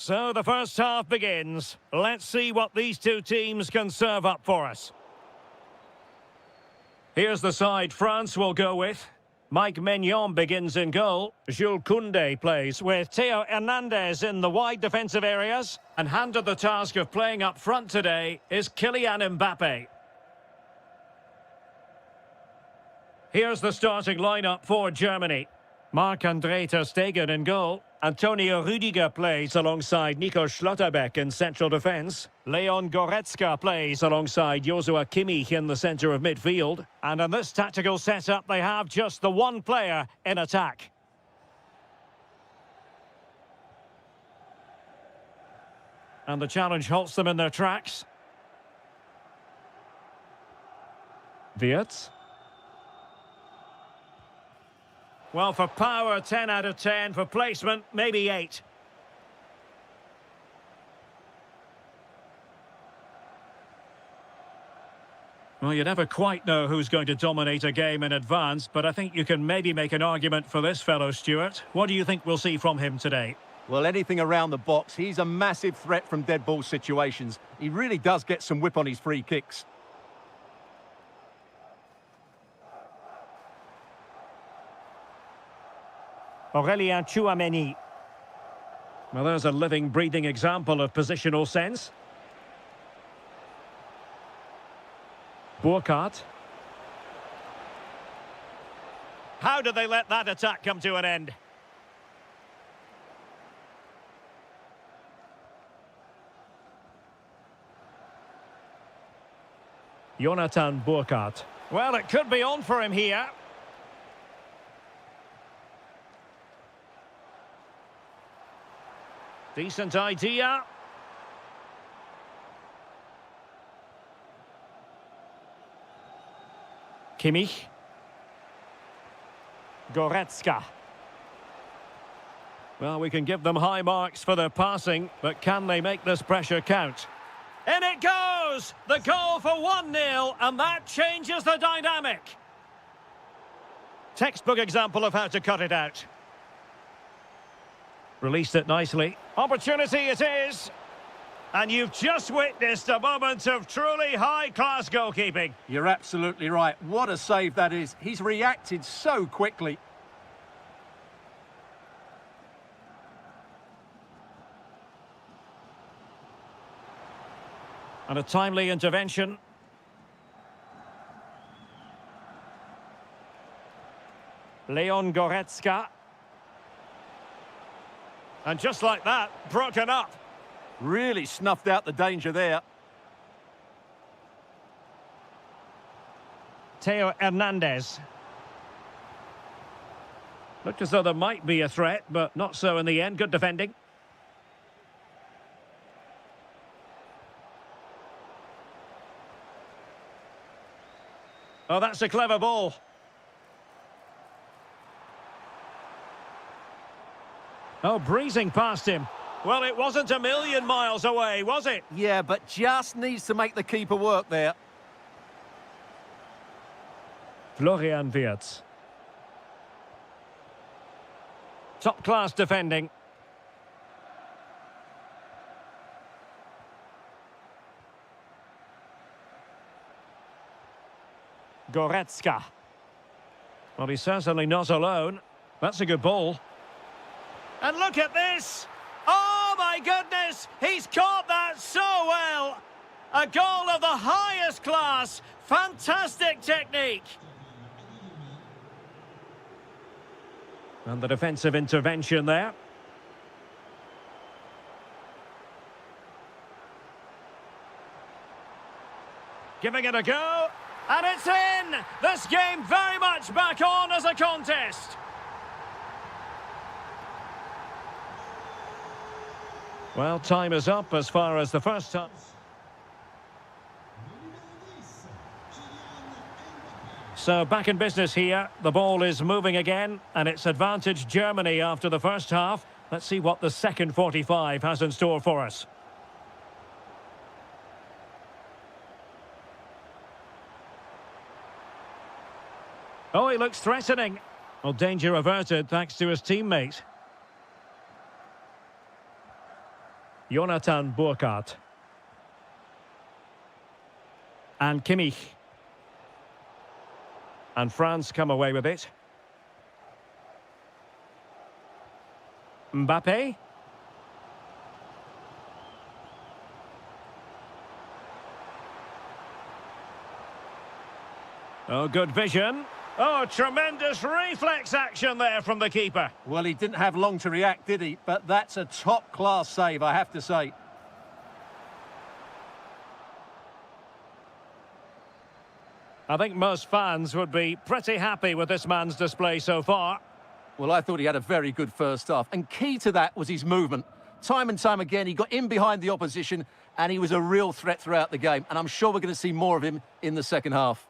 So the first half begins. Let's see what these two teams can serve up for us. Here's the side France will go with. Mike Maignan begins in goal. Jules Koundé plays with Theo Hernandez in the wide defensive areas. And handed the task of playing up front today is Kylian Mbappe. Here's the starting lineup for Germany. Marc-André ter Stegen in goal. Antonio Rüdiger plays alongside Nico Schlotterbeck in central defence. Leon Goretzka plays alongside Joshua Kimmich in the centre of midfield. And in this tactical setup, they have just the one player in attack. And the challenge halts them in their tracks. Wirtz. Well, for power, 10 out of 10. For placement, maybe 8. Well, you never quite know who's going to dominate a game in advance, but I think you can maybe make an argument for this fellow, Stuart. What do you think we'll see from him today? Well, anything around the box. He's a massive threat from dead ball situations. He really does get some whip on his free kicks. Aurélien Tchouameni. Well, there's a living, breathing example of positional sense. Burkhardt. How did they let that attack come to an end? Jonathan Burkhardt. Well, it could be on for him here. Decent idea. Kimmich. Goretzka. Well, we can give them high marks for their passing, but can they make this pressure count? In it goes! The goal for 1-0, and that changes the dynamic. Textbook example of how to cut it out. Released it nicely. Opportunity it is. And you've just witnessed a moment of truly high-class goalkeeping. You're absolutely right. What a save that is. He's reacted so quickly. And a timely intervention. Leon Goretzka. And just like that, broken up. Really snuffed out the danger there. Theo Hernandez. Looked as though there might be a threat, but not so in the end. Good defending. Oh, that's a clever ball. Oh, breezing past him. Well, it wasn't a million miles away, was it? Yeah, but just needs to make the keeper work there. Florian Wirtz. Top-class defending. Goretzka. Well, he's certainly not alone. That's a good ball. And look at this! Oh, my goodness! He's caught that so well! A goal of the highest class! Fantastic technique! And the defensive intervention there. Giving it a go. And it's in! This game very much back on as a contest. Well, time is up as far as the first half. So back in business here. The ball is moving again, and it's advantage Germany after the first half. Let's see what the second 45 has in store for us. Oh, he looks threatening. Well, danger averted thanks to his teammate. Jonathan Burkhardt. And Kimmich. And France come away with it. Mbappe. Oh, good vision. Oh, tremendous reflex action there from the keeper. Well, he didn't have long to react, did he? But that's a top-class save, I have to say. I think most fans would be pretty happy with this man's display so far. Well, I thought he had a very good first half, and key to that was his movement. Time and time again, he got in behind the opposition, and he was a real threat throughout the game, and I'm sure we're going to see more of him in the second half.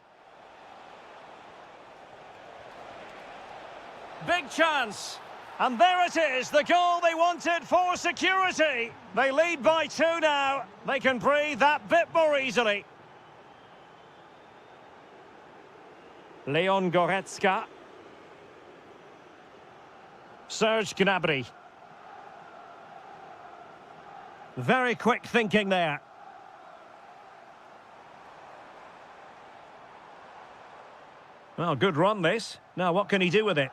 Big chance. And there it is, the goal they wanted for security. They lead by 2 now. They can breathe that bit more easily. Leon Goretzka. Serge Gnabry. Very quick thinking there. Well, good run this. Now, what can he do with it?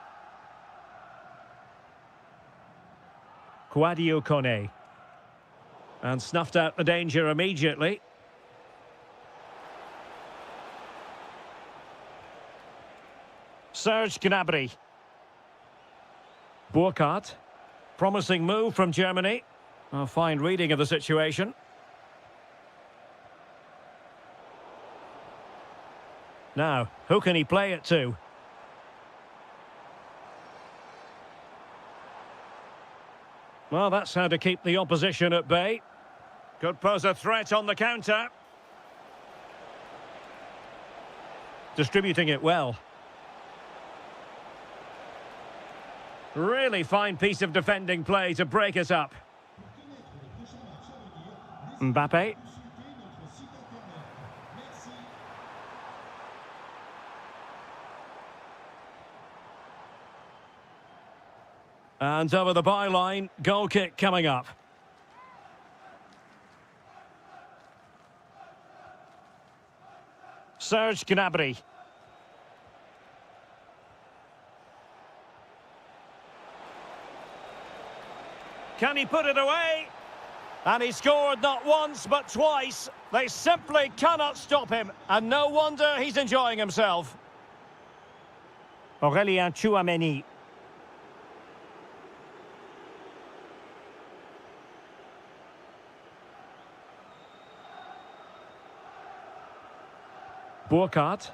Quadio Kone. And snuffed out the danger immediately. Serge Gnabry. Burkhardt. Promising move from Germany. A fine reading of the situation. Now, who can he play it to? Well, that's how to keep the opposition at bay. Could pose a threat on the counter. Distributing it well. Really fine piece of defending play to break us up. Mbappe. And over the byline, goal kick coming up. Serge Gnabry. Can he put it away? And he scored not once but twice. They simply cannot stop him. And no wonder he's enjoying himself. Aurélien Tchouameni. Burkhardt.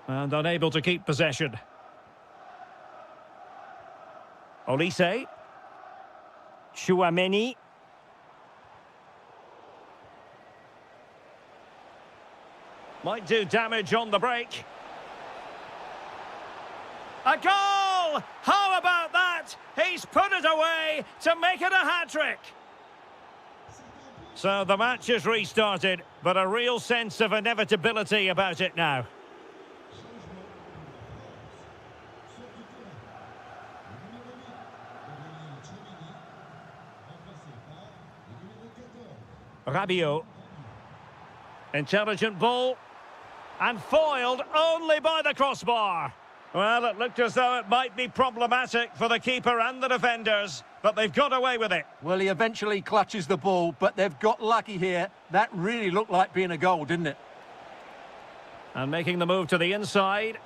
And unable to keep possession. Olise. Tchouameni. Might do damage on the break. A goal! How about that? He's put it away to make it a hat-trick. So the match is restarted, but a real sense of inevitability about it now. Rabiot. Intelligent ball. And foiled only by the crossbar. Well, it looked as though it might be problematic for the keeper and the defenders, but they've got away with it. Well, he eventually clutches the ball, but they've got lucky here. That really looked like being a goal, didn't it? And making the move to the inside.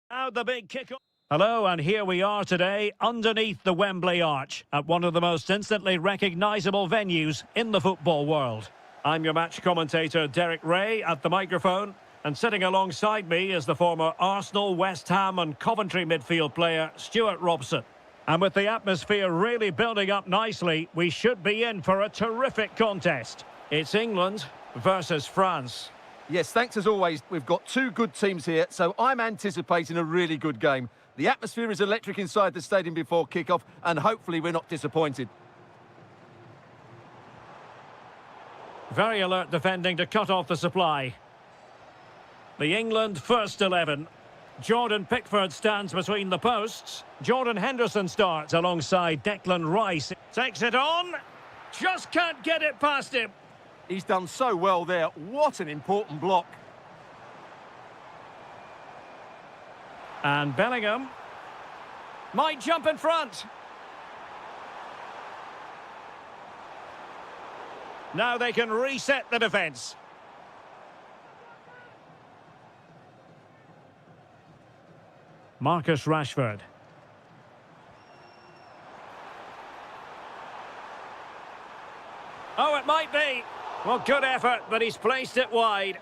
Now the big kick-off. Hello, and here we are today underneath the Wembley Arch at one of the most instantly recognisable venues in the football world. I'm your match commentator Derek Ray at the microphone, and sitting alongside me is the former Arsenal, West Ham and Coventry midfield player Stuart Robson. And with the atmosphere really building up nicely, we should be in for a terrific contest. It's England versus France. Yes, thanks as always. We've got two good teams here, so I'm anticipating a really good game. The atmosphere is electric inside the stadium before kick-off, and hopefully we're not disappointed. Very alert defending to cut off the supply. The England first 11. Jordan Pickford stands between the posts. Jordan Henderson starts alongside Declan Rice. Takes it on. Just can't get it past him. He's done so well there. What an important block. And Bellingham might jump in front. Now they can reset the defence. Marcus Rashford. Oh, it might be. Well, good effort, but he's placed it wide.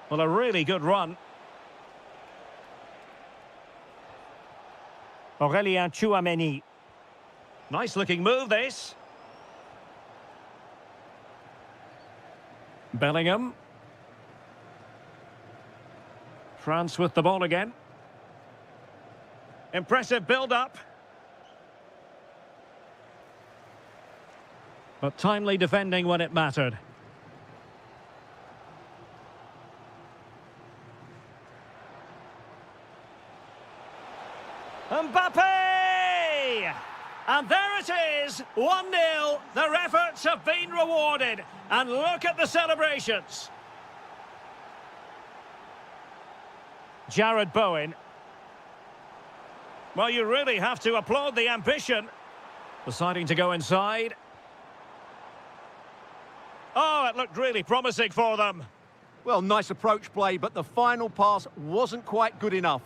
Well, a really good run. Aurélien Tchouameni. Nice looking move, this. Bellingham. France with the ball again. Impressive build-up. But timely defending when it mattered. Mbappe! And there it is, 1-0. Their efforts have been rewarded. And look at the celebrations. Jared Bowen. Well, you really have to applaud the ambition. Deciding to go inside. Oh, it looked really promising for them. Well, nice approach play, but the final pass wasn't quite good enough.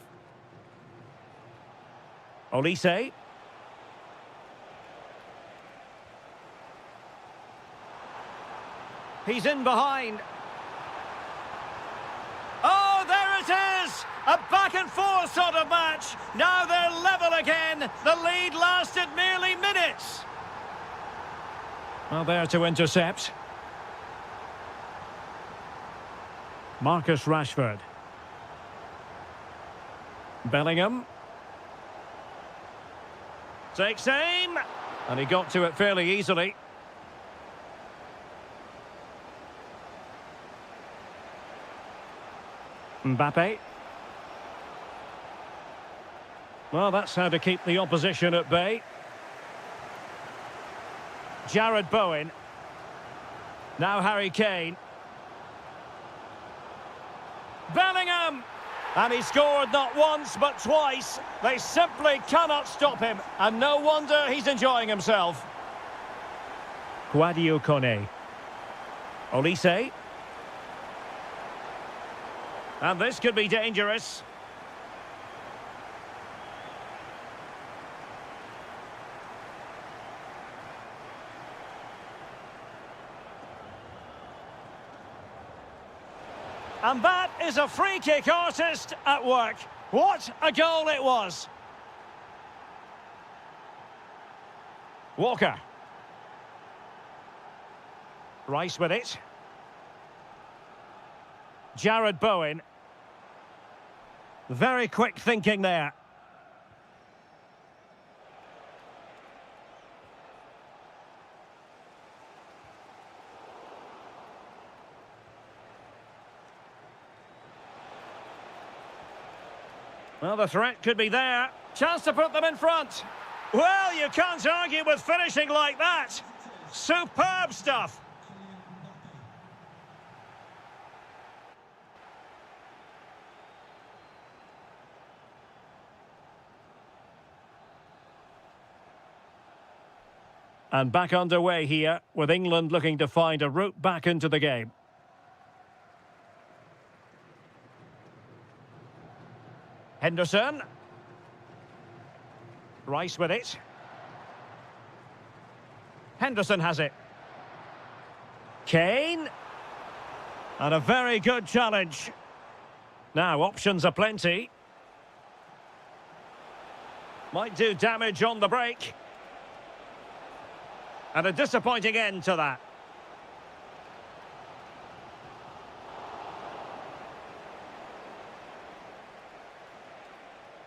Olise. He's in behind. Oh, there it is! A back-and-forth sort of match. Now they're level again. The lead lasted merely minutes. Well, there to intercept. Marcus Rashford. Bellingham. Takes aim. And he got to it fairly easily. Mbappe. Well, that's how to keep the opposition at bay. Jared Bowen. Now Harry Kane. Bellingham! And he scored not once but twice. They simply cannot stop him. And no wonder he's enjoying himself. Kouadio Kone. Olise. And this could be dangerous. And that is a free kick artist at work. What a goal it was. Walker. Rice with it. Jared Bowen. Very quick thinking there. Well, the threat could be there. Chance to put them in front. Well, you can't argue with finishing like that. Superb stuff. And back underway here, with England looking to find a route back into the game. Henderson. Rice with it. Henderson has it. Kane. And a very good challenge. Now, options are plenty. Might do damage on the break. And a disappointing end to that.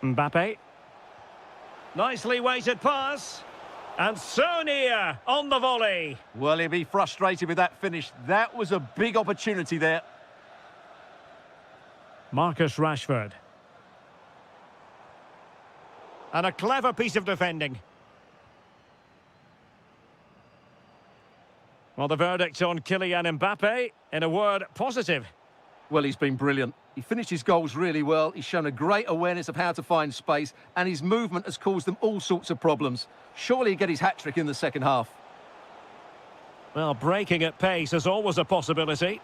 Mbappe. Nicely weighted pass. And so near on the volley. Well, he'll be frustrated with that finish. That was a big opportunity there. Marcus Rashford. And a clever piece of defending. Well, the verdict on Kylian Mbappe, in a word, positive. Well, he's been brilliant. He finished his goals really well. He's shown a great awareness of how to find space, and his movement has caused them all sorts of problems. Surely he'll get his hat-trick in the second half. Well, breaking at pace is always a possibility.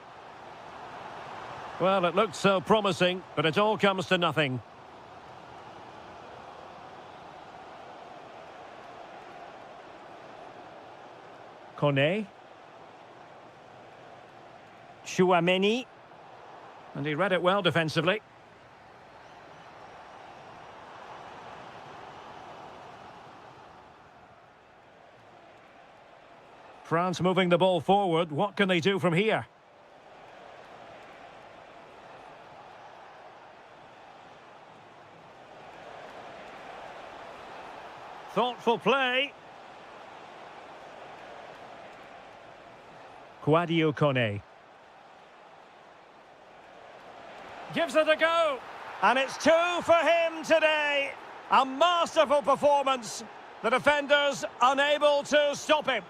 Well, it looked so promising, but it all comes to nothing. Kone. Chouameni. And he read it well defensively. France moving the ball forward. What can they do from here? Thoughtful play. Sadio Kone. Gives it a go. And it's 2 for him today. A masterful performance. The defenders unable to stop him.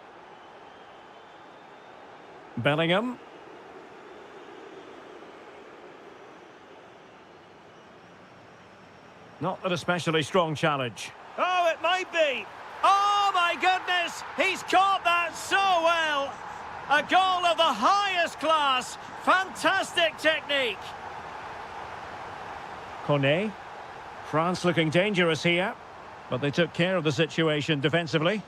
Bellingham. Not an especially strong challenge. Oh, it might be. Oh, my goodness. He's caught that so well. A goal of the highest class. Fantastic technique. Kone. France looking dangerous here, but they took care of the situation defensively.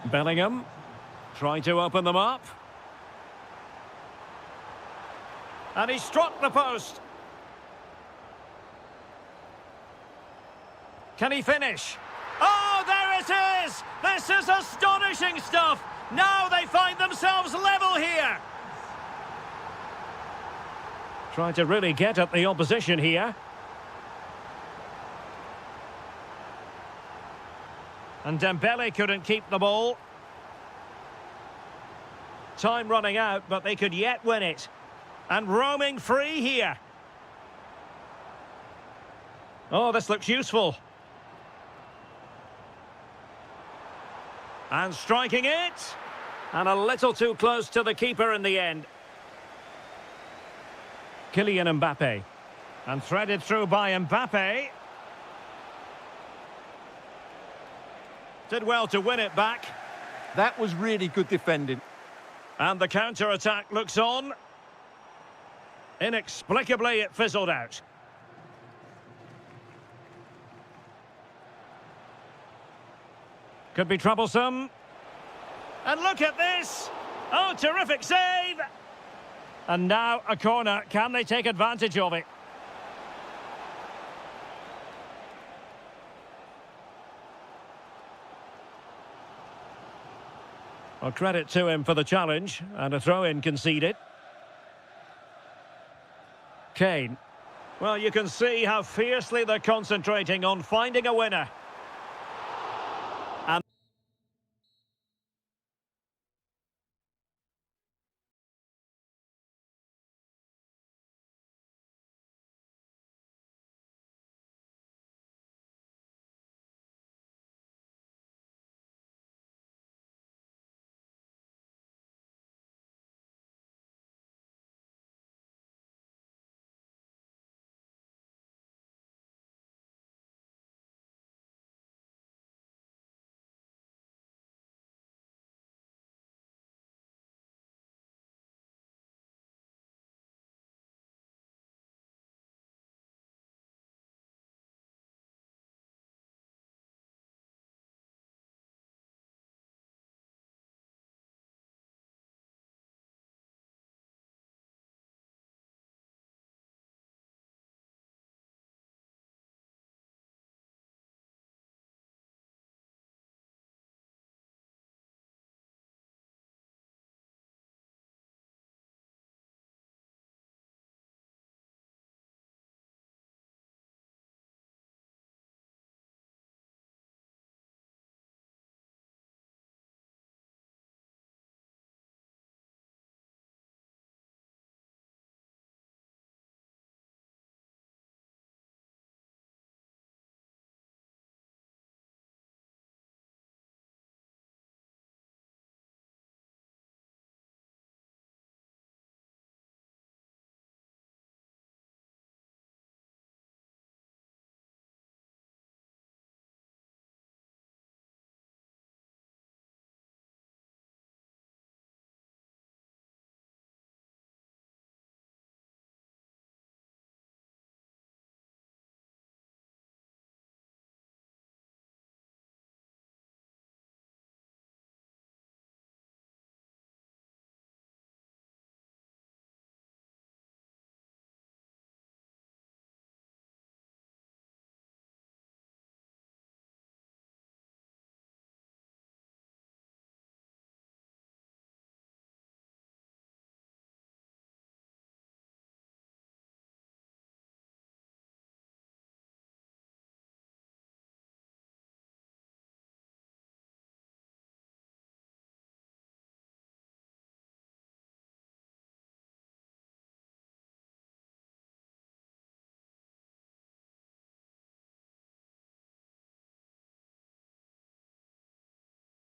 Bellingham. Trying to open them up. And he struck the post. Can he finish? Oh, there it is! This is astonishing stuff! Now they find themselves level here! Trying to really get at the opposition here. And Dembele couldn't keep the ball. Time running out, but they could yet win it. And roaming free here. Oh, this looks useful. And striking it. And a little too close to the keeper in the end. Kylian Mbappe. And threaded through by Mbappe. Did well to win it back. That was really good defending. And the counter-attack looks on. Inexplicably, it fizzled out. Could be troublesome. And look at this! Oh, terrific save! And now a corner. Can they take advantage of it? Well, credit to him for the challenge, and a throw-in conceded. Kane. Well, you can see how fiercely they're concentrating on finding a winner.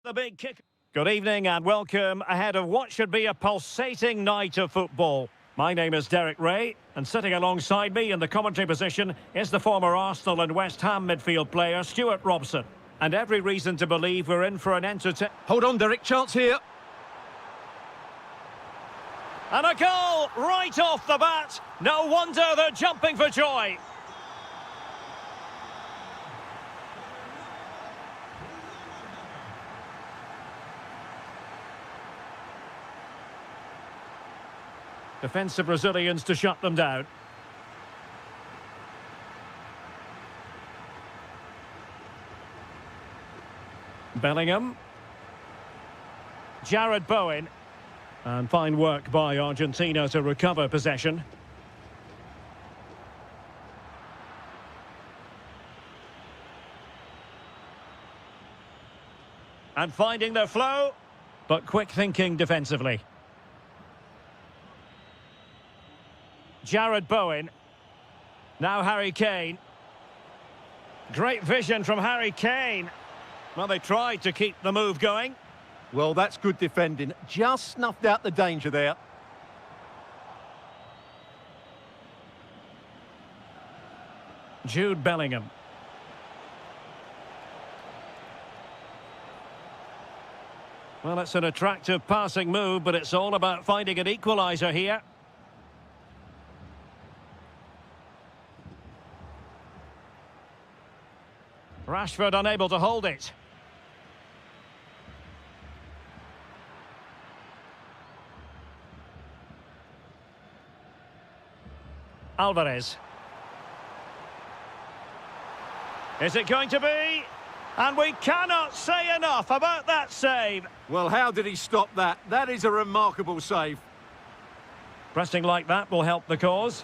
The big kick. Good evening and welcome ahead of what should be a pulsating night of football. My name is Derek Ray, and sitting alongside me in the commentary position is the former Arsenal and West Ham midfield player Stuart Robson. And every reason to believe we're in for an entertaining... Hold on, Derek, chance here. And a goal right off the bat. No wonder they're jumping for joy. Defensive Brazilians to shut them down. Bellingham. Jared Bowen. And fine work by Argentina to recover possession. And finding their flow, but quick thinking defensively. Jared Bowen. Now Harry Kane. Great vision from Harry Kane. Well, they tried to keep the move going. Well, that's good defending. Just snuffed out the danger there. Jude Bellingham. Well, it's an attractive passing move, but it's all about finding an equaliser here. Rashford unable to hold it. Alvarez. Is it going to be? And we cannot say enough about that save. Well, how did he stop that? That is a remarkable save. Pressing like that will help the cause.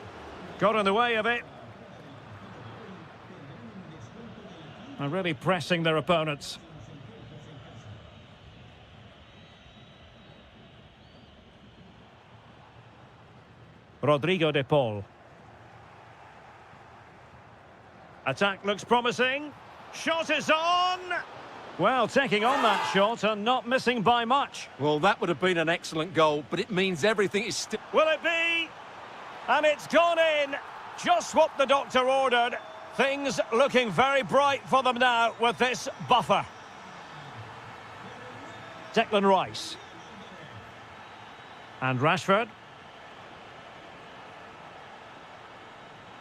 Got in the way of it. And really pressing their opponents. Rodrigo de Paul. Attack looks promising. Shot is on. Well, taking on that shot and not missing by much. Well, that would have been an excellent goal, but it means everything is still... Will it be? And it's gone in. Just what the doctor ordered. Things looking very bright for them now with this buffer. Declan Rice. And Rashford.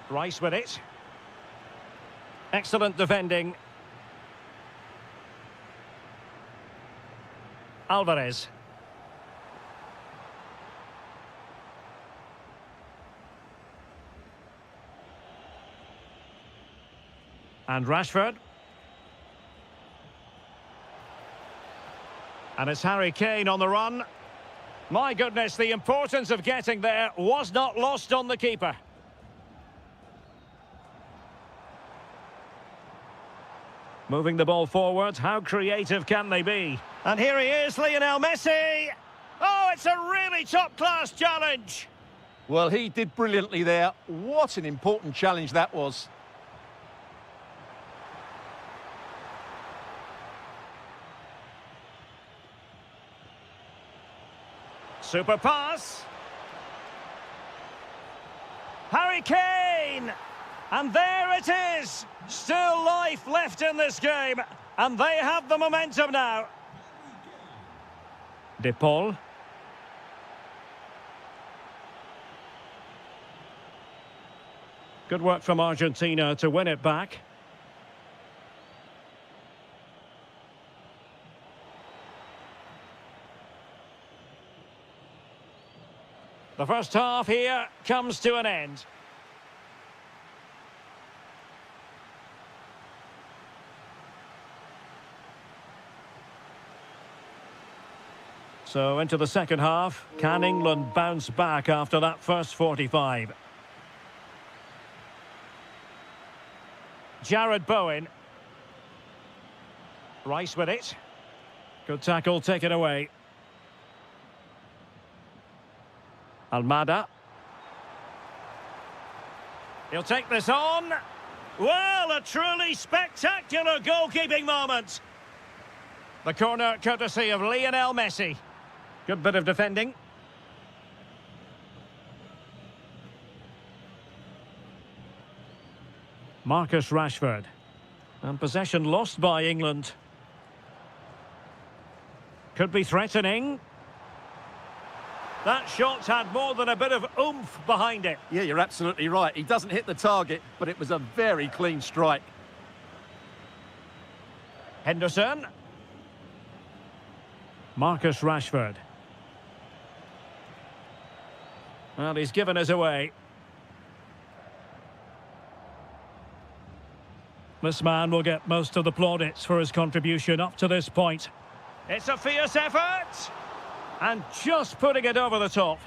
Rice with it. Excellent defending. Alvarez. And Rashford. And it's Harry Kane on the run. My goodness, the importance of getting there was not lost on the keeper. Moving the ball forward, how creative can they be? And here he is, Lionel Messi. Oh, it's a really top-class challenge. Well, he did brilliantly there. What an important challenge that was. Super pass. Harry Kane. And there it is. Still life left in this game. And they have the momentum now. De Paul. Good work from Argentina to win it back. The first half here comes to an end. So into the second half, can England bounce back after that first 45? Jared Bowen. Rice with it. Good tackle taken away. Almada. He'll take this on. Well, a truly spectacular goalkeeping moment. The corner courtesy of Lionel Messi. Good bit of defending. Marcus Rashford. And possession lost by England. Could be threatening. That shot had more than a bit of oomph behind it. Yeah, you're absolutely right. He doesn't hit the target, but it was a very clean strike. Henderson. Marcus Rashford. Well, he's given us away. This man will get most of the plaudits for his contribution up to this point. It's a fierce effort! And just putting it over the top.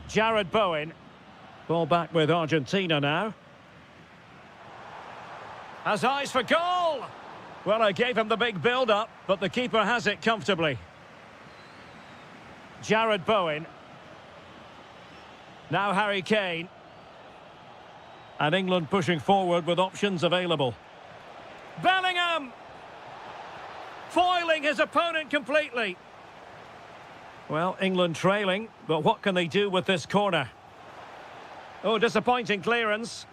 Jared Bowen. Ball back with Argentina now. Has eyes for goal! Well, I gave him the big build-up, but the keeper has it comfortably. Jared Bowen. Now Harry Kane. And England pushing forward with options available. Bellingham! Foiling his opponent completely. Well, England trailing, but what can they do with this corner? Oh, disappointing clearance.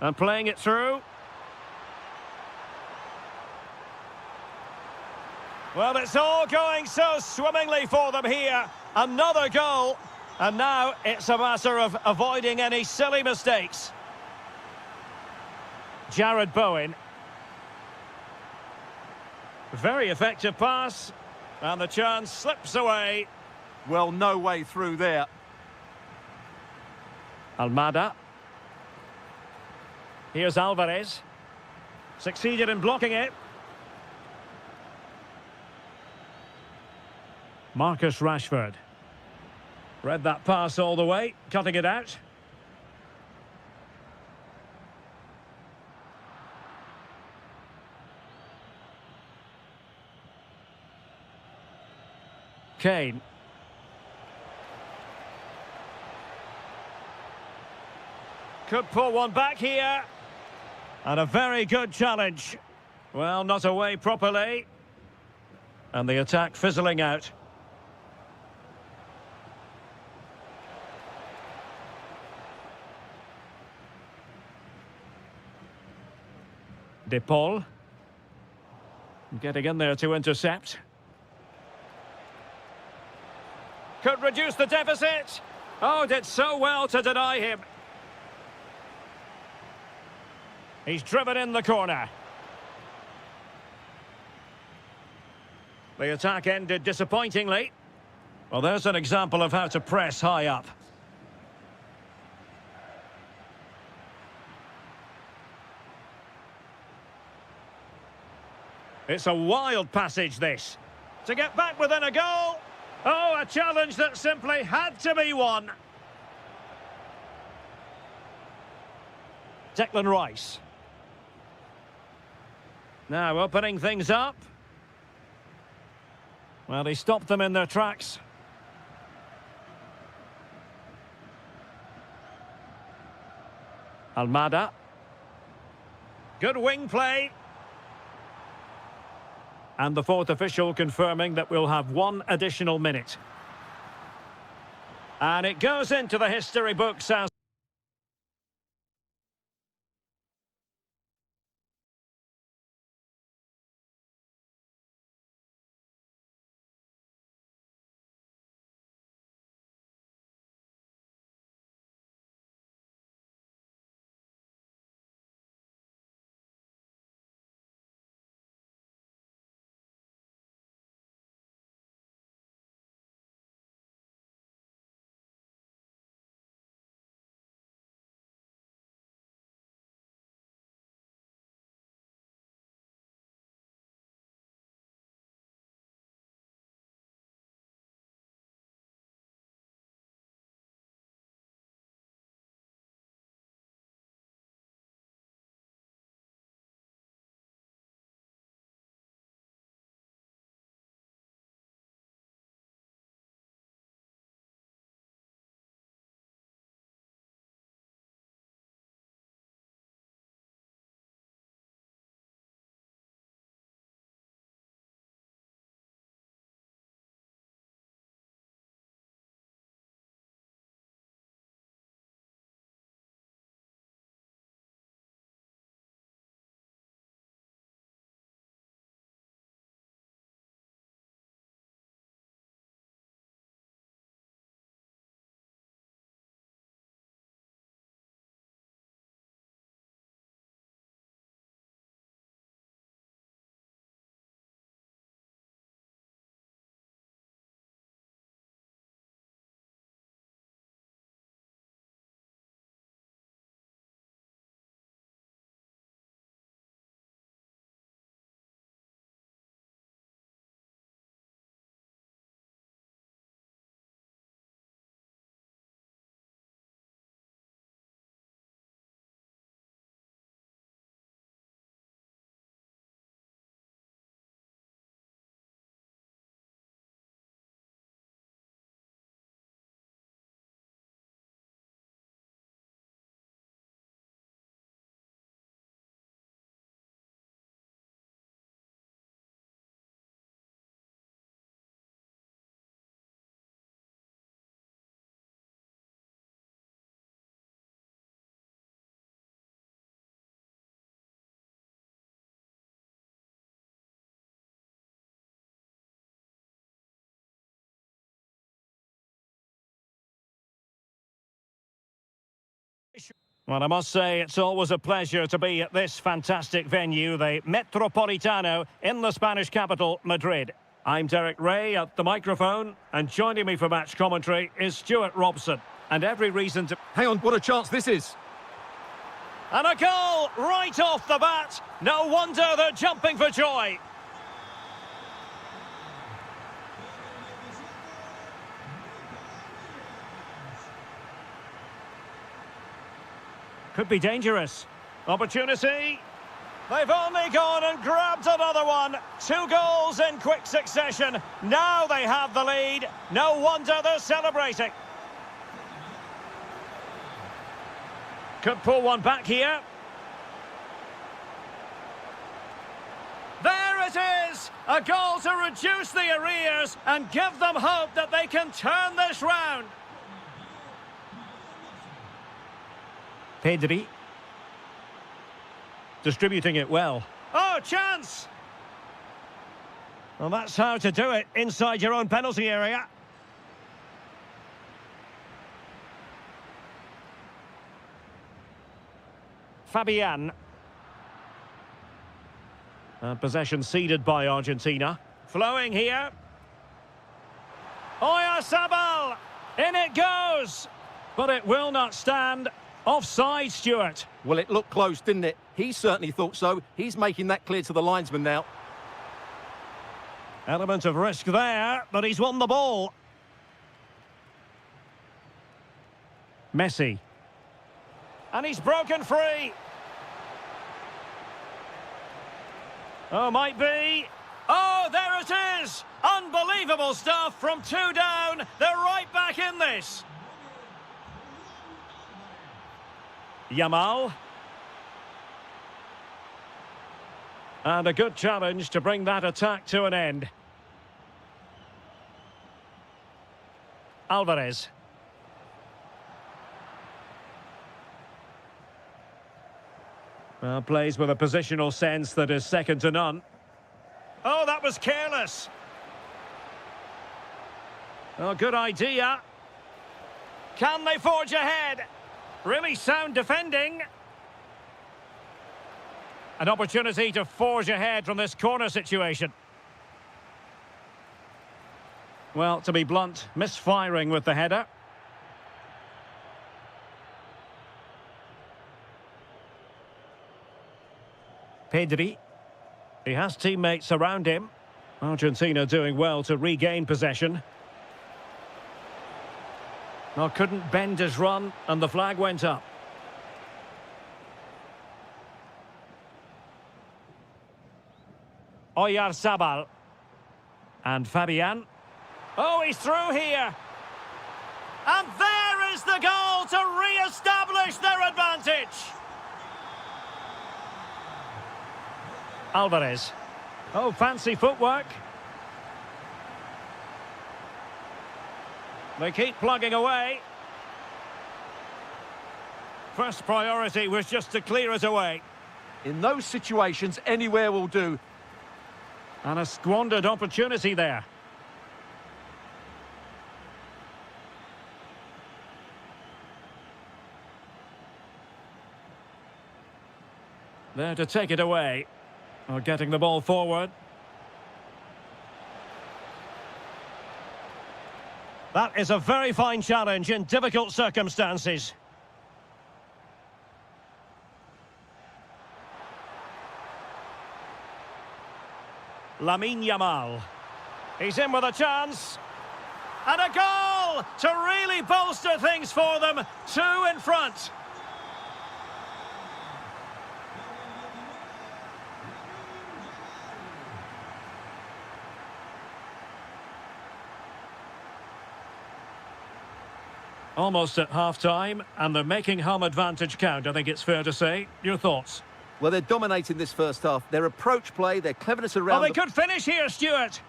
And playing it through. Well, it's all going so swimmingly for them here. Another goal. And now it's a matter of avoiding any silly mistakes. Jared Bowen. Very effective pass. And the chance slips away. Well, no way through there. Almada. Here's Alvarez. Succeeded in blocking it. Marcus Rashford. Read that pass all the way, cutting it out. Kane. Could pull one back here. And a very good challenge. Well, not away properly. And the attack fizzling out. De Paul. Getting in there to intercept. Could reduce the deficit. Oh, did so well to deny him. He's driven in the corner. The attack ended disappointingly. Well, there's an example of how to press high up. It's a wild passage, this. To get back within a goal. Oh, a challenge that simply had to be won. Declan Rice. Now opening things up. Well, he stopped them in their tracks. Almada. Good wing play. And the fourth official confirming that we'll have one additional minute. And it goes into the history books as Well, I must say, it's always a pleasure to be at this fantastic venue, the Metropolitano, in the Spanish capital, Madrid. I'm Derek Ray at the microphone, and joining me for match commentary is Stuart Robson. And every reason to... Hang on, what a chance this is. And a goal right off the bat. No wonder they're jumping for joy. Could be dangerous. Opportunity. They've only gone and grabbed another one. 2 goals in quick succession. Now they have the lead. No wonder they're celebrating. Could pull one back here. There it is! A goal to reduce the arrears and give them hope that they can turn this round. Pedri. Distributing it well. Oh, chance! Well, that's how to do it inside your own penalty area. Fabian. And possession ceded by Argentina. Flowing here. Oyarzabal! In it goes! But it will not stand. Offside, Stuart. Well, it looked close, didn't it? He certainly thought so. He's making that clear to the linesman now. Element of risk there, but he's won the ball. Messi. And he's broken free. Oh, might be. Oh, there it is! Unbelievable stuff from 2 down. They're right back in this. Yamal. And a good challenge to bring that attack to an end. Alvarez. Well, plays with a positional sense that is second to none. Oh, that was careless. Oh, good idea. Can they forge ahead? Really sound defending. An opportunity to forge ahead from this corner situation. Well, to be blunt, misfiring with the header. Pedri. He has teammates around him. Argentina doing well to regain possession. Well, couldn't bend his run, and the flag went up. Oyarzabal. And Fabian. Oh, he's through here. And there is the goal to re-establish their advantage. Alvarez. Oh, fancy footwork. They keep plugging away. First priority was just to clear it away. In those situations, anywhere will do. And a squandered opportunity there. There to take it away. Or getting the ball forward. That is a very fine challenge in difficult circumstances. Lamine Yamal. He's in with a chance. And a goal to really bolster things for them. 2 in front. Almost at half-time, and they're making home advantage count, I think it's fair to say. Your thoughts? Well, they're dominating this first half. Their approach play, their cleverness around... Oh, they could finish here, Stuart.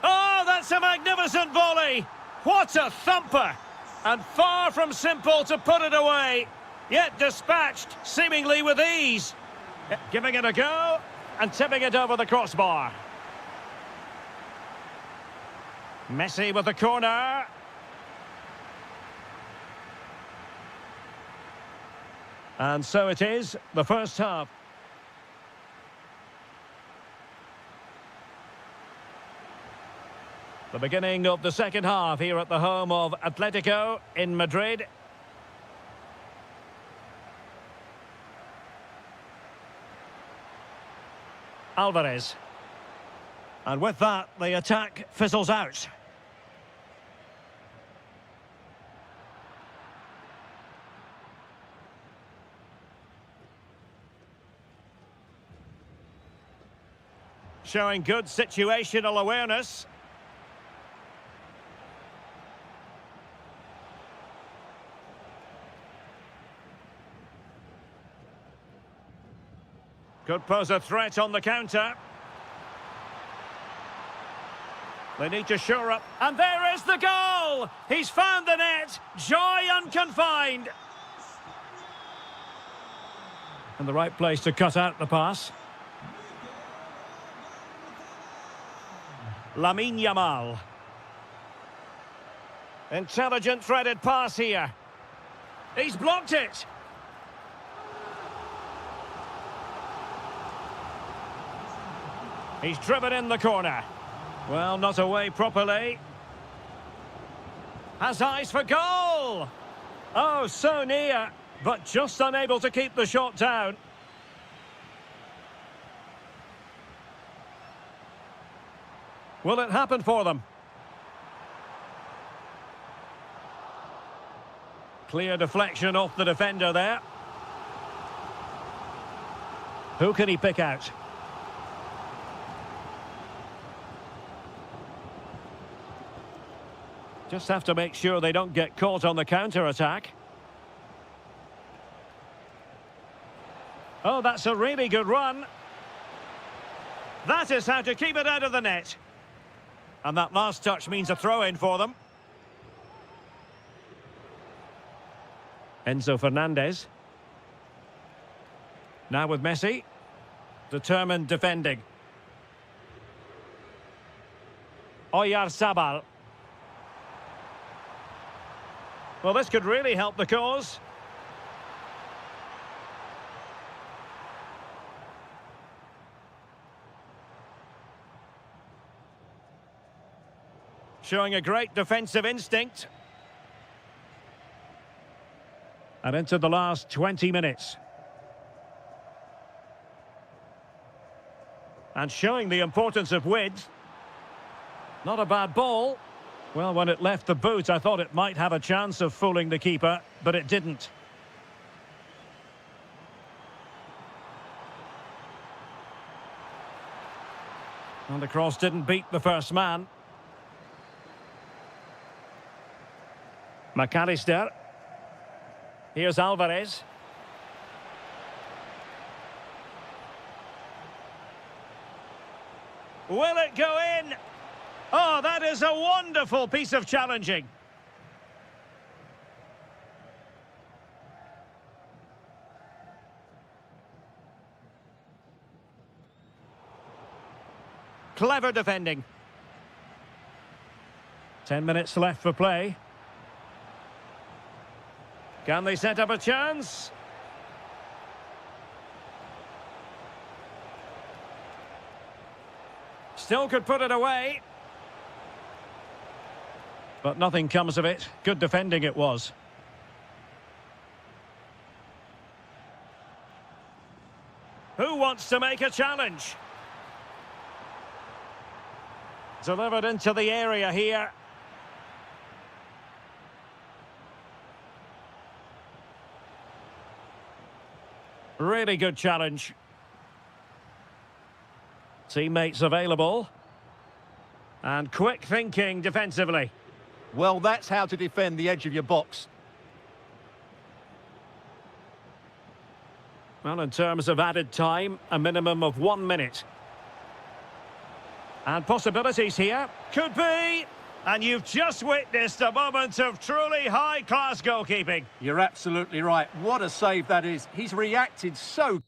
Oh, that's a magnificent volley. What a thumper. And far from simple to put it away. Yet dispatched, seemingly with ease. Giving it a go, and tipping it over the crossbar. Messi with the corner. And so it is, the first half. The beginning of the second half here at the home of Atletico in Madrid. Alvarez. And with that, the attack fizzles out. Showing good situational awareness. Could pose a threat on the counter. They need to shore up. And there is the goal! He's found the net. Joy unconfined. And the right place to cut out the pass. Lamine Yamal. Intelligent threaded pass here. He's blocked it. He's driven in the corner. Well, not away properly. Has eyes for goal! Oh, so near, but just unable to keep the shot down. Will it happen for them? Clear deflection off the defender there. Who can he pick out? Just have to make sure they don't get caught on the counter-attack. Oh, that's a really good run. That is how to keep it out of the net. And that last touch means a throw-in for them. Enzo Fernandez. Now with Messi. Determined defending. Oyarzabal. Well, this could really help the cause. Showing a great defensive instinct. And into the last 20 minutes. And showing the importance of width. Not a bad ball. Well, when it left the boot, I thought it might have a chance of fooling the keeper, but it didn't. And the cross didn't beat the first man. McAllister. Here's Alvarez. Will it go in? Oh, that is a wonderful piece of challenging. Clever defending. 10 minutes left for play. Can they set up a chance? Still could put it away. But nothing comes of it. Good defending it was. Who wants to make a challenge? Delivered into the area here. Really good challenge. Teammates available. And quick thinking defensively. Well, that's how to defend the edge of your box. Well, in terms of added time, a minimum of 1 minute. And possibilities here. Could be. And you've just witnessed a moment of truly high-class goalkeeping. You're absolutely right. What a save that is. He's reacted so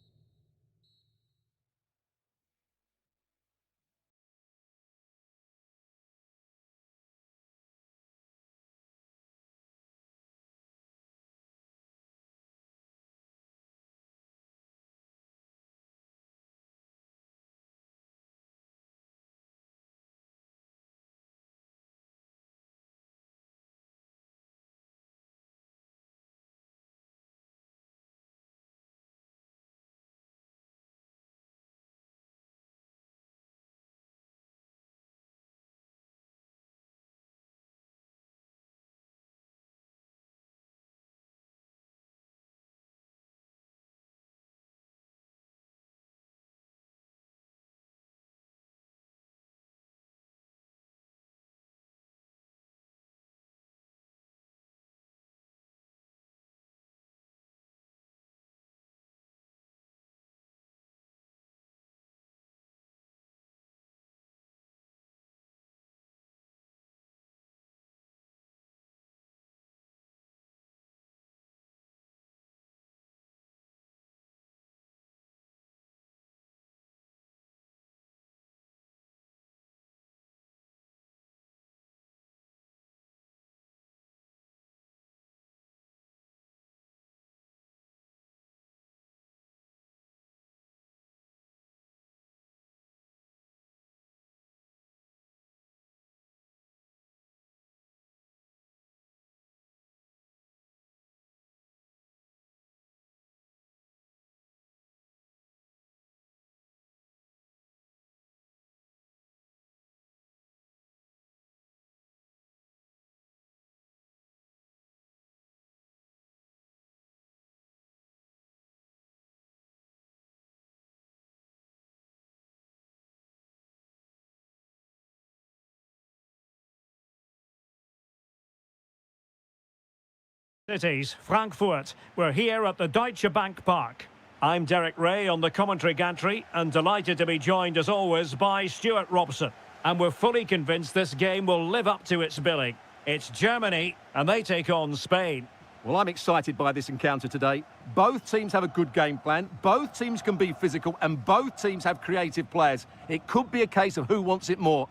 Cities, Frankfurt. We're here at the Deutsche Bank Park. I'm Derek Ray on the commentary gantry and delighted to be joined as always by Stuart Robson. And we're fully convinced this game will live up to its billing. It's Germany and they take on Spain. Well, I'm excited by this encounter today. Both teams have a good game plan, both teams can be physical, and both teams have creative players. It could be a case of who wants it more.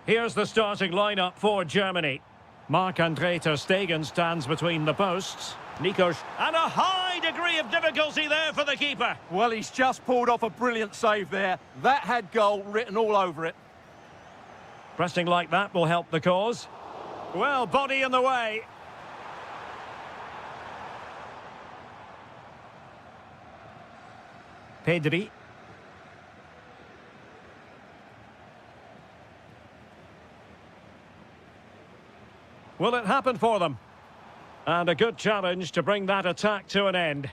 Here's the starting lineup for Germany. Marc-Andre ter Stegen stands between the posts. Nico, and a high degree of difficulty there for the keeper. Well, he's just pulled off a brilliant save there. That had goal written all over it. Pressing like that will help the cause. Well, body in the way. Pedri. Will it happen for them? And a good challenge to bring that attack to an end.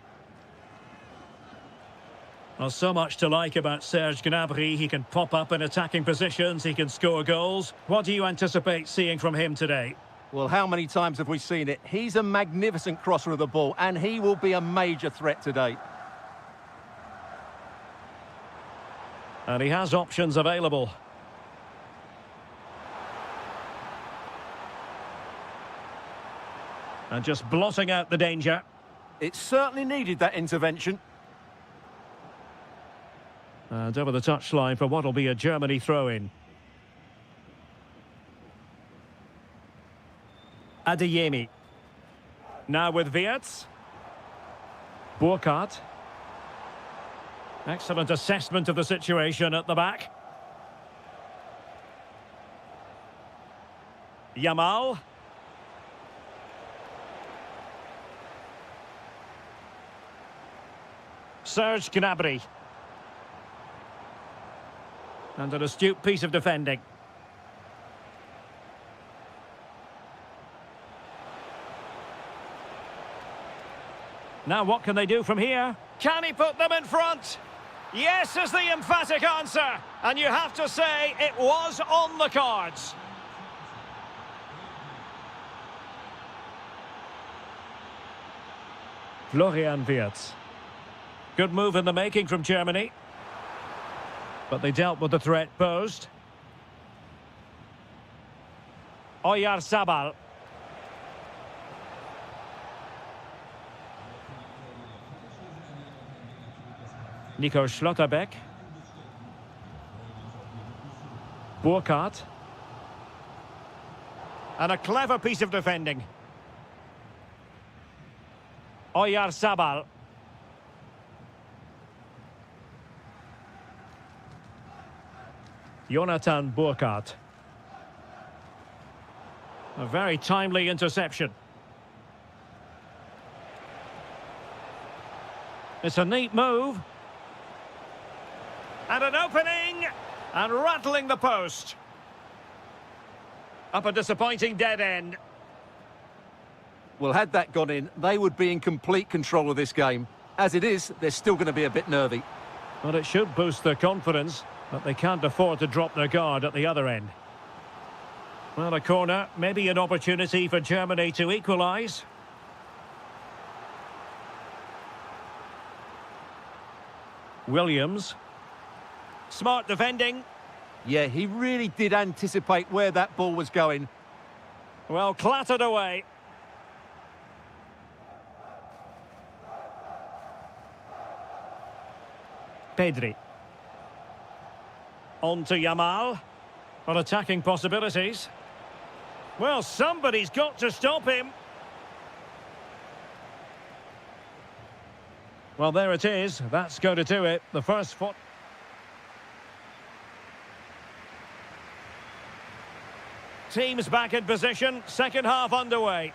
Well, so much to like about Serge Gnabry. He can pop up in attacking positions, he can score goals. What do you anticipate seeing from him today? Well, how many times have we seen it? He's a magnificent crosser of the ball, and he will be a major threat today. And he has options available. And just blotting out the danger. It certainly needed that intervention. And over the touchline for what will be a Germany throw-in. Adeyemi. Now with Wirtz. Burkhardt. Excellent assessment of the situation at the back. Yamal. Serge Gnabry. And an astute piece of defending. Now what can they do from here? Can he put them in front? Yes is the emphatic answer. And you have to say it was on the cards. Florian Wirtz. Good move in the making from Germany. But they dealt with the threat posed. Oyarzabal. Nico Schlotterbeck. Burkhardt. And a clever piece of defending. Oyarzabal. Jonathan Burkhardt. A very timely interception. It's a neat move. And an opening. And rattling the post. Up a disappointing dead end. Well, had that gone in, they would be in complete control of this game. As it is, they're still going to be a bit nervy. Well, it should boost their confidence, but they can't afford to drop their guard at the other end. Well, a corner, maybe an opportunity for Germany to equalise. Williams. Smart defending. Yeah, he really did anticipate where that ball was going. Well, clattered away. Pedri. On to Yamal. On attacking possibilities. Well, somebody's got to stop him. Well, there it is. That's going to do it. The first foot. Teams back in position. Second half underway.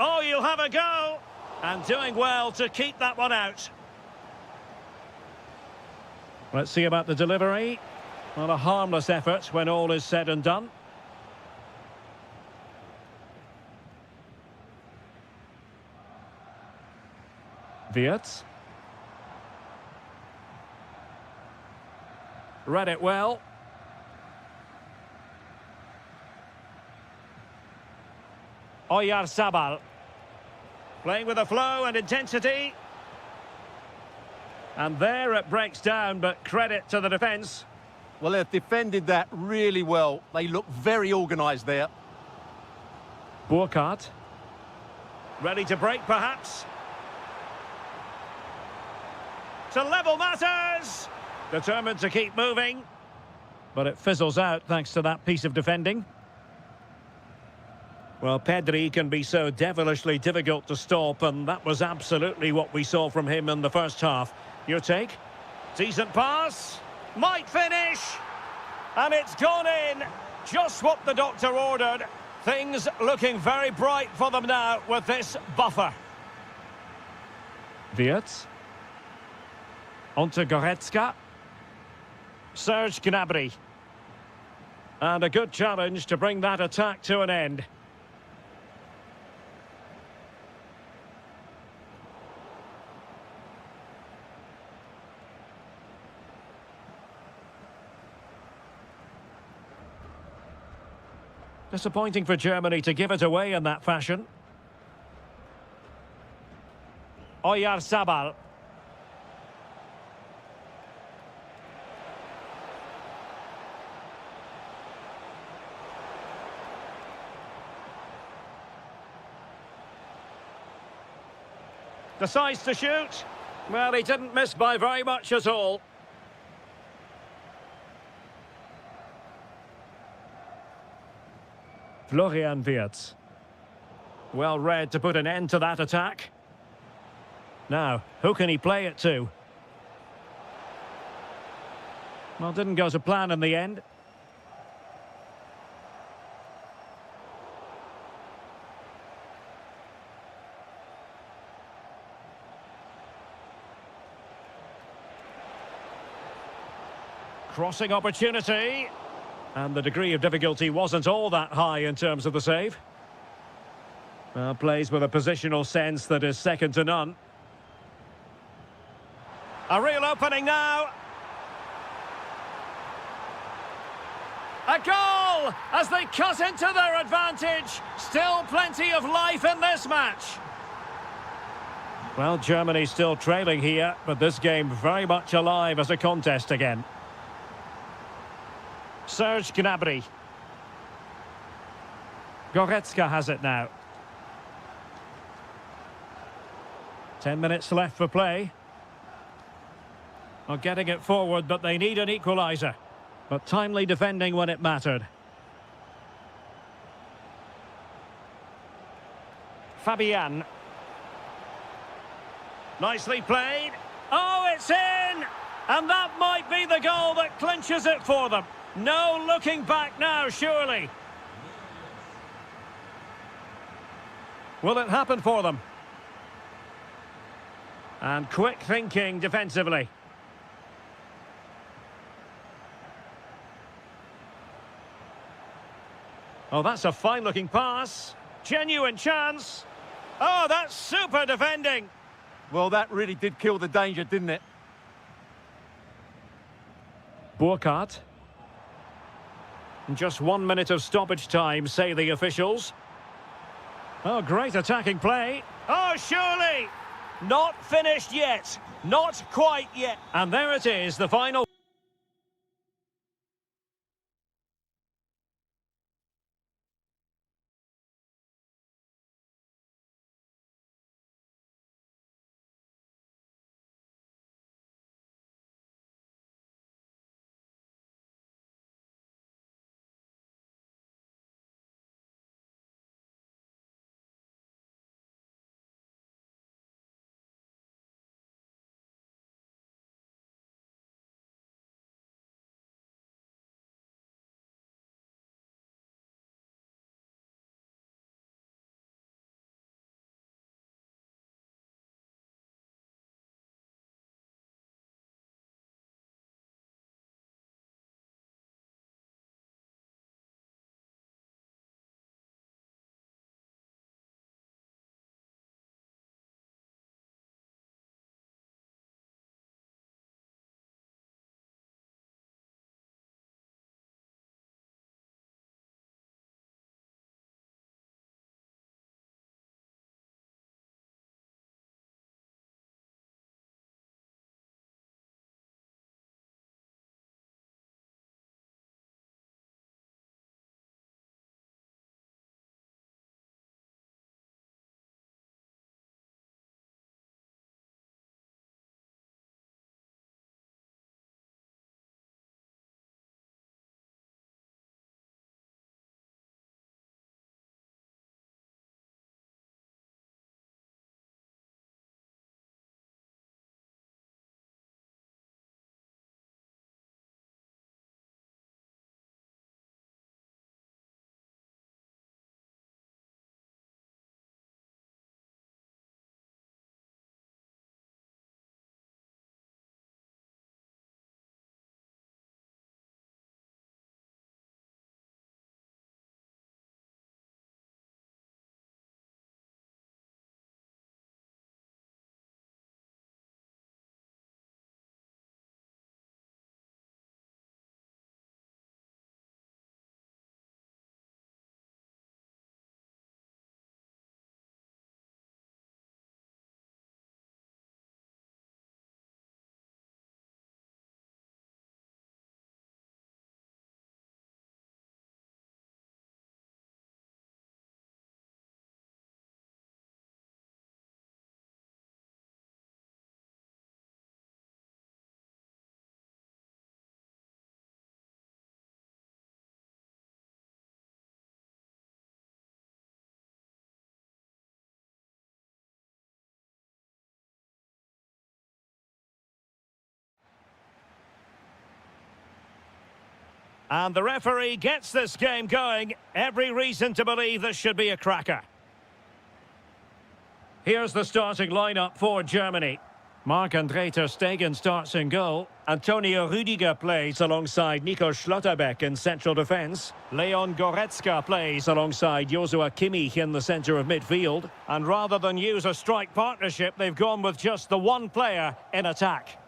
Oh, you'll have a go. And doing well to keep that one out. Let's see about the delivery. Well, a harmless effort when all is said and done. Wirtz. Read it well. Oyarzabal. Playing with a flow and intensity. And there it breaks down, but credit to the defence. Well, they've defended that really well. They look very organised there. Burkhardt. Ready to break, perhaps. To level matters. Determined to keep moving. But it fizzles out thanks to that piece of defending. Well, Pedri can be so devilishly difficult to stop, and that was absolutely what we saw from him in the first half. Your take? Decent pass. Might finish. And it's gone in. Just what the doctor ordered. Things looking very bright for them now with this buffer. Wirtz. Onto Goretzka. Serge Gnabry. And a good challenge to bring that attack to an end. Disappointing for Germany to give it away in that fashion. Oyarzabal. Decides to shoot. Well, he didn't miss by very much at all. Florian Wirtz. Well read to put an end to that attack. Now, who can he play it to? Well, didn't go to plan in the end. Crossing opportunity. And the degree of difficulty wasn't all that high in terms of the save. Well, plays with a positional sense that is second to none. A real opening now. A goal as they cut into their advantage. Still plenty of life in this match. Well, Germany still trailing here, but this game very much alive as a contest again. Serge Gnabry. Goretzka has it now. 10 minutes left for play. Not getting it forward, but they need an equaliser. But timely defending when it mattered. Fabian. Nicely played. Oh, it's in! And that might be the goal that clinches it for them. No looking back now, surely. Will it happen for them? And quick thinking defensively. Oh, that's a fine-looking pass. Genuine chance. Oh, that's super defending. Well, that really did kill the danger, didn't it? Burkhardt. Just 1 minute of stoppage time, say the officials. Oh, great attacking play. Oh, surely! Not finished yet. Not quite yet. And there it is, the final... And the referee gets this game going. Every reason to believe this should be a cracker. Here's the starting lineup for Germany. Marc-Andre ter Stegen starts in goal. Antonio Rüdiger plays alongside Nico Schlotterbeck in central defence. Leon Goretzka plays alongside Joshua Kimmich in the centre of midfield. And rather than use a strike partnership, they've gone with just the one player in attack.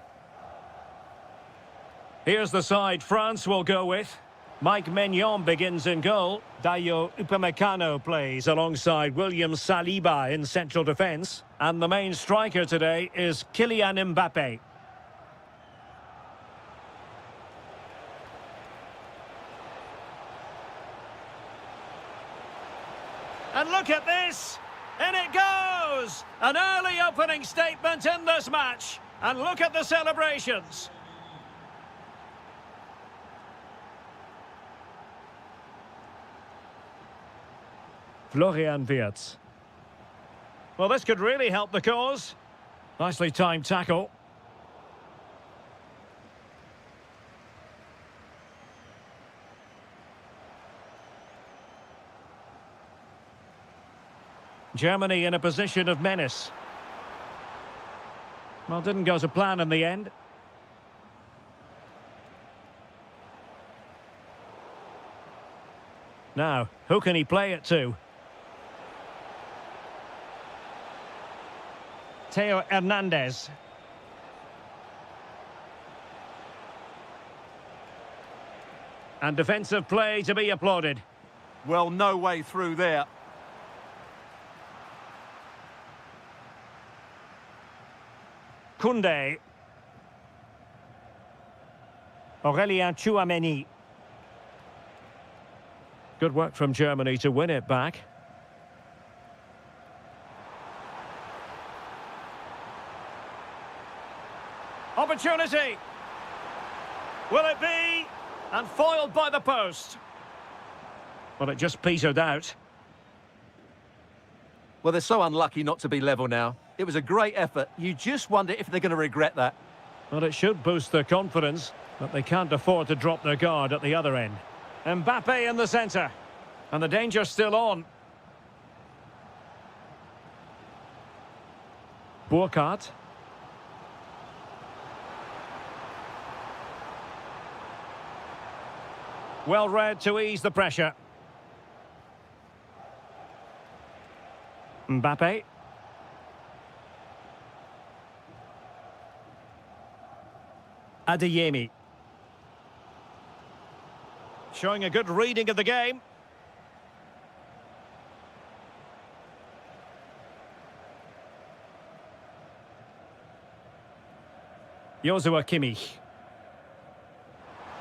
Here's the side France will go with. Mike Maignan begins in goal. Dayo Upamecano plays alongside William Saliba in central defence. And the main striker today is Kylian Mbappe. And look at this! In it goes! An early opening statement in this match. And look at the celebrations. Florian Wirtz. Well, this could really help the cause. Nicely timed tackle. Germany in a position of menace. Well, didn't go to plan in the end. Now, who can he play it to? Theo Hernandez. And defensive play to be applauded. Well, no way through there. Koundé. Aurélien Tchouameni. Good work from Germany to win it back. Opportunity. Will it be? And foiled by the post. Well, it just petered out. Well, they're so unlucky not to be level now. It was a great effort. You just wonder if they're going to regret that. Well, it should boost their confidence, but they can't afford to drop their guard at the other end. Mbappe in the centre. And the danger's still on. Burkhardt. Well read to ease the pressure. Mbappe. Adeyemi. Showing a good reading of the game. Joshua Kimmich.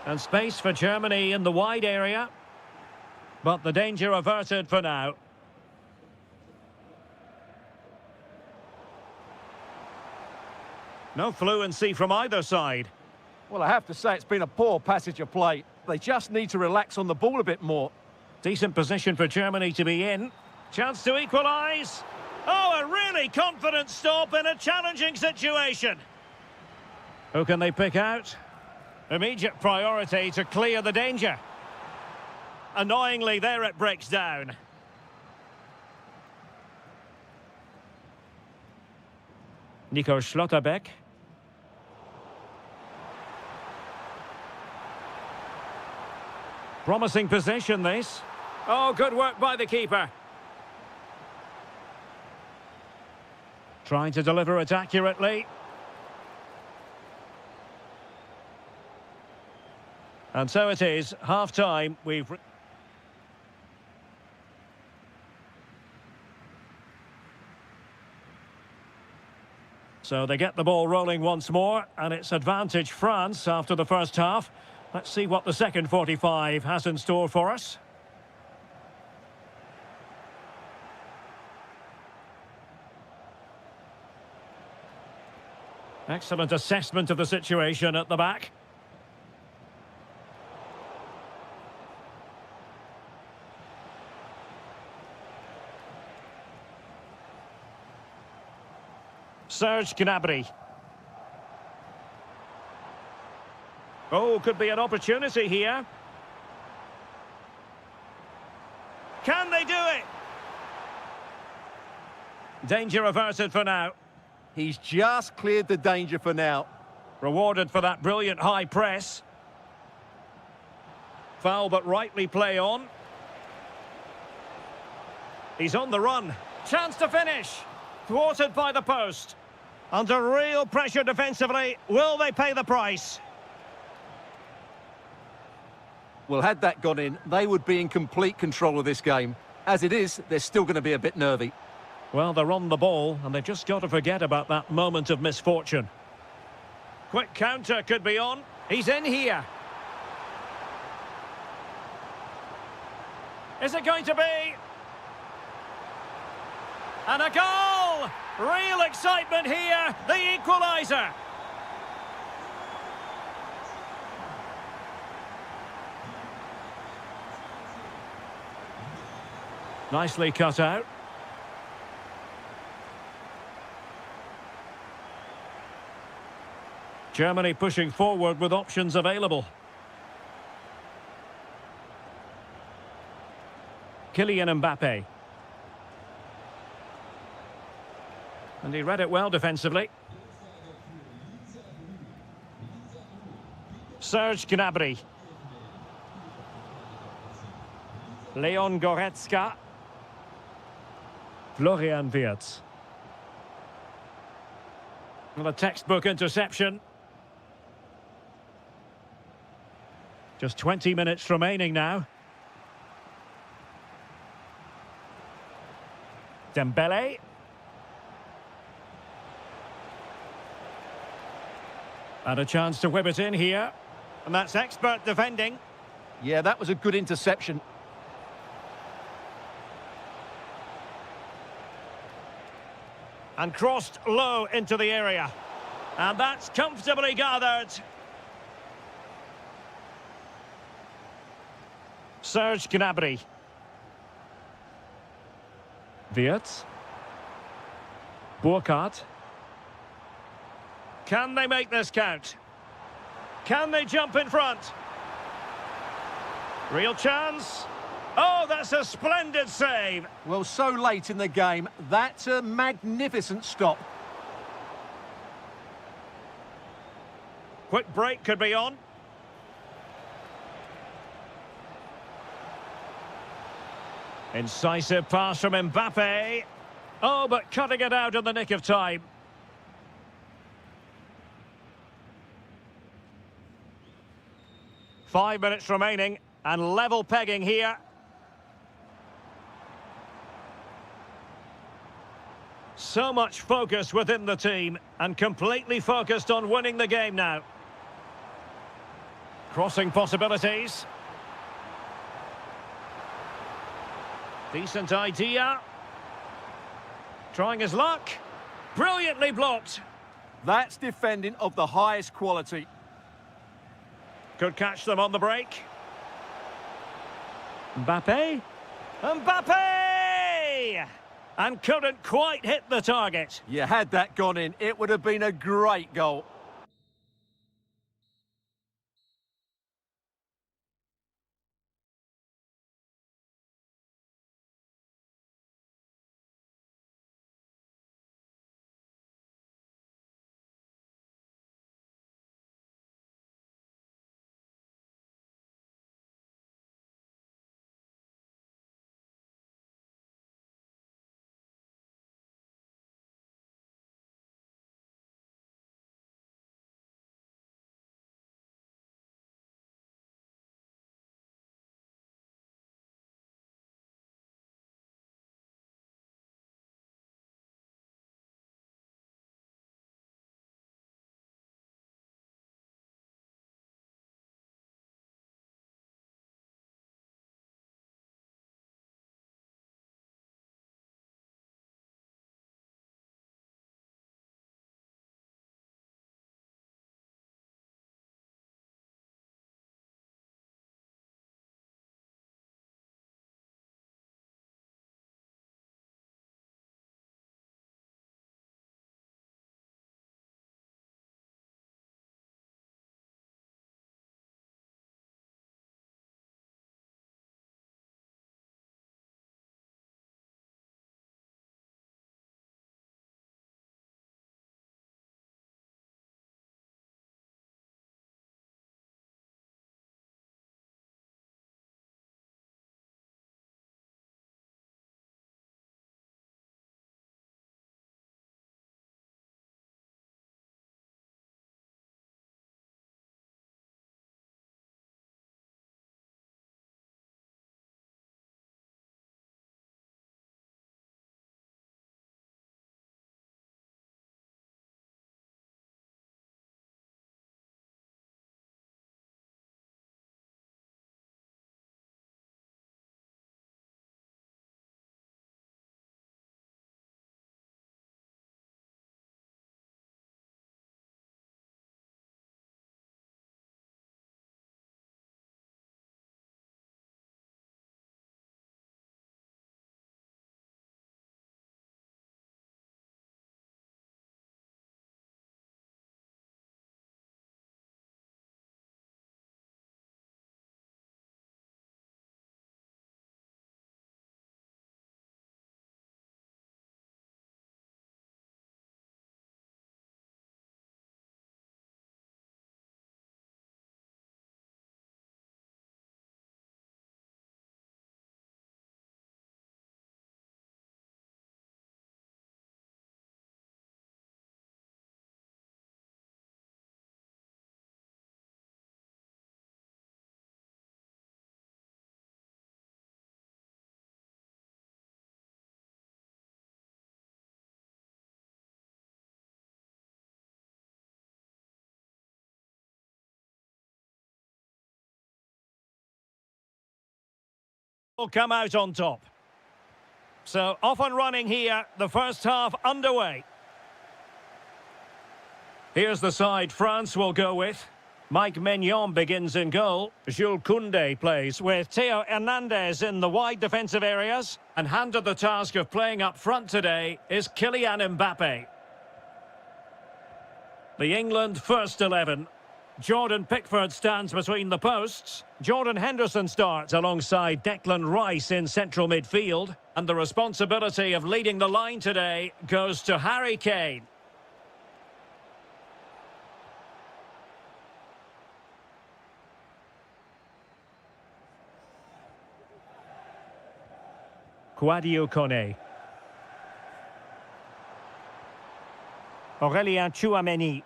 And space for Germany in the wide area. But the danger averted for now. No fluency from either side. Well, I have to say it's been a poor passage of play. They just need to relax on the ball a bit more. Decent position for Germany to be in. Chance to equalise. Oh, a really confident stop in a challenging situation. Who can they pick out? Immediate priority to clear the danger. Annoyingly, there it breaks down. Nico Schlotterbeck. Promising position, this. Oh, good work by the keeper. Trying to deliver it accurately. And so it is, half-time. So they get the ball rolling once more, and it's advantage France after the first half. Let's see what the second 45 has in store for us. Excellent assessment of the situation at the back. Serge Gnabry. Oh, could be an opportunity here. do it? Danger averted for now. He's just cleared the danger for now. Rewarded for that brilliant high press. Foul but rightly play on. He's on the run. Chance to finish. Thwarted by the post. Under real pressure defensively. Will they pay the price? Well, had that gone in, they would be in complete control of this game. As it is, they're still going to be a bit nervy. Well, they're on the ball, and they've just got to forget about that moment of misfortune. Quick counter could be on. He's in here. Is it going to be? And a goal! Real excitement here, the equaliser. Nicely cut out. Germany pushing forward with options available. Kylian Mbappe. And he read it well defensively. Serge Gnabry. Leon Goretzka. Florian Wirtz. Well, a textbook interception. Just 20 minutes remaining now. Dembele. And a chance to whip it in here. And that's expert defending. Yeah, that was a good interception. And crossed low into the area. And that's comfortably gathered. Serge Gnabry. Wirtz. Burkhardt. Can they make this count? Can they jump in front? Real chance. Oh, that's a splendid save. Well, so late in the game, that's a magnificent stop. Quick break could be on. Incisive pass from Mbappe. Oh, but cutting it out in the nick of time. Five minutes remaining, and level pegging here. So much focus within the team, and completely focused on winning the game now. Crossing possibilities. Decent idea. Trying his luck. Brilliantly blocked. That's defending of the highest quality. Could catch them on the break. Mbappe. Mbappe! And couldn't quite hit the target. You had that gone in, it would have been a great goal. will come out on top. So off and running here, the first half underway. Here's the side France will go with. Mike Maignan begins in goal. Jules Koundé plays with Theo Hernandez in the wide defensive areas. And handed the task of playing up front today is Kylian Mbappe. The England first 11. Jordan Pickford stands between the posts. Jordan Henderson starts alongside Declan Rice in central midfield. And the responsibility of leading the line today goes to Harry Kane. Sadio Kone. Aurélien Tchouameni.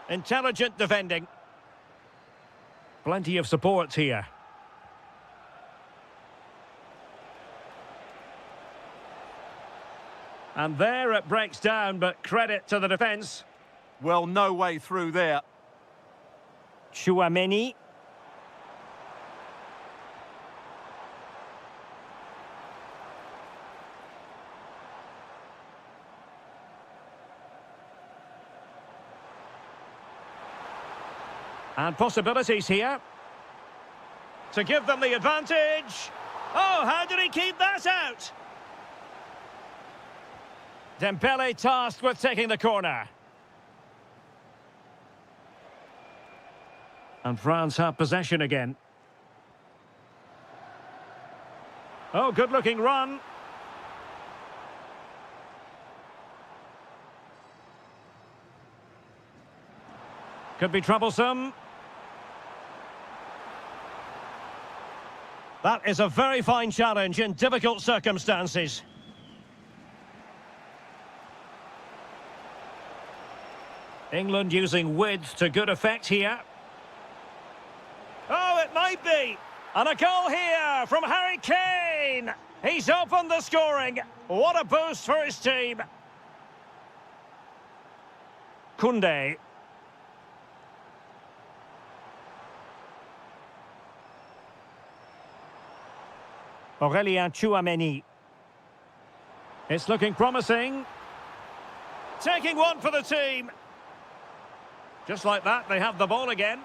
Intelligent defending. Plenty of support here. And there it breaks down, but credit to the defence. Well, no way through there. Tchouameni. And possibilities here to give them the advantage. Oh, how did he keep that out? Dembele tasked with taking the corner. And France have possession again. Oh, good-looking run. Could be troublesome. That is a very fine challenge in difficult circumstances. England using width to good effect here. Oh, it might be. And a goal here from Harry Kane. He's opened the scoring. What a boost for his team. Koundé. Aurélien Tchouameni. It's looking promising. Taking one for the team. Just like that, they have the ball again.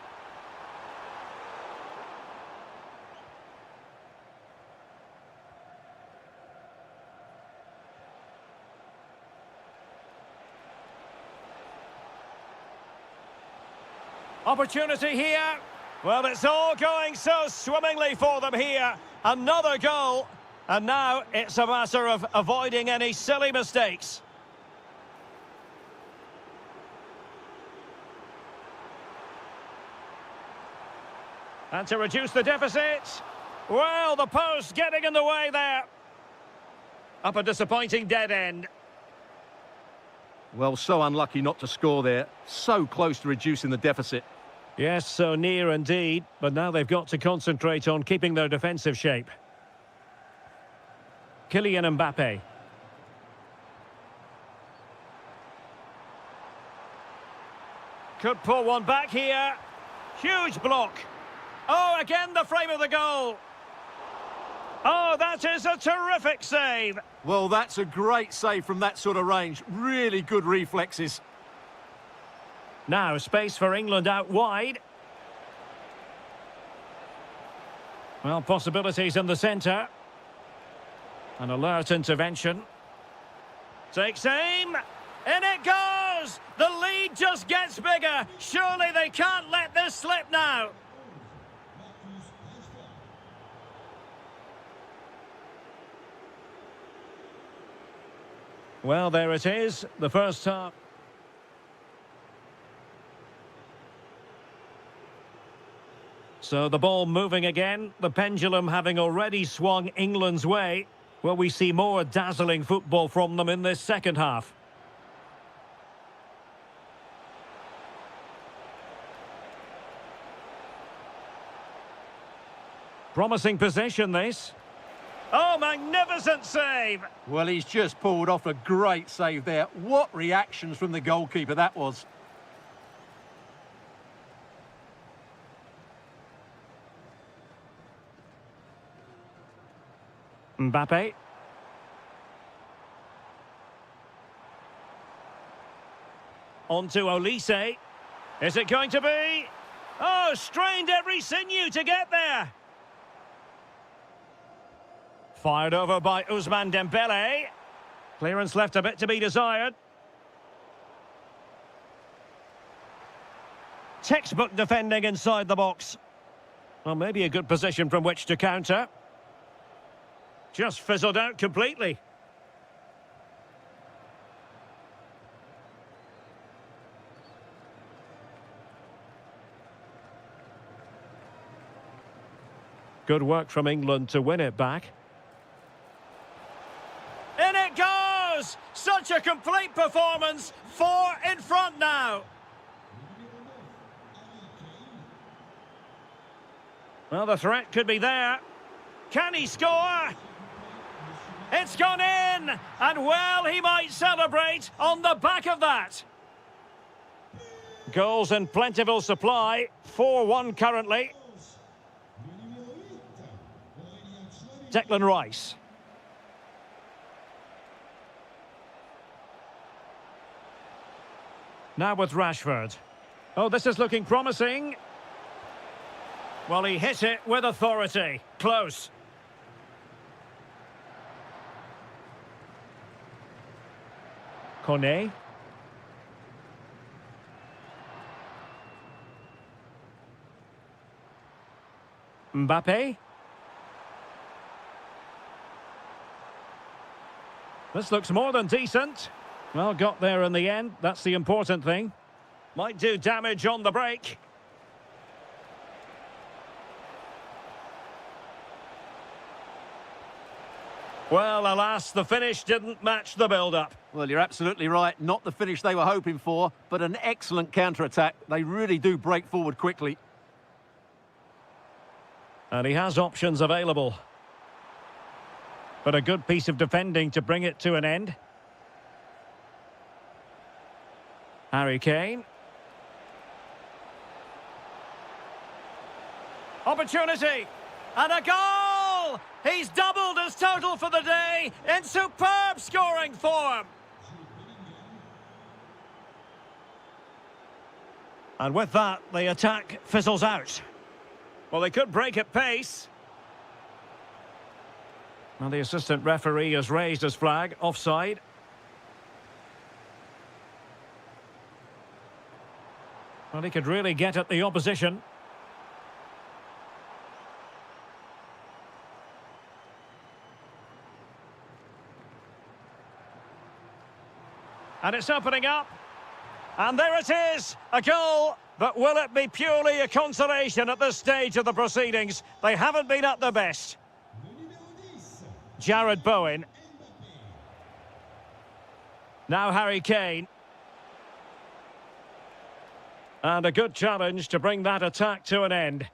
Opportunity here. Well, it's all going so swimmingly for them here. Another goal. And now it's a matter of avoiding any silly mistakes. And to reduce the deficit. Well, the post getting in the way there. Up a disappointing dead end. Well, so unlucky not to score there. So close to reducing the deficit. Yes, so near indeed. But now they've got to concentrate on keeping their defensive shape. Kylian Mbappe. Could pull one back here. Huge block. Oh, again the frame of the goal. Oh, that is a terrific save. Well, that's a great save from that sort of range. Really good reflexes. Now, space for England out wide. Well, possibilities in the centre. An alert intervention. Takes aim. In it goes! The lead just gets bigger. Surely they can't let this slip now. Well, there it is, the first half. So the ball moving again, the pendulum having already swung England's way. Will we see more dazzling football from them in this second half? Promising possession, this. Oh, magnificent save! Well, he's just pulled off a great save there. What reactions from the goalkeeper that was. Mbappe. On to Olise. Is it going to be? Oh, strained every sinew to get there. Fired over by Ousmane Dembele. Clearance left a bit to be desired. Textbook defending inside the box. Well, maybe a good position from which to counter. Just fizzled out completely. Good work from England to win it back. In it goes! Such a complete performance. 4 in front now. Well, the threat could be there. Can he score? It's gone in! And well, he might celebrate on the back of that. Goals in plentiful supply. 4-1 currently. Declan Rice. Now with Rashford. Oh, this is looking promising. Well, he hit it with authority. Close. Kone. Mbappe. This looks more than decent. Well, got there in the end. That's the important thing. Might do damage on the break. Well, alas, the finish didn't match the build-up. Well, you're absolutely right. Not the finish they were hoping for, but an excellent counter-attack. They really do break forward quickly. And he has options available. But a good piece of defending to bring it to an end. Harry Kane. Opportunity. And a goal! He's doubled his total for the day in superb scoring form. And with that, the attack fizzles out. Well, they could break at pace. And the assistant referee has raised his flag, offside. Well, he could really get at the opposition. And it's opening up. And there it is, a goal. But will it be purely a consolation at this stage of the proceedings? They haven't been at their best. Jared Bowen. Now Harry Kane. And a good challenge to bring that attack to an end.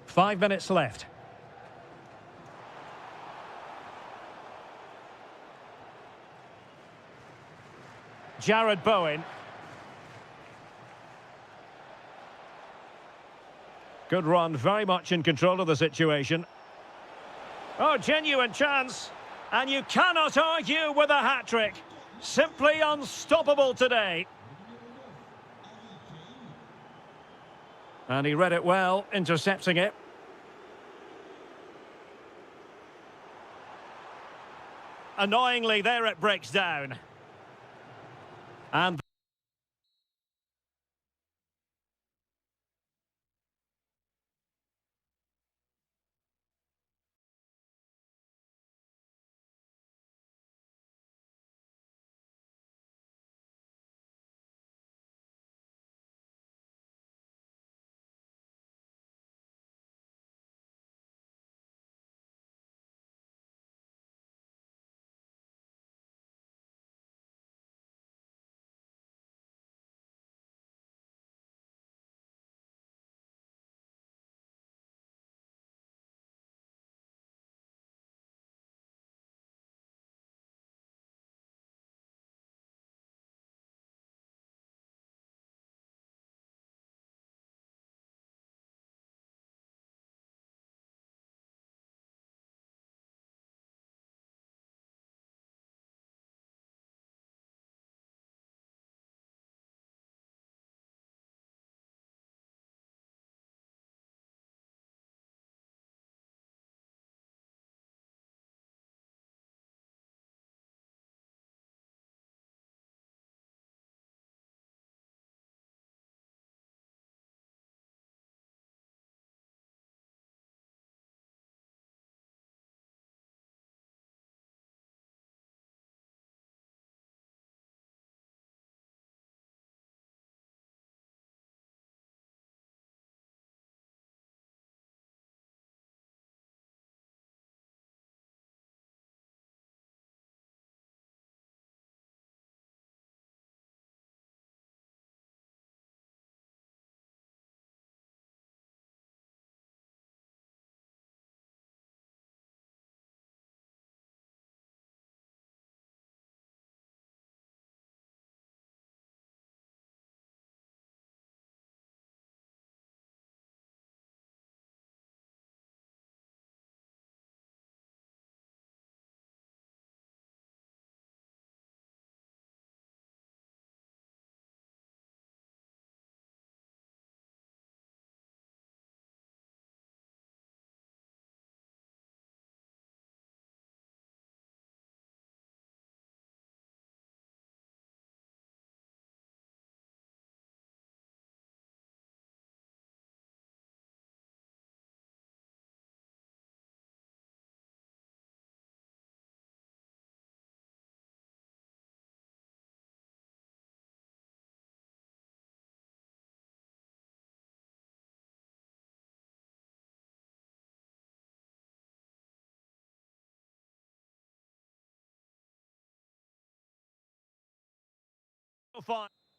5 minutes left. Jared Bowen. Good run, very much in control of the situation. Oh, genuine chance. And you cannot argue with a hat-trick. Simply unstoppable today. And he read it well, intercepting it. Annoyingly, there it breaks down. And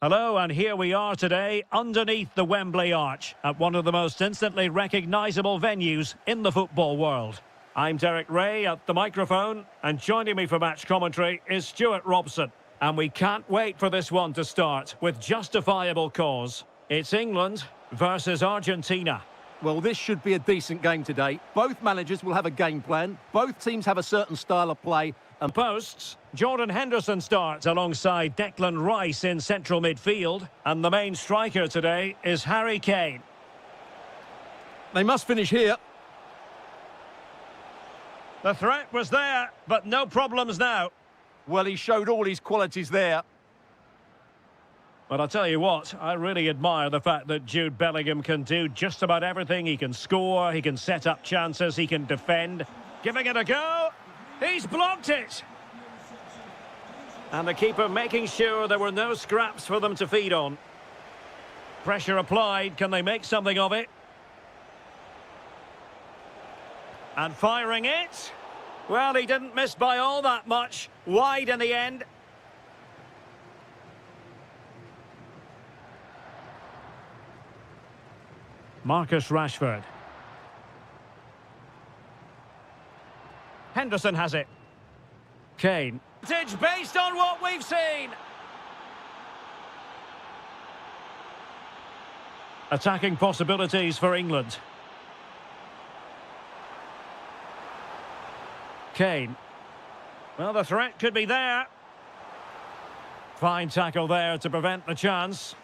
Hello, and here we are today underneath the Wembley Arch at one of the most instantly recognisable venues in the football world. I'm Derek Ray at the microphone, and joining me for match commentary is Stuart Robson. And we can't wait for this one to start with justifiable cause. It's England versus Argentina. Well, this should be a decent game today. Both managers will have a game plan. Both teams have a certain style of play. And posts, Jordan Henderson starts alongside Declan Rice in central midfield. And the main striker today is Harry Kane. They must finish here. The threat was there, but no problems now. Well, he showed all his qualities there. But I'll tell you what, I really admire the fact that Jude Bellingham can do just about everything. He can score, he can set up chances, he can defend. Giving it a go. He's blocked it. And the keeper making sure there were no scraps for them to feed on. Pressure applied. Can they make something of it? And firing it. Well, he didn't miss by all that much. Wide in the end. Marcus Rashford. Henderson has it. Kane. Based on what we've seen. Attacking possibilities for England. Kane. Well, the threat could be there. Fine tackle there to prevent the chance.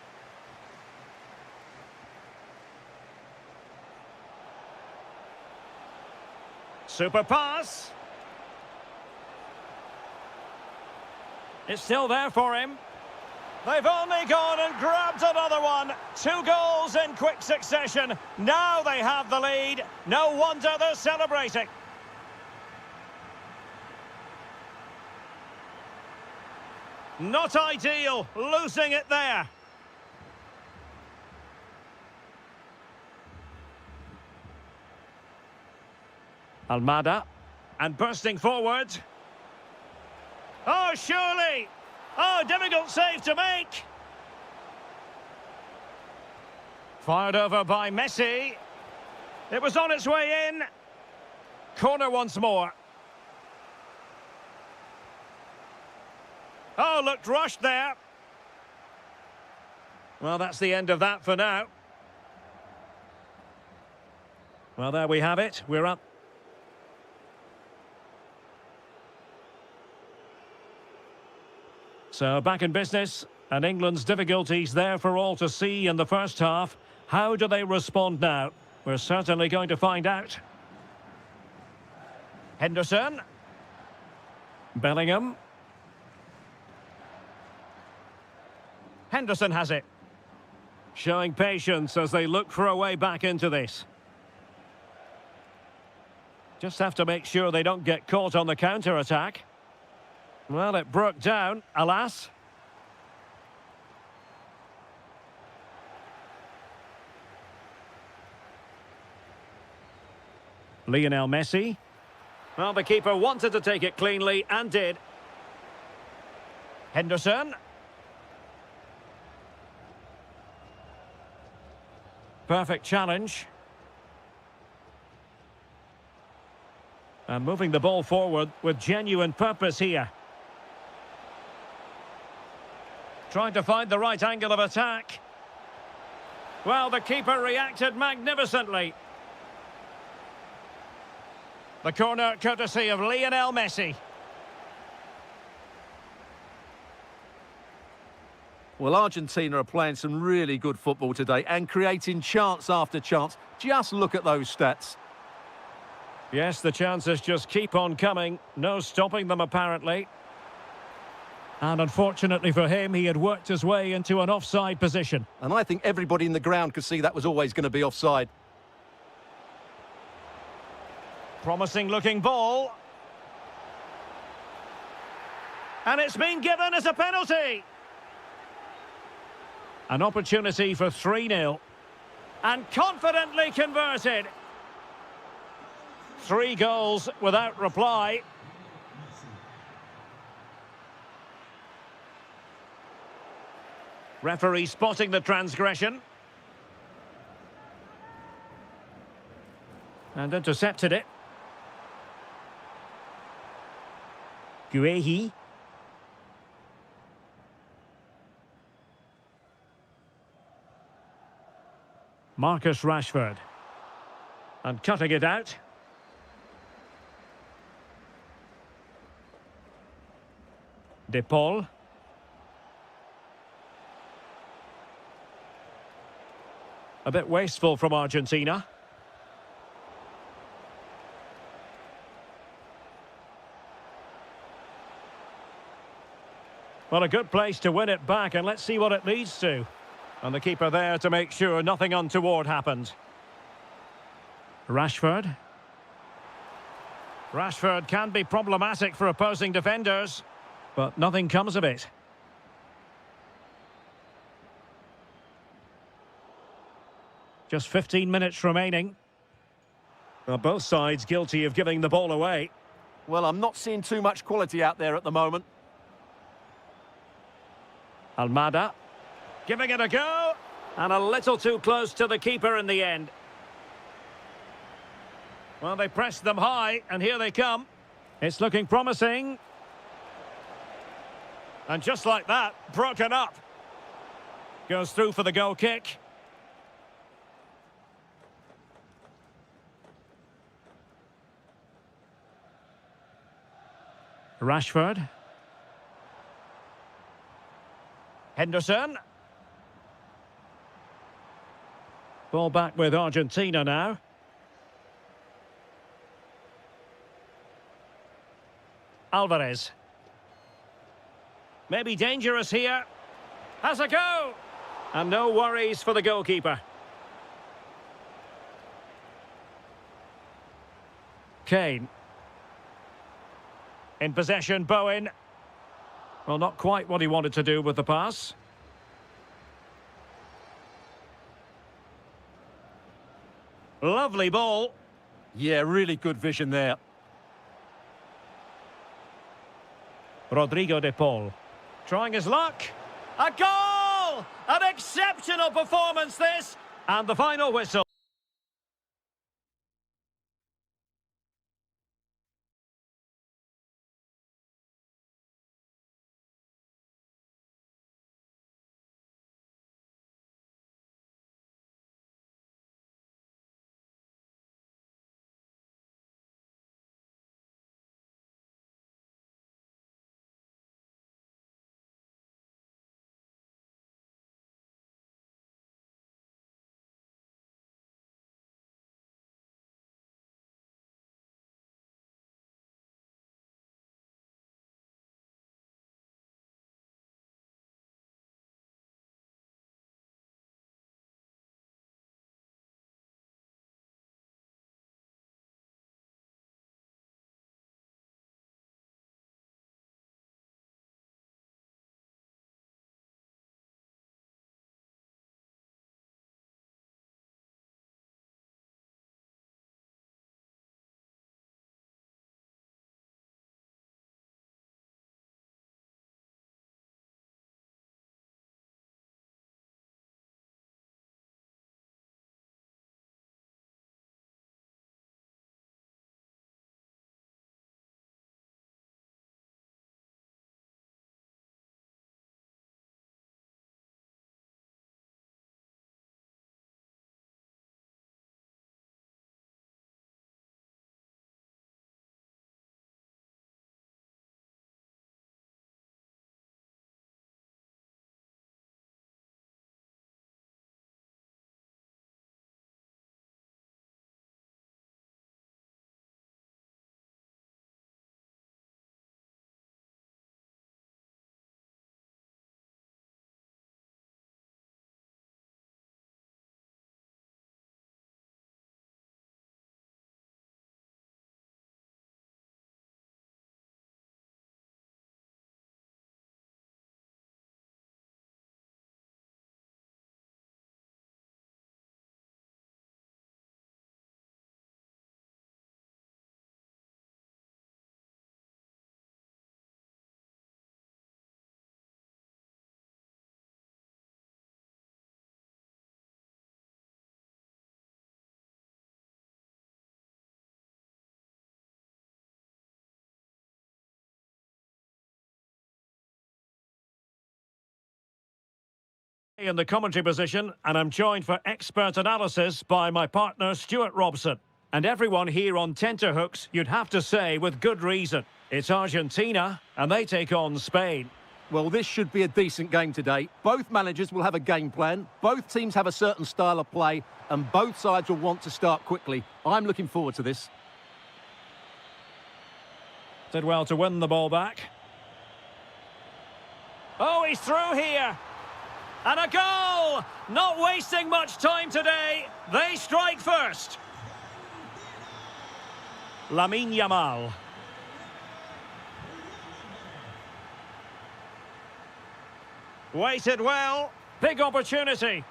Super pass. It's still there for him. They've only gone and grabbed another one. 2 goals in quick succession. Now they have the lead. No wonder they're celebrating. Not ideal, losing it there. Almada, and bursting forward. Oh, surely! Oh, difficult save to make. Fired over by Messi. It was on its way in. Corner once more. Oh, looked rushed there. Well, that's the end of that for now. Well, there we have it. We're up. So, back in business, and England's difficulties there for all to see in the first half. How do they respond now? We're certainly going to find out. Henderson. Bellingham. Henderson has it. Showing patience as they look for a way back into this. Just have to make sure they don't get caught on the counter-attack. Well, it broke down, alas. Lionel Messi. Well, the keeper wanted to take it cleanly and did. Henderson. Perfect challenge. And moving the ball forward with genuine purpose here. Trying to find the right angle of attack. Well, the keeper reacted magnificently. The corner courtesy of Lionel Messi. Well, Argentina are playing some really good football today and creating chance after chance. Just look at those stats. Yes, the chances just keep on coming. No stopping them, apparently. And unfortunately for him, he had worked his way into an offside position. And I think everybody in the ground could see that was always going to be offside. Promising looking ball. And it's been given as a penalty. An opportunity for 3-0. And confidently converted. 3 goals without reply. Referee spotting the transgression. And intercepted it. Guehi. Marcus Rashford. And cutting it out. De Paul. A bit wasteful from Argentina. Well, a good place to win it back, and let's see what it leads to. And the keeper there to make sure nothing untoward happened. Rashford. Rashford can be problematic for opposing defenders, but nothing comes of it. Just 15 minutes remaining. Well, both sides guilty of giving the ball away. Well, I'm not seeing too much quality out there at the moment. Almada. Giving it a go. And a little too close to the keeper in the end. Well, they pressed them high, and here they come. It's looking promising. And just like that, broken up. Goes through for the goal kick. Rashford. Henderson. Ball back with Argentina now. Alvarez. Maybe dangerous here. Has a go! And no worries for the goalkeeper. Kane. In possession, Bowen. Well, not quite what he wanted to do with the pass. Lovely ball. Yeah, really good vision there. Rodrigo de Paul. Trying his luck. A goal! An exceptional performance, this! And the final whistle. In the commentary position, and I'm joined for expert analysis by my partner Stuart Robson. And everyone here on tenterhooks, you'd have to say with good reason. It's Argentina, and they take on Spain. Well, this should be a decent game today. Both managers will have a game plan. Both teams have a certain style of play, and both sides will want to start quickly. I'm looking forward to this. Did well to win the ball back. Oh, he's through here. And a goal! Not wasting much time today. They strike first. Lamine Yamal. Waited well. Big opportunity.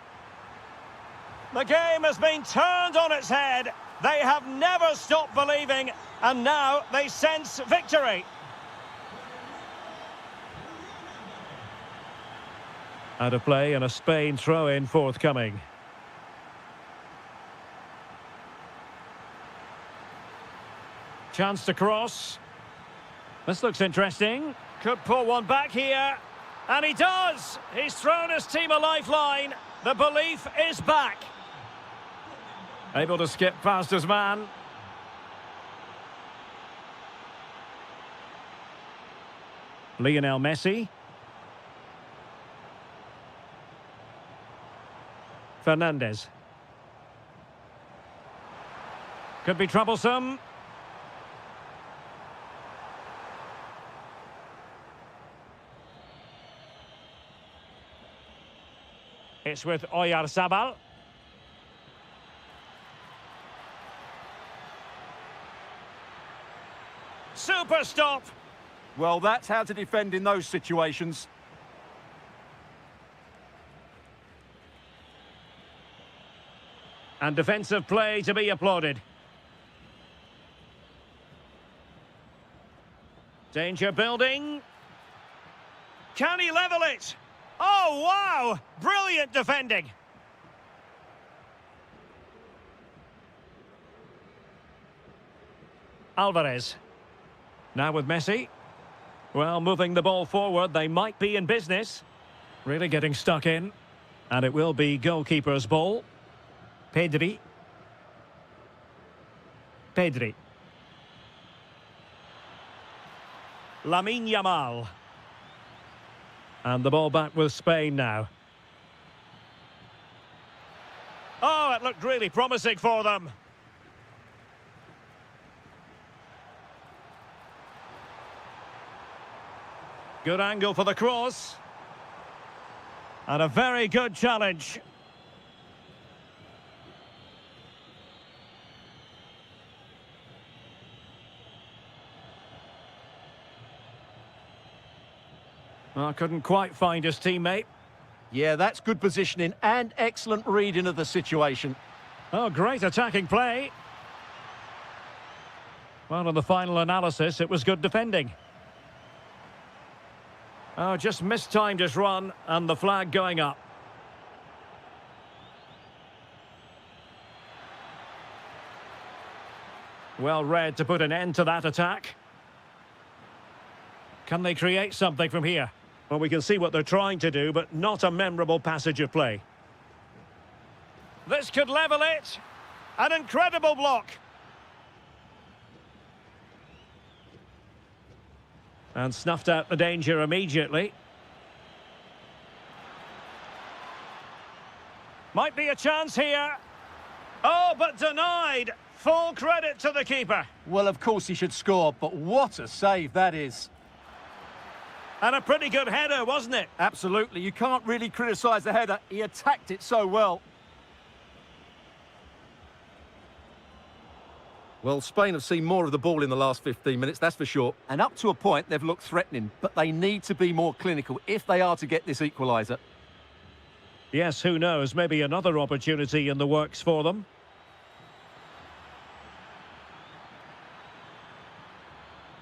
The game has been turned on its head. They have never stopped believing, and now they sense victory. Out of play and a Spain throw-in forthcoming. Chance to cross. This looks interesting. Could pull one back here. And he does! He's thrown his team a lifeline. The belief is back. Able to skip past his man. Lionel Messi. Fernandez. Could be troublesome. It's with Oyarzabal. Super stop. Well, that's how to defend in those situations. And defensive play to be applauded. Danger building. Can he level it? Oh, wow! Brilliant defending. Alvarez. Now with Messi. Well, moving the ball forward, they might be in business. Really getting stuck in. And it will be goalkeeper's ball. Pedri. Pedri. Lamine Yamal. And the ball back with Spain now. Oh, it looked really promising for them. Good angle for the cross. And a very good challenge. Well, couldn't quite find his teammate. Yeah, that's good positioning and excellent reading of the situation. Oh, great attacking play. Well, on the final analysis, it was good defending. Oh, just mistimed his run, and the flag going up. Well read to put an end to that attack. Can they create something from here? Well, we can see what they're trying to do, but not a memorable passage of play. This could level it. An incredible block. And snuffed out the danger immediately. Might be a chance here. Oh, but denied. Full credit to the keeper. Well, of course he should score, but what a save that is. And a pretty good header, wasn't it? Absolutely. You can't really criticise the header. He attacked it so well. Well, Spain have seen more of the ball in the last 15 minutes, that's for sure. And up to a point, they've looked threatening, but they need to be more clinical if they are to get this equaliser. Yes, who knows? Maybe another opportunity in the works for them.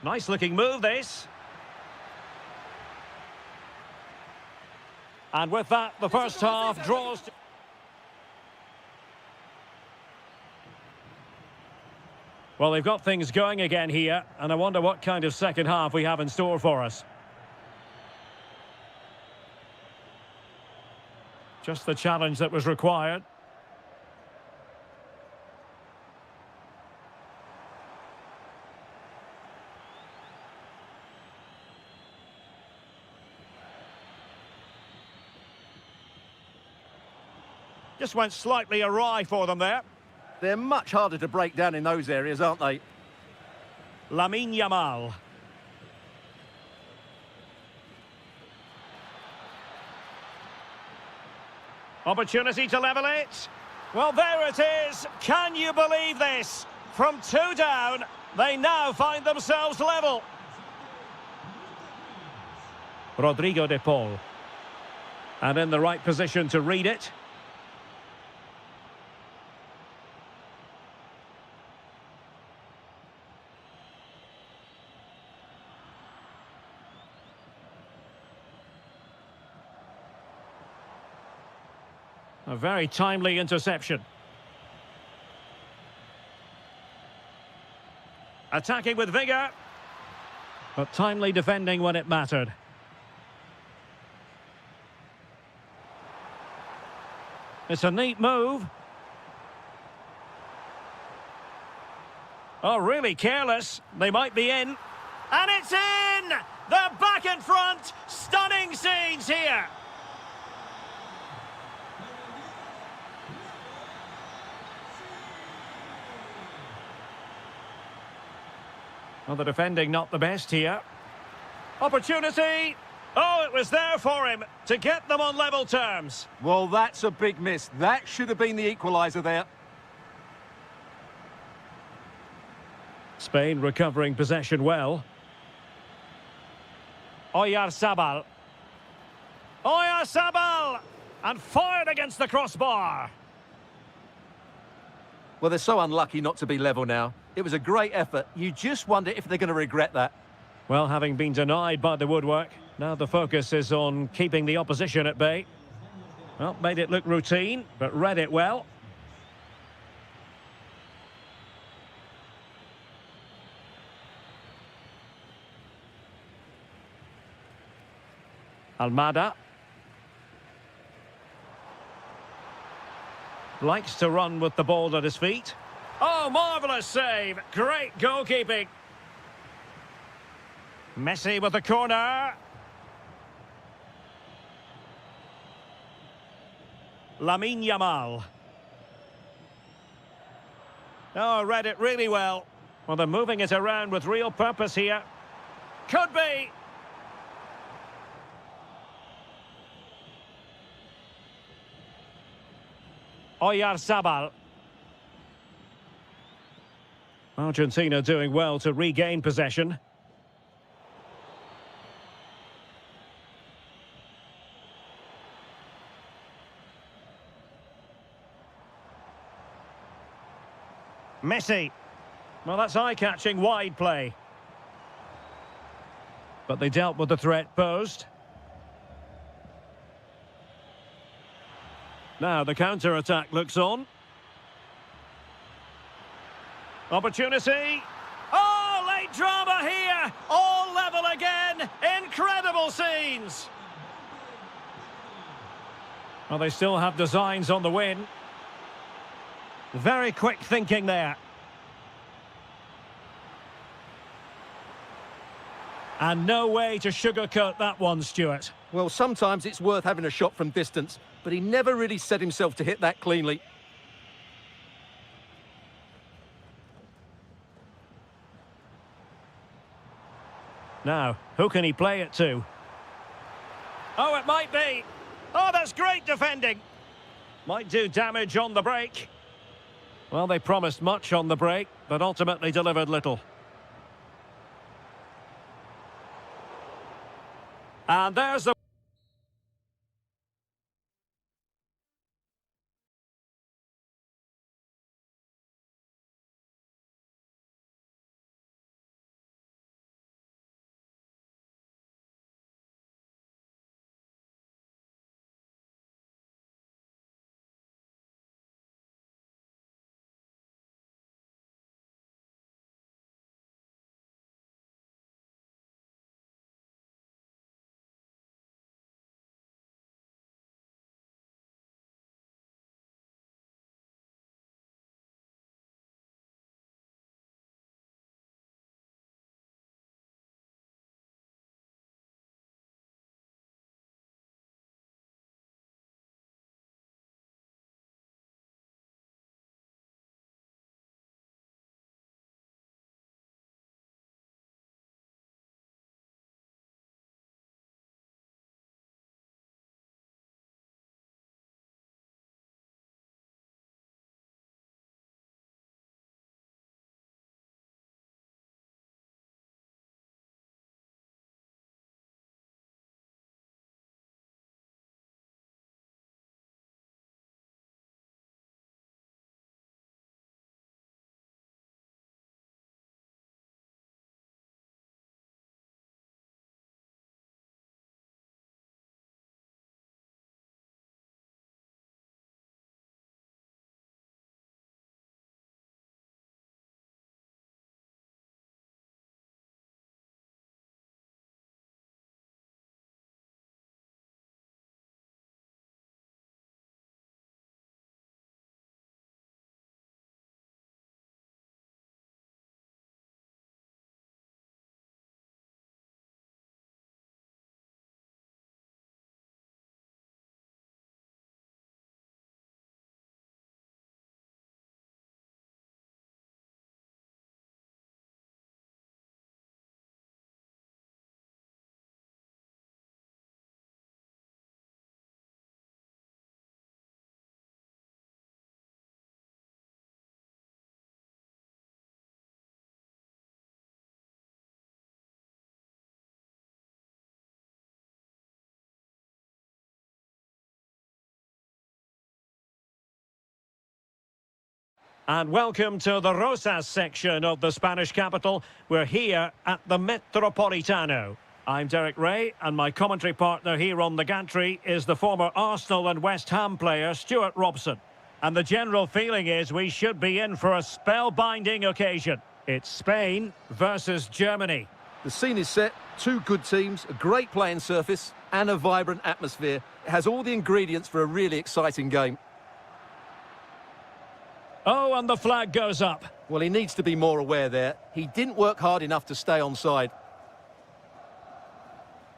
Nice looking move, this. And with that, the first half draws. Well, they've got things going again here, and I wonder what kind of second half we have in store for us. Just the challenge that was required. Just went slightly awry for them there. They're much harder to break down in those areas, aren't they? Lamine Yamal. Opportunity to level it. Well, there it is. Can you believe this? From 2 down, they now find themselves level. Rodrigo de Paul. And in the right position to read it. A very timely interception. Attacking with vigour, but timely defending when it mattered. It's a neat move. Oh, really careless. They might be in. And it's in! They're back in front! Stunning scenes here! Well, the defending not the best here. Opportunity! Oh, it was there for him to get them on level terms. Well, that's a big miss. That should have been the equaliser there. Spain recovering possession well. Oyarzabal. Oyarzabal! And fired against the crossbar. Well, they're so unlucky not to be level now. It was a great effort. You just wonder if they're going to regret that. Well, having been denied by the woodwork, now the focus is on keeping the opposition at bay. Well, made it look routine, but read it well. Almada. Likes to run with the ball at his feet. Oh, marvellous save. Great goalkeeping. Messi with the corner. Lamine Yamal. Oh, read it really well. Well, they're moving it around with real purpose here. Could be. Oyarzabal. Argentina doing well to regain possession. Messi. Well, that's eye-catching wide play. But they dealt with the threat posed. Now the counter-attack looks on. Opportunity. Oh, late drama here. All level again. Incredible scenes. Well, they still have designs on the win. Very quick thinking there. And no way to sugarcoat that one, Stuart. Well, sometimes it's worth having a shot from distance, but he never really set himself to hit that cleanly. Now, who can he play it to? Oh, it might be. Oh, that's great defending. Might do damage on the break. Well, they promised much on the break, but ultimately delivered little. And there's the And welcome to the Rosas section of the Spanish capital. We're here at the Metropolitano. I'm Derek Ray, and my commentary partner here on the gantry is the former Arsenal and West Ham player Stuart Robson. And the general feeling is we should be in for a spellbinding occasion. It's Spain versus Germany. The scene is set, two good teams, a great playing surface and a vibrant atmosphere. It has all the ingredients for a really exciting game. Oh, and the flag goes up. Well, he needs to be more aware there. He didn't work hard enough to stay onside.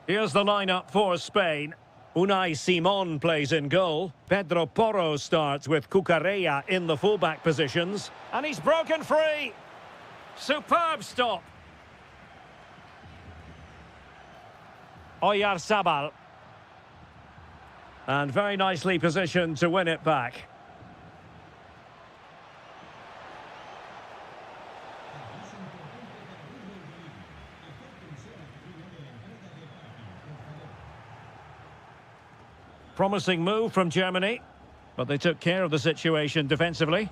Here's the lineup for Spain. Unai Simon plays in goal. Pedro Porro starts with Cucurella in the fullback positions. And he's broken free. Superb stop. Oyarzabal. And very nicely positioned to win it back. Promising move from Germany, but they took care of the situation defensively.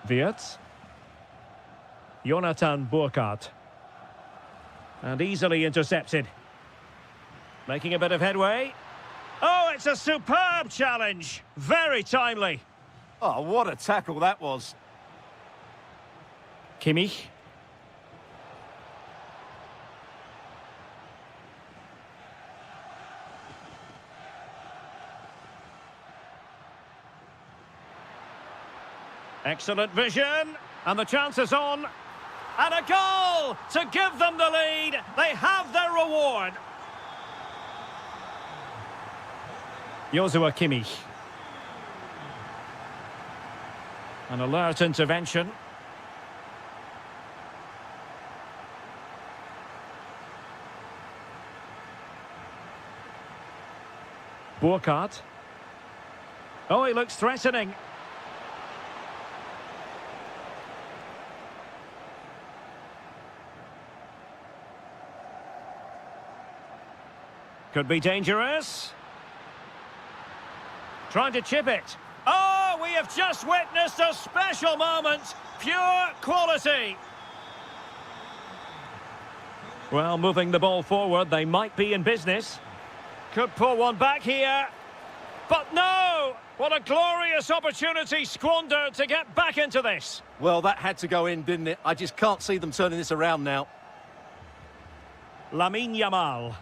Wirtz. Jonathan Burkhardt. And easily intercepted. Making a bit of headway. Oh, it's a superb challenge. Very timely. Oh, what a tackle that was. Kimmich. Excellent vision. And the chance is on. And a goal to give them the lead. They have their reward. Joshua Kimmich. An alert intervention. Burkhardt. Oh, he looks threatening. Could be dangerous. Trying to chip it. Oh, we have just witnessed a special moment. Pure quality. Well, moving the ball forward, they might be in business. Could pull one back here. But no! What a glorious opportunity squandered to get back into this. Well, that had to go in, didn't it? I just can't see them turning this around now. Lamine Yamal.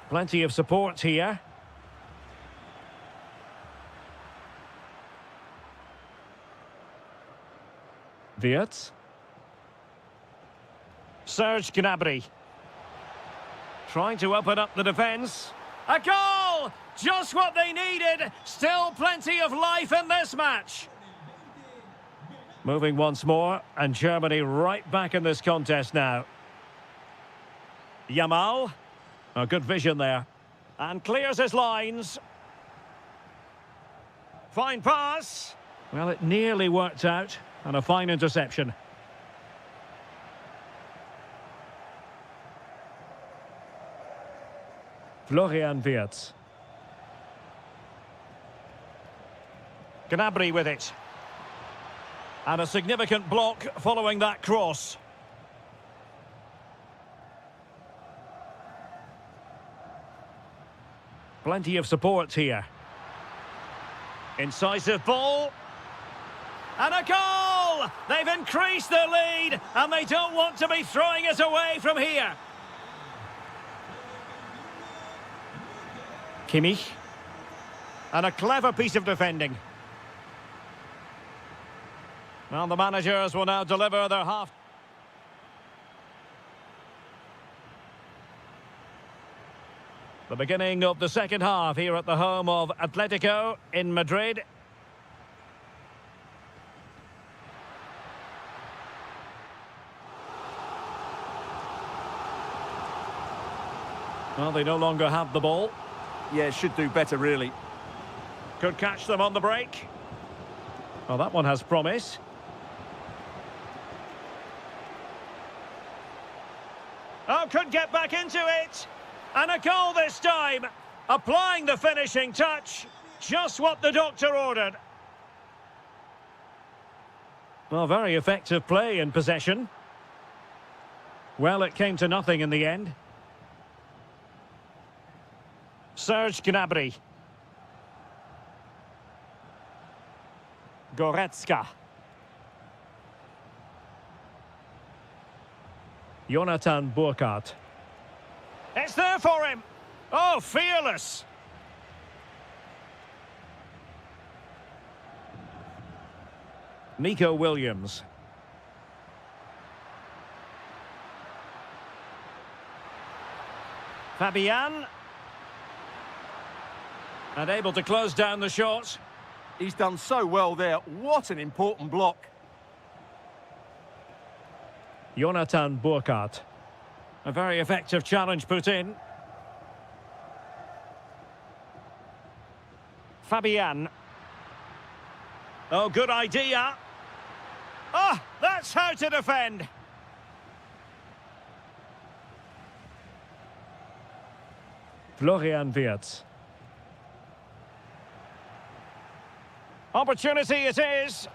Plenty of support here. Wirtz. Serge Gnabry. Trying to open up the defence. A goal! Just what they needed. Still plenty of life in this match. Moving once more, and Germany right back in this contest now. Yamal. A good vision there. And clears his lines. Fine pass. Well, it nearly worked out. And a fine interception. Florian Wirtz. Gnabry with it. And a significant block following that cross. Plenty of support here. Incisive ball. And a goal! They've increased their lead, and they don't want to be throwing it away from here. Kimmich. And a clever piece of defending. Well, the managers will now deliver their half. The beginning of the second half here at the home of Atletico in Madrid. Well, they no longer have the ball. Yeah, should do better, really. Could catch them on the break. Well, that one has promise. Oh, could get back into it. And a goal this time. Applying the finishing touch. Just what the doctor ordered. Well, very effective play in possession. Well, it came to nothing in the end. Serge Gnabry. Goretzka. Jonathan Burkhardt. It's there for him. Oh, fearless. Nico Williams. Fabian. And able to close down the shot. He's done so well there. What an important block. Jonathan Burkhardt. A very effective challenge put in. Fabian. Oh, good idea. Oh, that's how to defend. Florian Wirtz. Opportunity it is.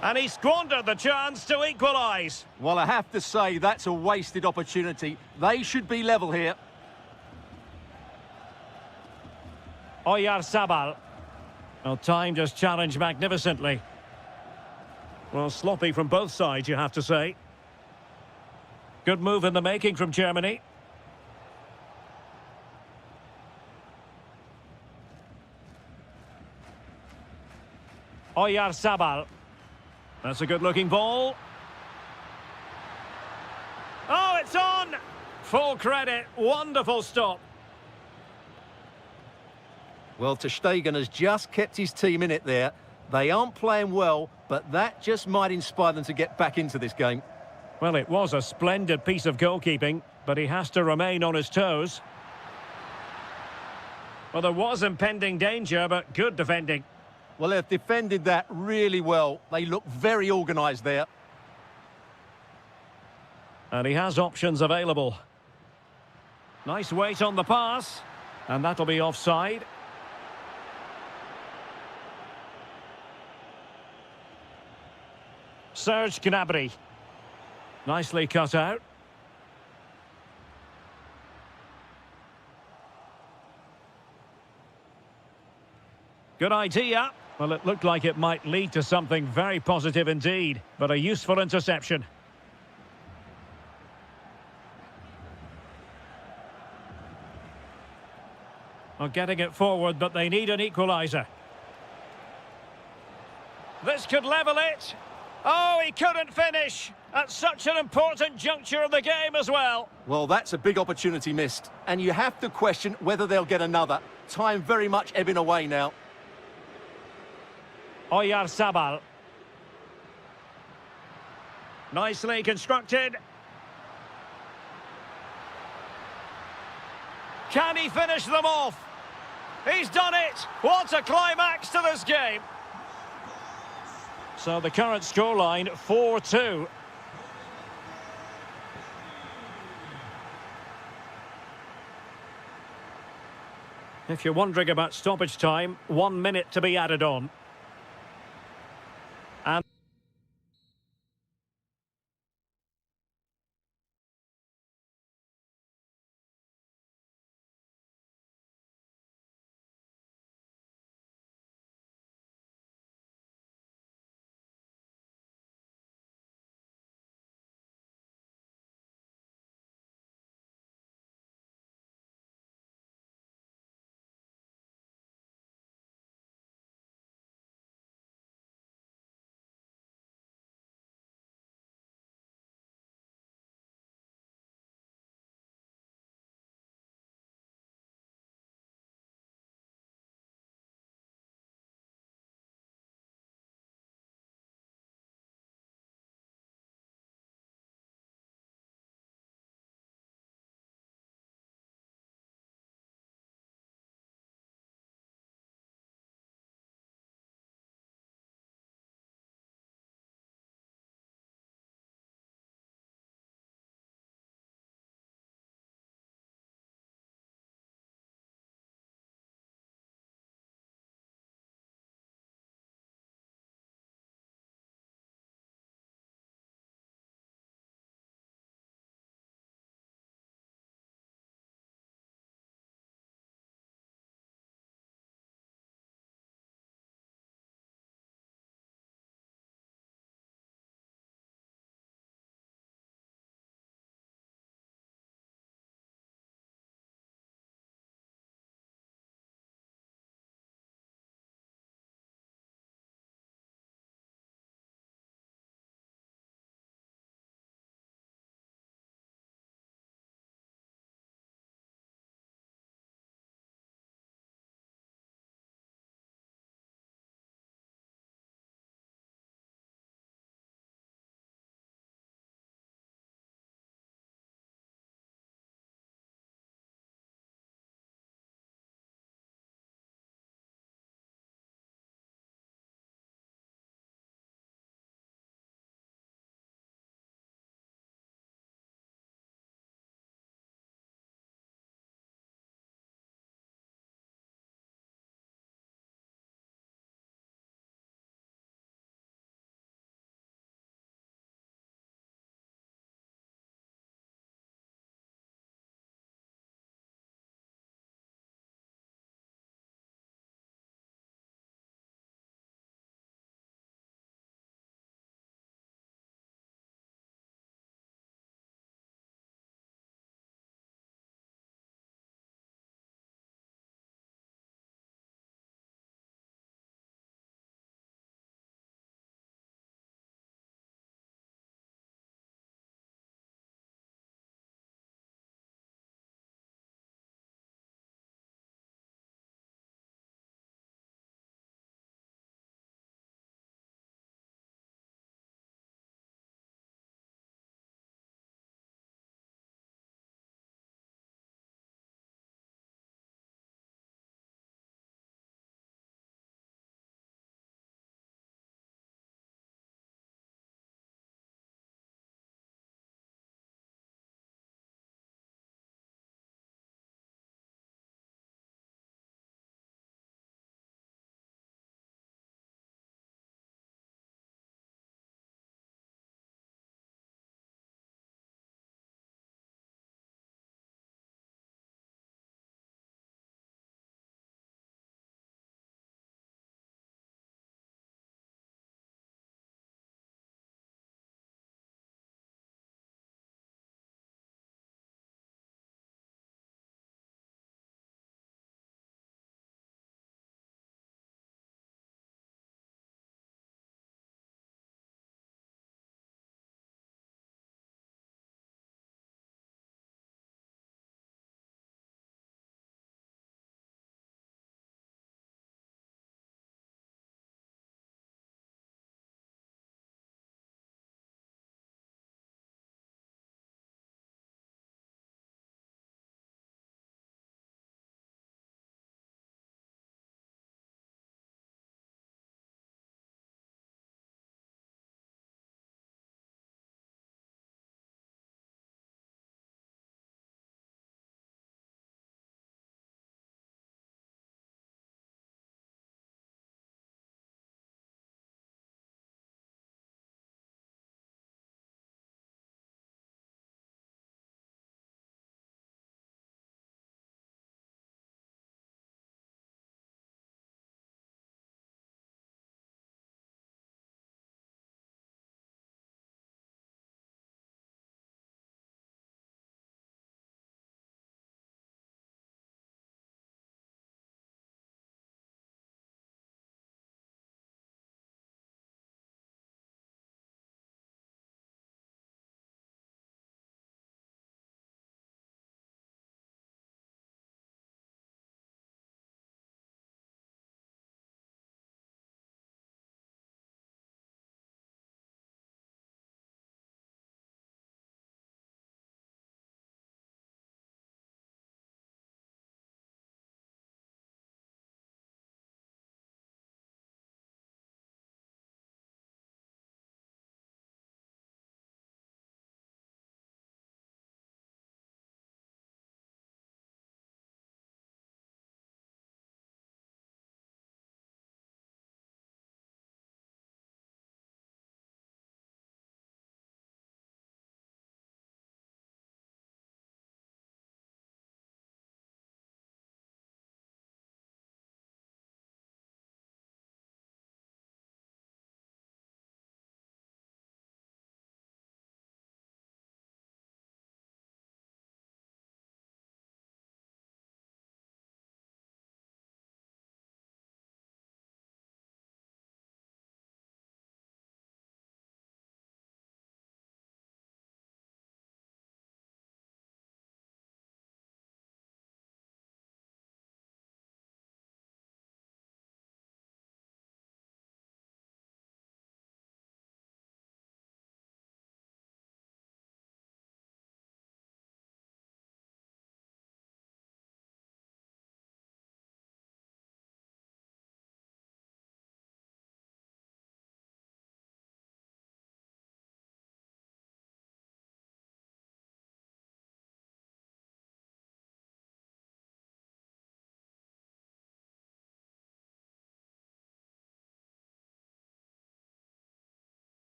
And he squandered the chance to equalise. Well, I have to say, that's a wasted opportunity. They should be level here. Oyarzabal. Well, timed his challenge magnificently. Well, sloppy from both sides, you have to say. Good move in the making from Germany. Oyarzabal. That's a good-looking ball. Oh, it's on! Full credit. Wonderful stop. Well, ter Stegen has just kept his team in it there. They aren't playing well, but that just might inspire them to get back into this game. Well, it was a splendid piece of goalkeeping, but he has to remain on his toes. Well, there was impending danger, but good defending. Well, they've defended that really well. They look very organised there. And he has options available. Nice weight on the pass. And that'll be offside. Serge Gnabry. Nicely cut out. Good idea. Well, it looked like it might lead to something very positive indeed, but a useful interception. Well, getting it forward, but they need an equaliser. This could level it. Oh, he couldn't finish at such an important juncture of the game as well. Well, that's a big opportunity missed, and you have to question whether they'll get another. Time very much ebbing away now. Oyarzabal. Nicely constructed. Can he finish them off? He's done it! What a climax to this game! So the current scoreline, 4-2. If you're wondering about stoppage time, 1 minute to be added on. And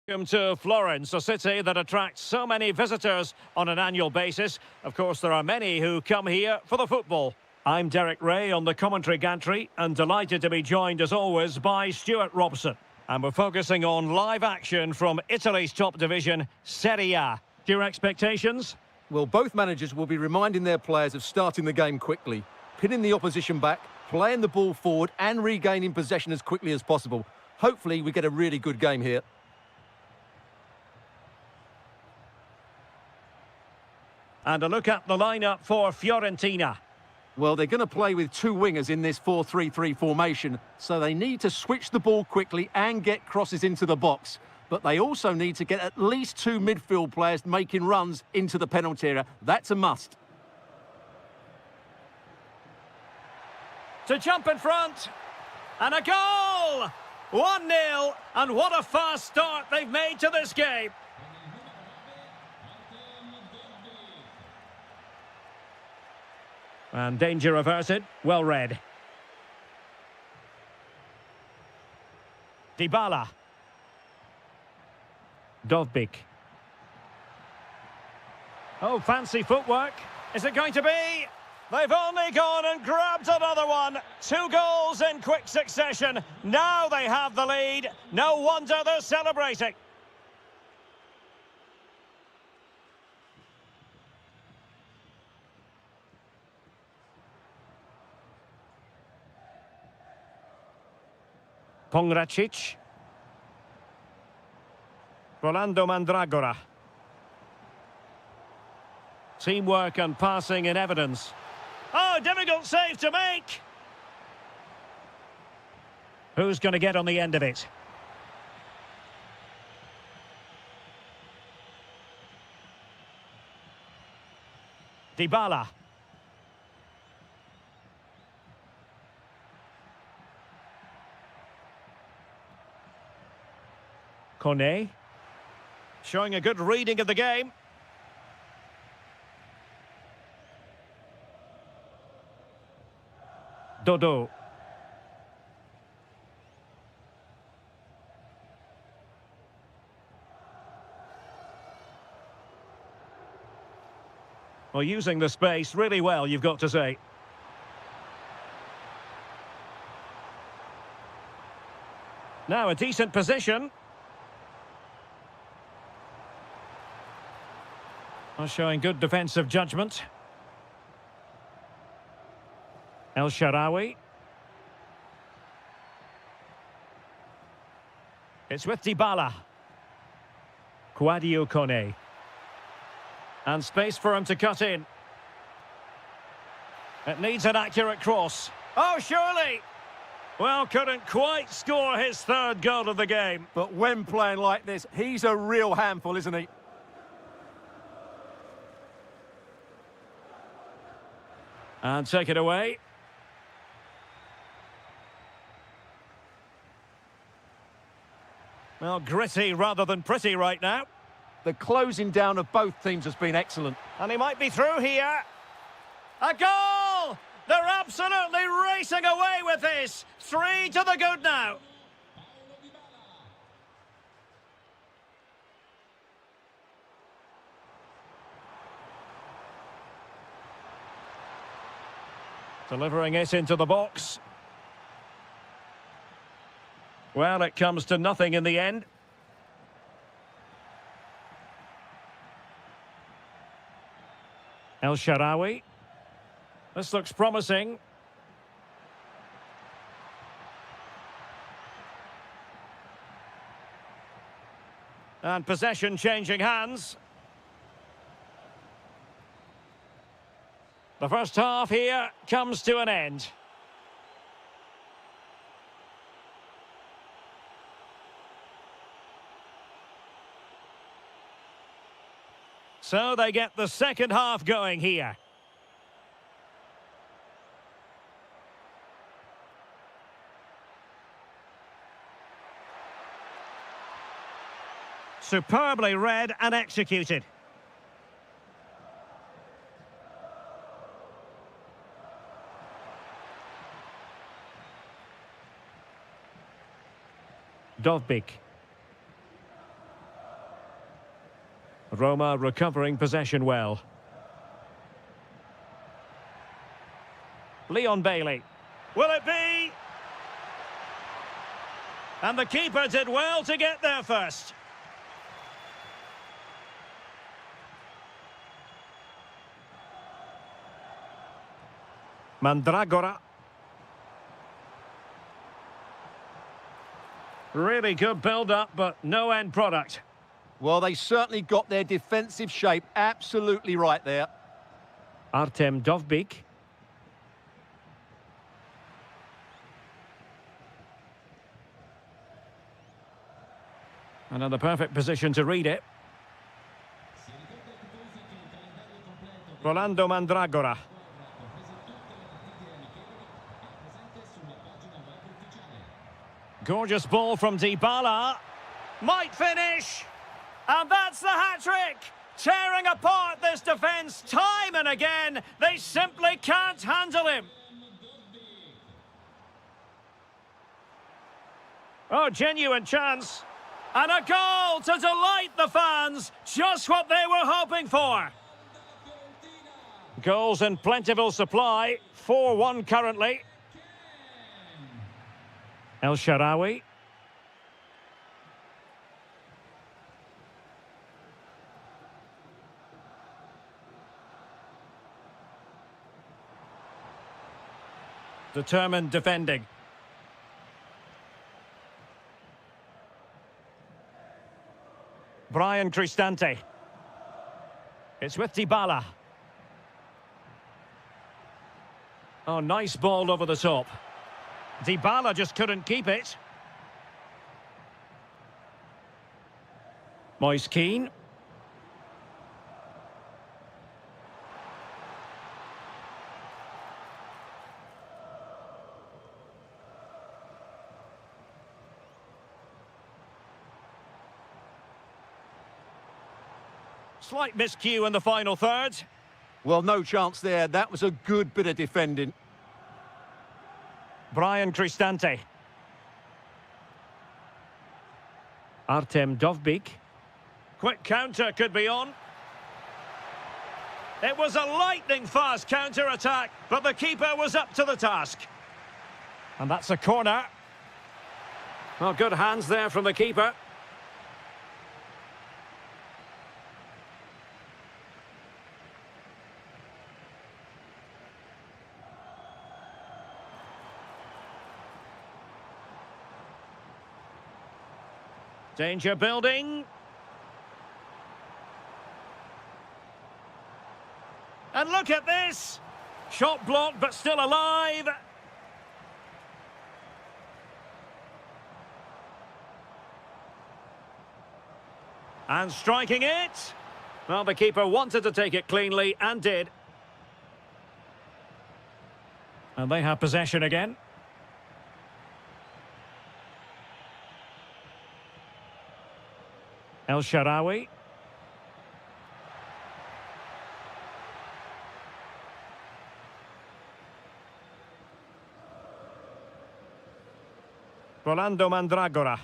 Welcome to Florence, a city that attracts so many visitors on an annual basis. Of course, there are many who come here for the football. I'm Derek Ray on the commentary gantry and delighted to be joined as always by Stuart Robson. And we're focusing on live action from Italy's top division, Serie A. Your expectations? Well, both managers will be reminding their players of starting the game quickly, pinning the opposition back, playing the ball forward and regaining possession as quickly as possible. Hopefully we get a really good game here. And a look at the lineup for Fiorentina. Well, they're going to play with two wingers in this 4-3-3 formation, so they need to switch the ball quickly and get crosses into the box. But they also need to get at least two midfield players making runs into the penalty area. That's a must. To jump in front. And a goal! 1-0. And what a fast start they've made to this game. And danger averted. Well read. Dybala. Dovbyk. Oh, fancy footwork. Is it going to be? They've only gone and grabbed another one. 2 goals in quick succession. Now they have the lead. No wonder they're celebrating. Pongracic. Rolando Mandragora. Teamwork and passing in evidence. Oh, difficult save to make. Who's going to get on the end of it? Dybala. Kone. Showing a good reading of the game. Dodo. Well, using the space really well, you've got to say. Now a decent position. Showing good defensive judgment. El Shaarawy. It's with Dybala. Kouadio Kone. And space for him to cut in. It needs an accurate cross. Oh, surely! Well, couldn't quite score his 3rd goal of the game. But when playing like this, he's a real handful, isn't he? And take it away. Well, gritty rather than pretty right now. The closing down of both teams has been excellent. And he might be through here. A goal! They're absolutely racing away with this. 3 to the good now. Delivering it into the box. Well, it comes to nothing in the end. El Shaarawy. This looks promising. And possession changing hands. The first half here comes to an end. So they get the second half going here. Superbly read and executed. Dovbyk. Roma recovering possession well. Leon Bailey. Will it be? And the keeper did well to get there first. Mandragora. Really good build-up, but no end product. Well, they certainly got their defensive shape absolutely right there. Artem Dovbyk. Another perfect position to read it. Rolando Mandragora. Gorgeous ball from Dybala. Might finish. And that's the hat-trick. Tearing apart this defence time and again. They simply can't handle him. Oh, genuine chance. And a goal to delight the fans. Just what they were hoping for. Goals in plentiful supply. 4-1 currently. El Shaarawy. Determined defending. Brian Cristante. It's with Dybala. Oh, nice ball over the top. Dybala just couldn't keep it. Moise Kean. Slight miscue in the final third. Well, no chance there. That was a good bit of defending. Brian Cristante. Artem Dovbyk. Quick counter could be on. It was a lightning-fast counter-attack, but the keeper was up to the task. And that's a corner. Well, good hands there from the keeper. Danger building. And look at this! Shot blocked, but still alive. And striking it. Well, the keeper wanted to take it cleanly, and did. And they have possession again. El Shaarawy. Rolando Mandragora.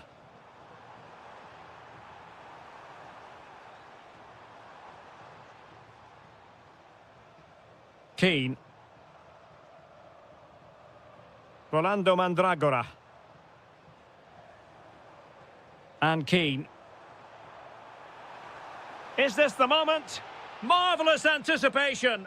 Kean. Rolando Mandragora. And Kean. Is this the moment? Marvellous anticipation.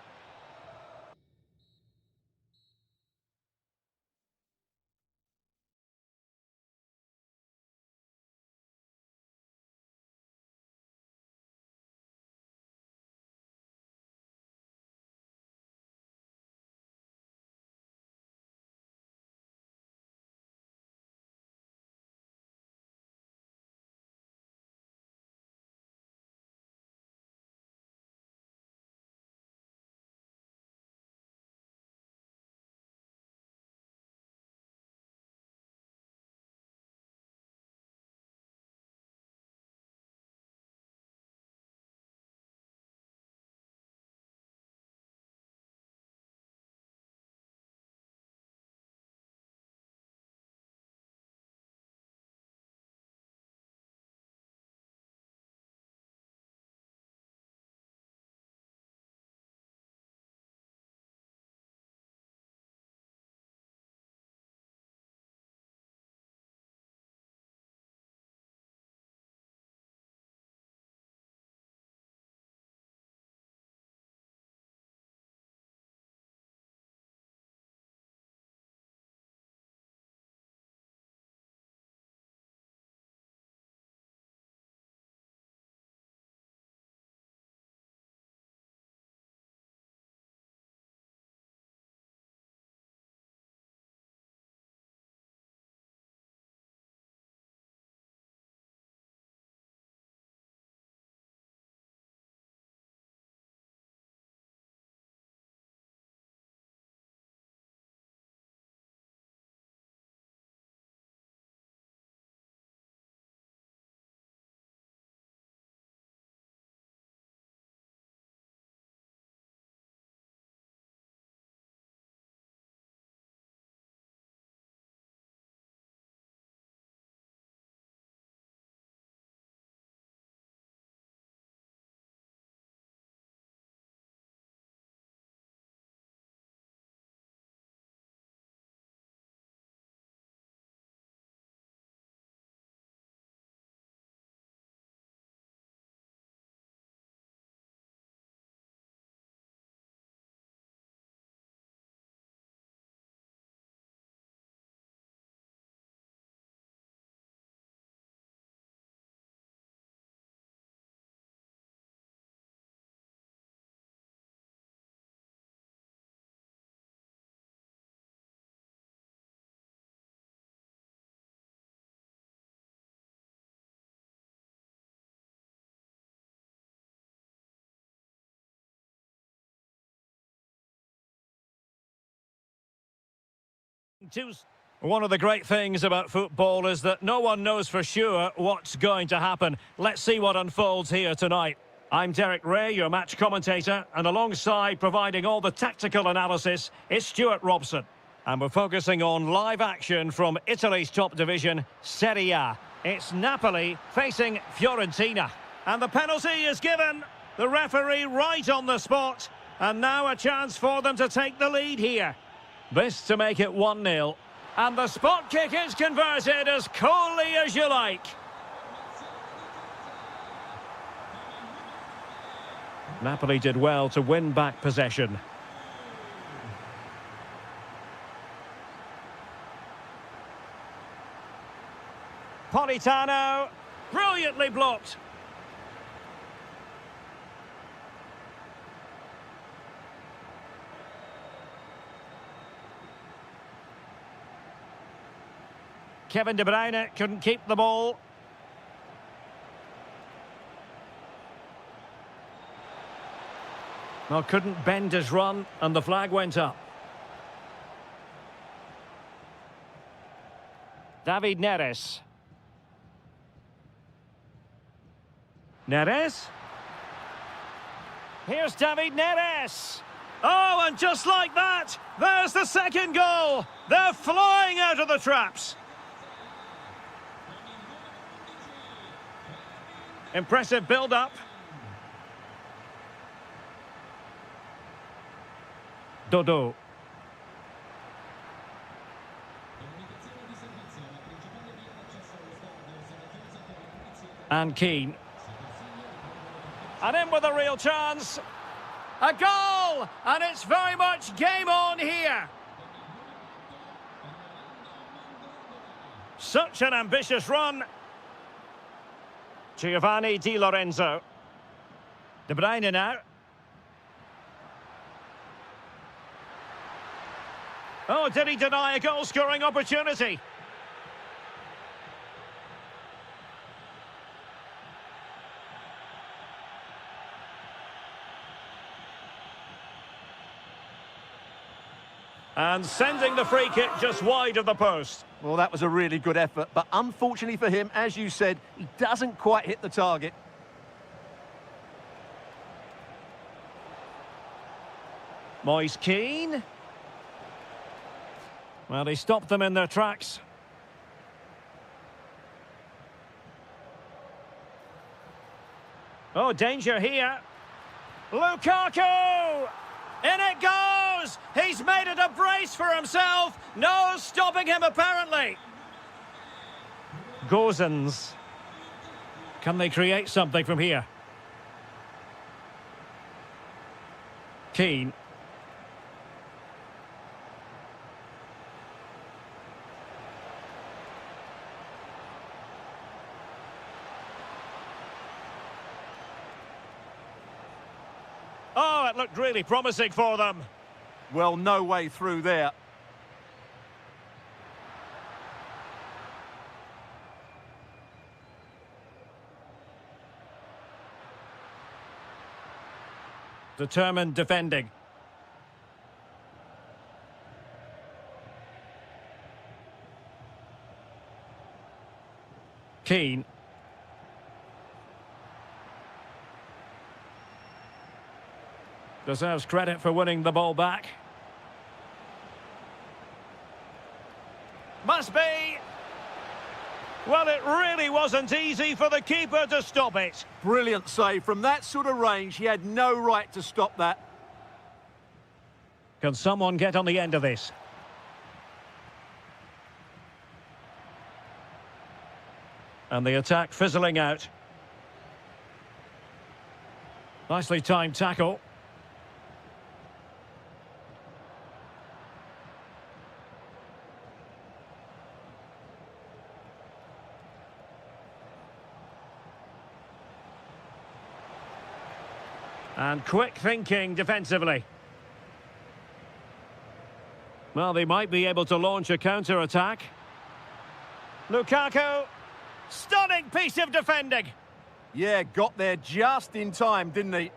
One of the great things about football is that no one knows for sure what's going to happen. Let's see what unfolds here tonight. I'm Derek Ray, your match commentator, and alongside providing all the tactical analysis is Stuart Robson. And we're focusing on live action from Italy's top division, Serie A. It's Napoli facing Fiorentina. And the penalty is given. The referee right on the spot. And now a chance for them to take the lead here. This to make it 1-0. And the spot kick is converted as coolly as you like. Napoli did well to win back possession. Politano, brilliantly blocked. Kevin De Bruyne couldn't keep the ball. Well, couldn't bend his run, and the flag went up. David Neres. Neres. Here's David Neres. Oh, and just like that, there's the second goal. They're flying out of the traps. Impressive build-up. Dodo. And Keane. And in with a real chance. A goal! And it's very much game on here. Such an ambitious run. Giovanni Di Lorenzo. De Bruyne now. Oh, did he deny a goal-scoring opportunity? And sending the free kick just wide of the post. Well, that was a really good effort, but unfortunately for him, as you said, he doesn't quite hit the target. Moise Keane. Well, he stopped them in their tracks. Oh, danger here. Lukaku! In it goes! He's made it a brace for himself. No stopping him, apparently. Gozens. Can they create something from here? Keane. Oh, it looked really promising for them. Well, no way through there. Determined defending. Keane. Deserves credit for winning the ball back. Must be. Well, it really wasn't easy for the keeper to stop it. Brilliant save. From that sort of range, he had no right to stop that. Can someone get on the end of this? And the attack fizzling out. Nicely timed tackle. And quick thinking defensively. Well, they might be able to launch a counter-attack. Lukaku. Stunning piece of defending. Yeah, got there just in time, didn't he?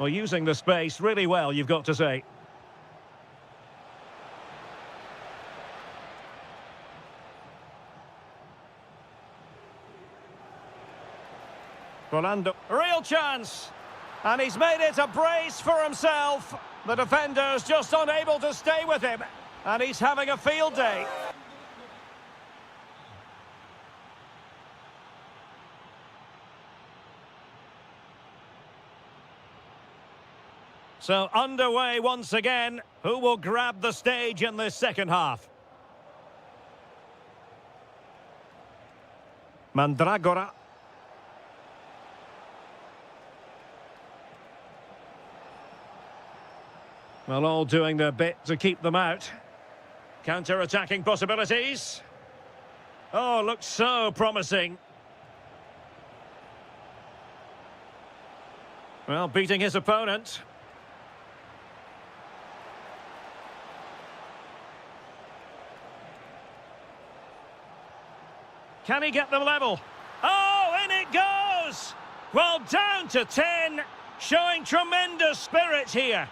Well, using the space really well, you've got to say. Rolando, real chance! And he's made it a brace for himself. The defender's just unable to stay with him. And he's having a field day. So underway once again. Who will grab the stage in this second half? Mandragora. Well, all doing their bit to keep them out. Counter-attacking possibilities. Oh, looks so promising. Well, beating his opponent. Can he get them level? Oh, in it goes! Well, down to 10, showing tremendous spirit here.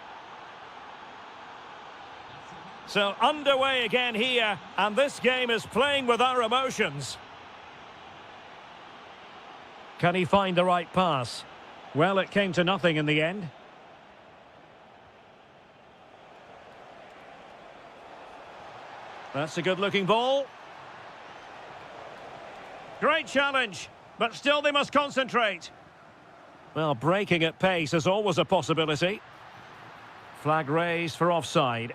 So underway again here, and this game is playing with our emotions. Can he find the right pass? Well, it came to nothing in the end. That's a good-looking ball. Great challenge, but still they must concentrate. Well, breaking at pace is always a possibility. Flag raised for offside.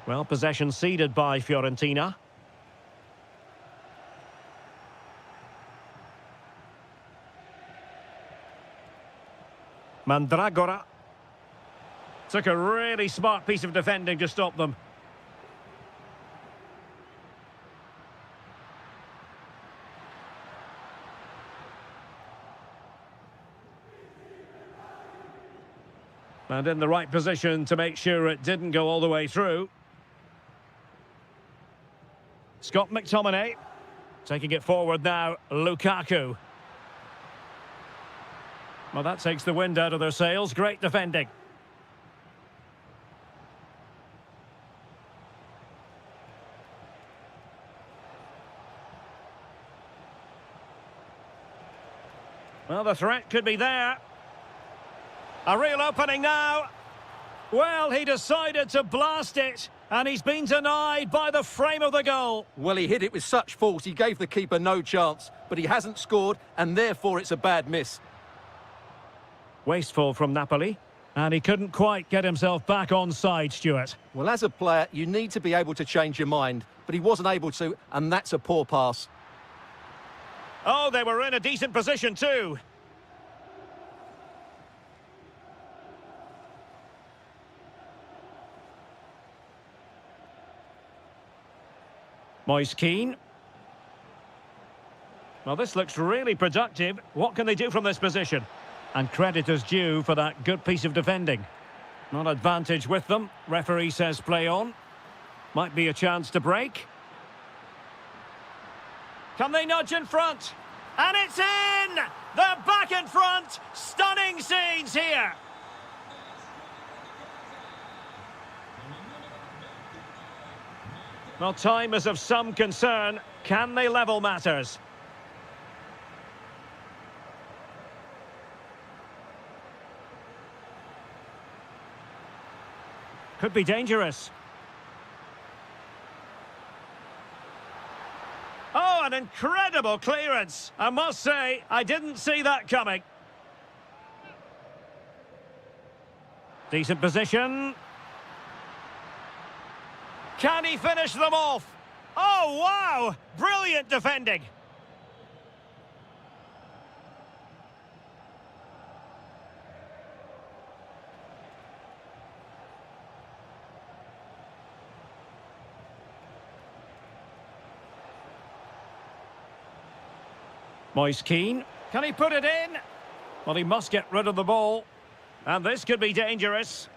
Well, possession ceded by Fiorentina. Mandragora. Took a really smart piece of defending to stop them. And in the right position to make sure it didn't go all the way through. Scott McTominay. Taking it forward now, Lukaku. Well, that takes the wind out of their sails. Great defending. Well, the threat could be there. A real opening now. Well, he decided to blast it, and he's been denied by the frame of the goal. Well, he hit it with such force, he gave the keeper no chance, but he hasn't scored, and therefore it's a bad miss. Wasteful from Napoli, and he couldn't quite get himself back on side, Stuart. Well, as a player, you need to be able to change your mind, but he wasn't able to, and that's a poor pass. Oh, they were in a decent position too. Moise Keane. Well, this looks really productive. What can they do from this position? And credit is due for that good piece of defending. Not advantage with them. Referee says play on. Might be a chance to break. Can they nudge in front? And it's in! They're back in front! Stunning scenes here! Well, time is of some concern. Can they level matters? Could be dangerous. Oh, an incredible clearance. I must say, I didn't see that coming. Decent position. Can he finish them off? Oh, wow! Brilliant defending. Moise Keane. Can he put it in? Well, he must get rid of the ball. And this could be dangerous.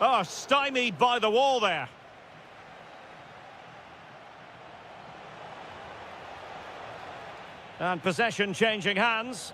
Oh, stymied by the wall there. And possession changing hands.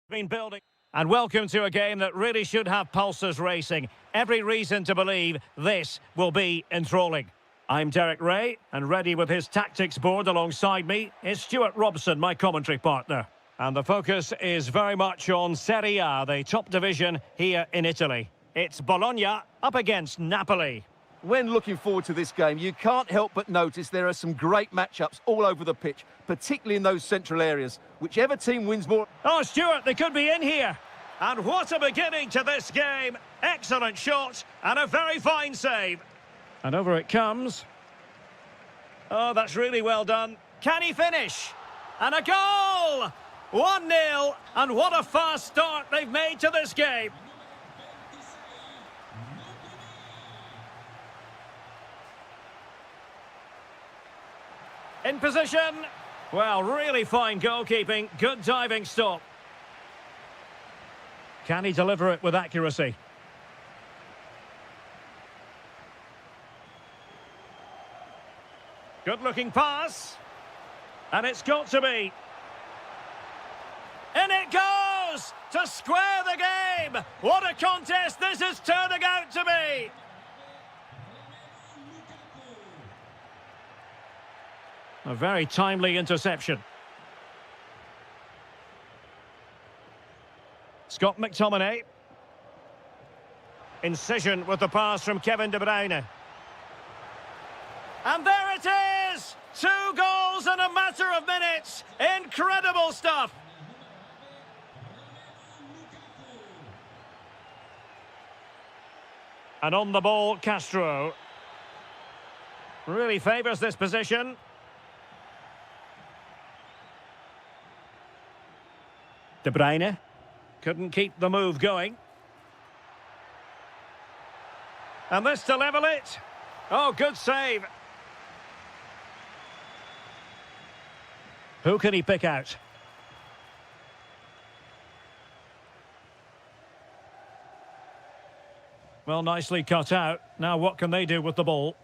Been building. And welcome to a game that really should have pulses racing. Every reason to believe this will be enthralling. I'm Derek Ray, and ready with his tactics board alongside me is Stuart Robson, my commentary partner. And the focus is very much on Serie A, the top division here in Italy. It's Bologna up against Napoli. When looking forward to this game, you can't help but notice there are some great matchups all over the pitch, particularly in those central areas. Whichever team wins more... Oh, Stuart, they could be in here. And what a beginning to this game. Excellent shot and a very fine save. And over it comes. Oh, that's really well done. Can he finish? And a goal! 1-0, and what a fast start they've made to this game. In position. Well, really fine goalkeeping. Good diving stop. Can he deliver it with accuracy? Good-looking pass. And it's got to be. In it goes! To square the game! What a contest this is turning out to be! A very timely interception. Scott McTominay. Incision with the pass from Kevin De Bruyne. And there it is! 2 goals in a matter of minutes. Incredible stuff. And on the ball, Castro. Really favours this position. De Bruyne couldn't keep the move going. And this to level it. Oh, good save. Who can he pick out? Well, nicely cut out. Now what can they do with the ball?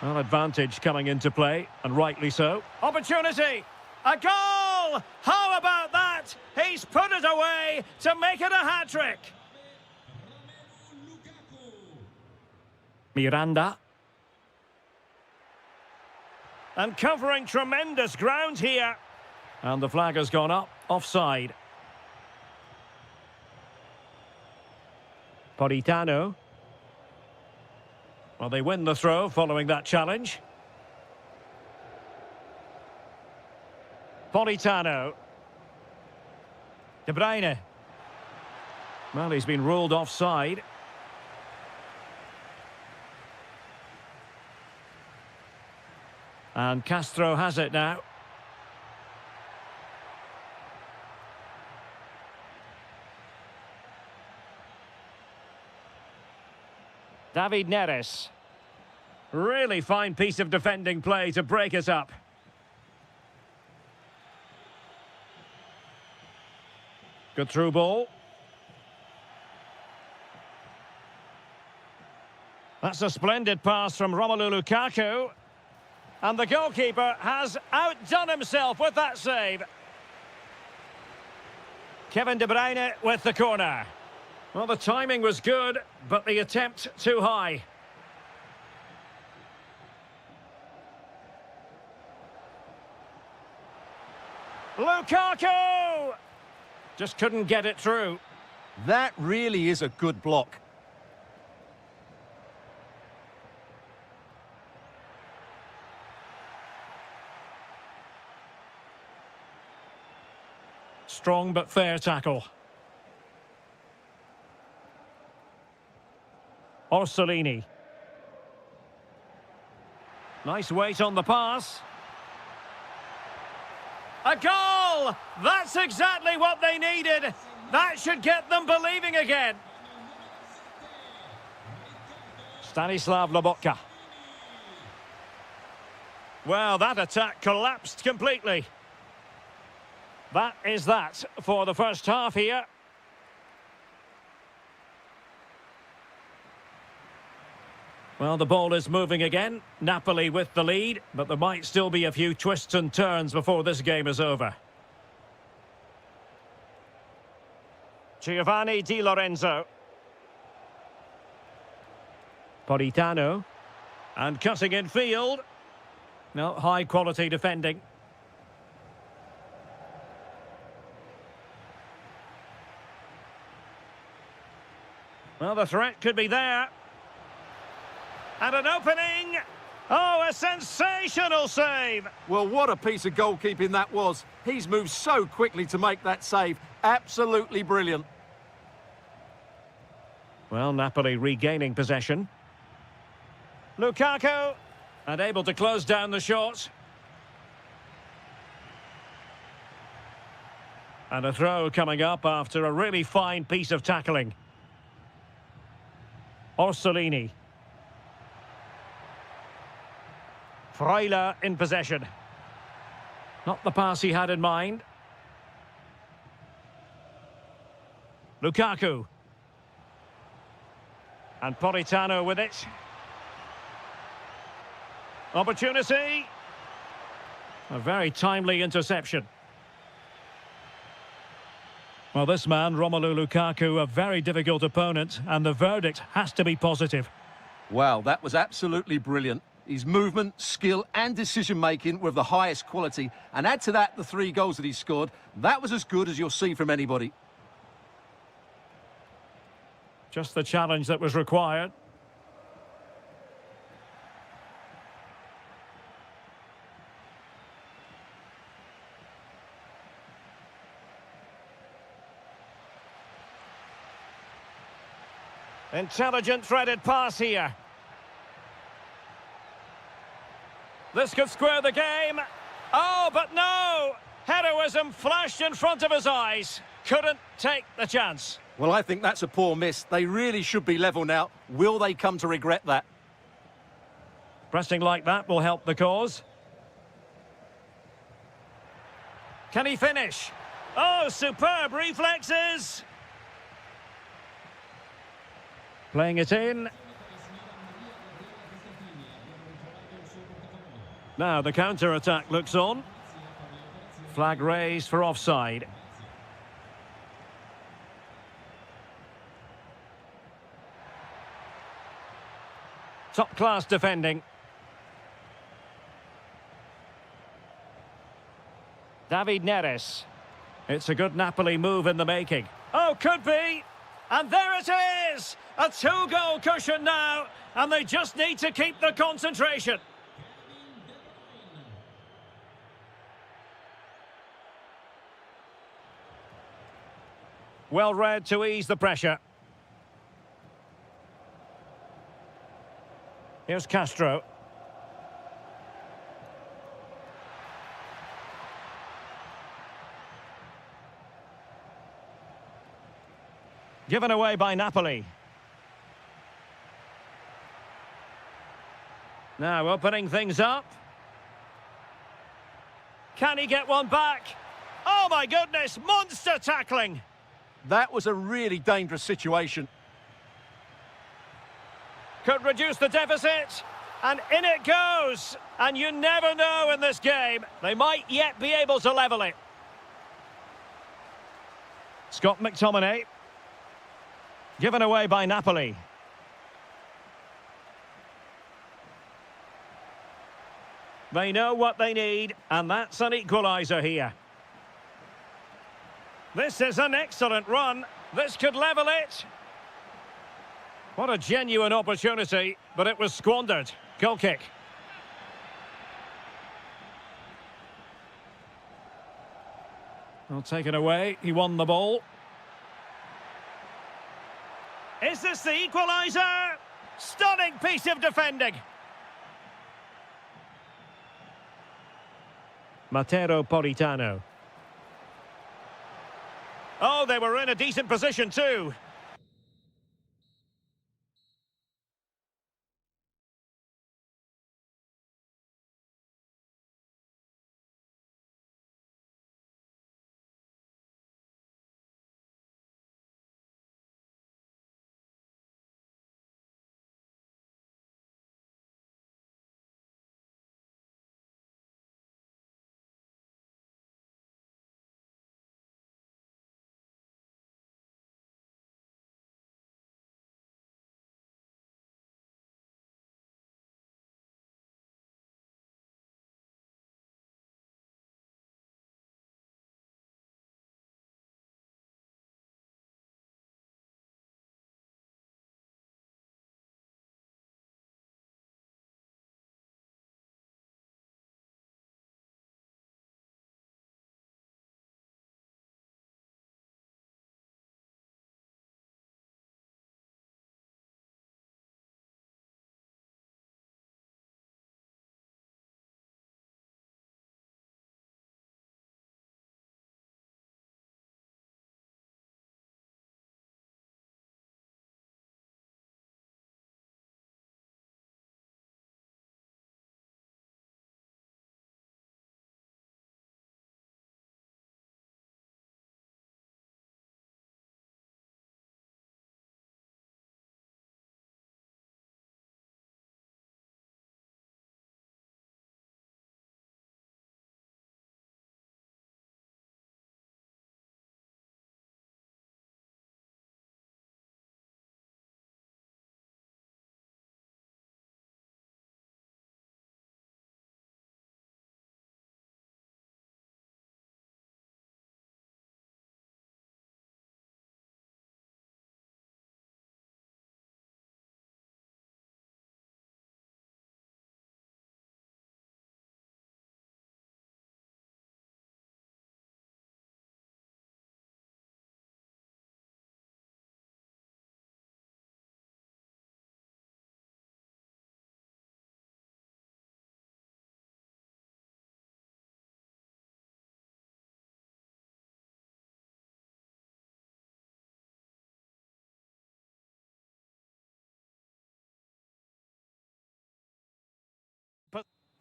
Well, advantage coming into play, and rightly so. Opportunity! A goal! How about that? He's put it away to make it a hat-trick. Miranda. And covering tremendous ground here. And the flag has gone up, offside. Politano. Well, they win the throw following that challenge. Politano. De Bruyne. Well, he's been ruled offside. And Castro has it now. David Neres. Really fine piece of defending play to break us up. Good through ball. That's a splendid pass from Romelu Lukaku. And the goalkeeper has outdone himself with that save. Kevin De Bruyne with the corner. Well, the timing was good, but the attempt too high. Lukaku! Just couldn't get it through. That really is a good block. Strong but fair tackle. Orsolini. Nice weight on the pass. A goal! That's exactly what they needed. That should get them believing again. Stanislav Lobotka. Well, that attack collapsed completely. That is that for the first half here. Well, the ball is moving again. Napoli with the lead, but there might still be a few twists and turns before this game is over. Giovanni Di Lorenzo. Politano. And cutting in field. No, high quality defending. Well, the threat could be there. And an opening. Oh, a sensational save. Well, what a piece of goalkeeping that was. He's moved so quickly to make that save. Absolutely brilliant. Well, Napoli regaining possession. Lukaku. And able to close down the shot. And a throw coming up after a really fine piece of tackling. Orsolini. Freuler in possession. Not the pass he had in mind. Lukaku. And Politano with it. Opportunity. A very timely interception. Well, this man, Romelu Lukaku, a very difficult opponent, and the verdict has to be positive. Wow, that was absolutely brilliant. His movement, skill and decision-making were of the highest quality. And add to that the 3 goals that he scored. That was as good as you'll see from anybody. Just the challenge that was required. Intelligent threaded pass here. This could square the game. Oh, but no! Heroism flashed in front of his eyes. Couldn't take the chance. Well, I think that's a poor miss. They really should be level now. Will they come to regret that? Pressing like that will help the cause. Can he finish? Oh, superb reflexes! Playing it in. Now the counter-attack looks on. Flag raised for offside. Top-class defending. David Neres. It's a good Napoli move in the making. Oh, could be! And there it is! A 2-goal cushion now, and they just need to keep the concentration. Well read to ease the pressure. Here's Castro. Given away by Napoli. Now opening things up. Can he get one back? Oh my goodness, monster tackling! That was a really dangerous situation. Could reduce the deficit, and in it goes! And you never know in this game, they might yet be able to level it. Scott McTominay. Given away by Napoli. They know what they need, and that's an equaliser here. This is an excellent run. This could level it. What a genuine opportunity, but it was squandered. Goal kick. Well, taken away. He won the ball. Is this the equaliser? Stunning piece of defending. Matteo Politano. Oh, they were in a decent position too.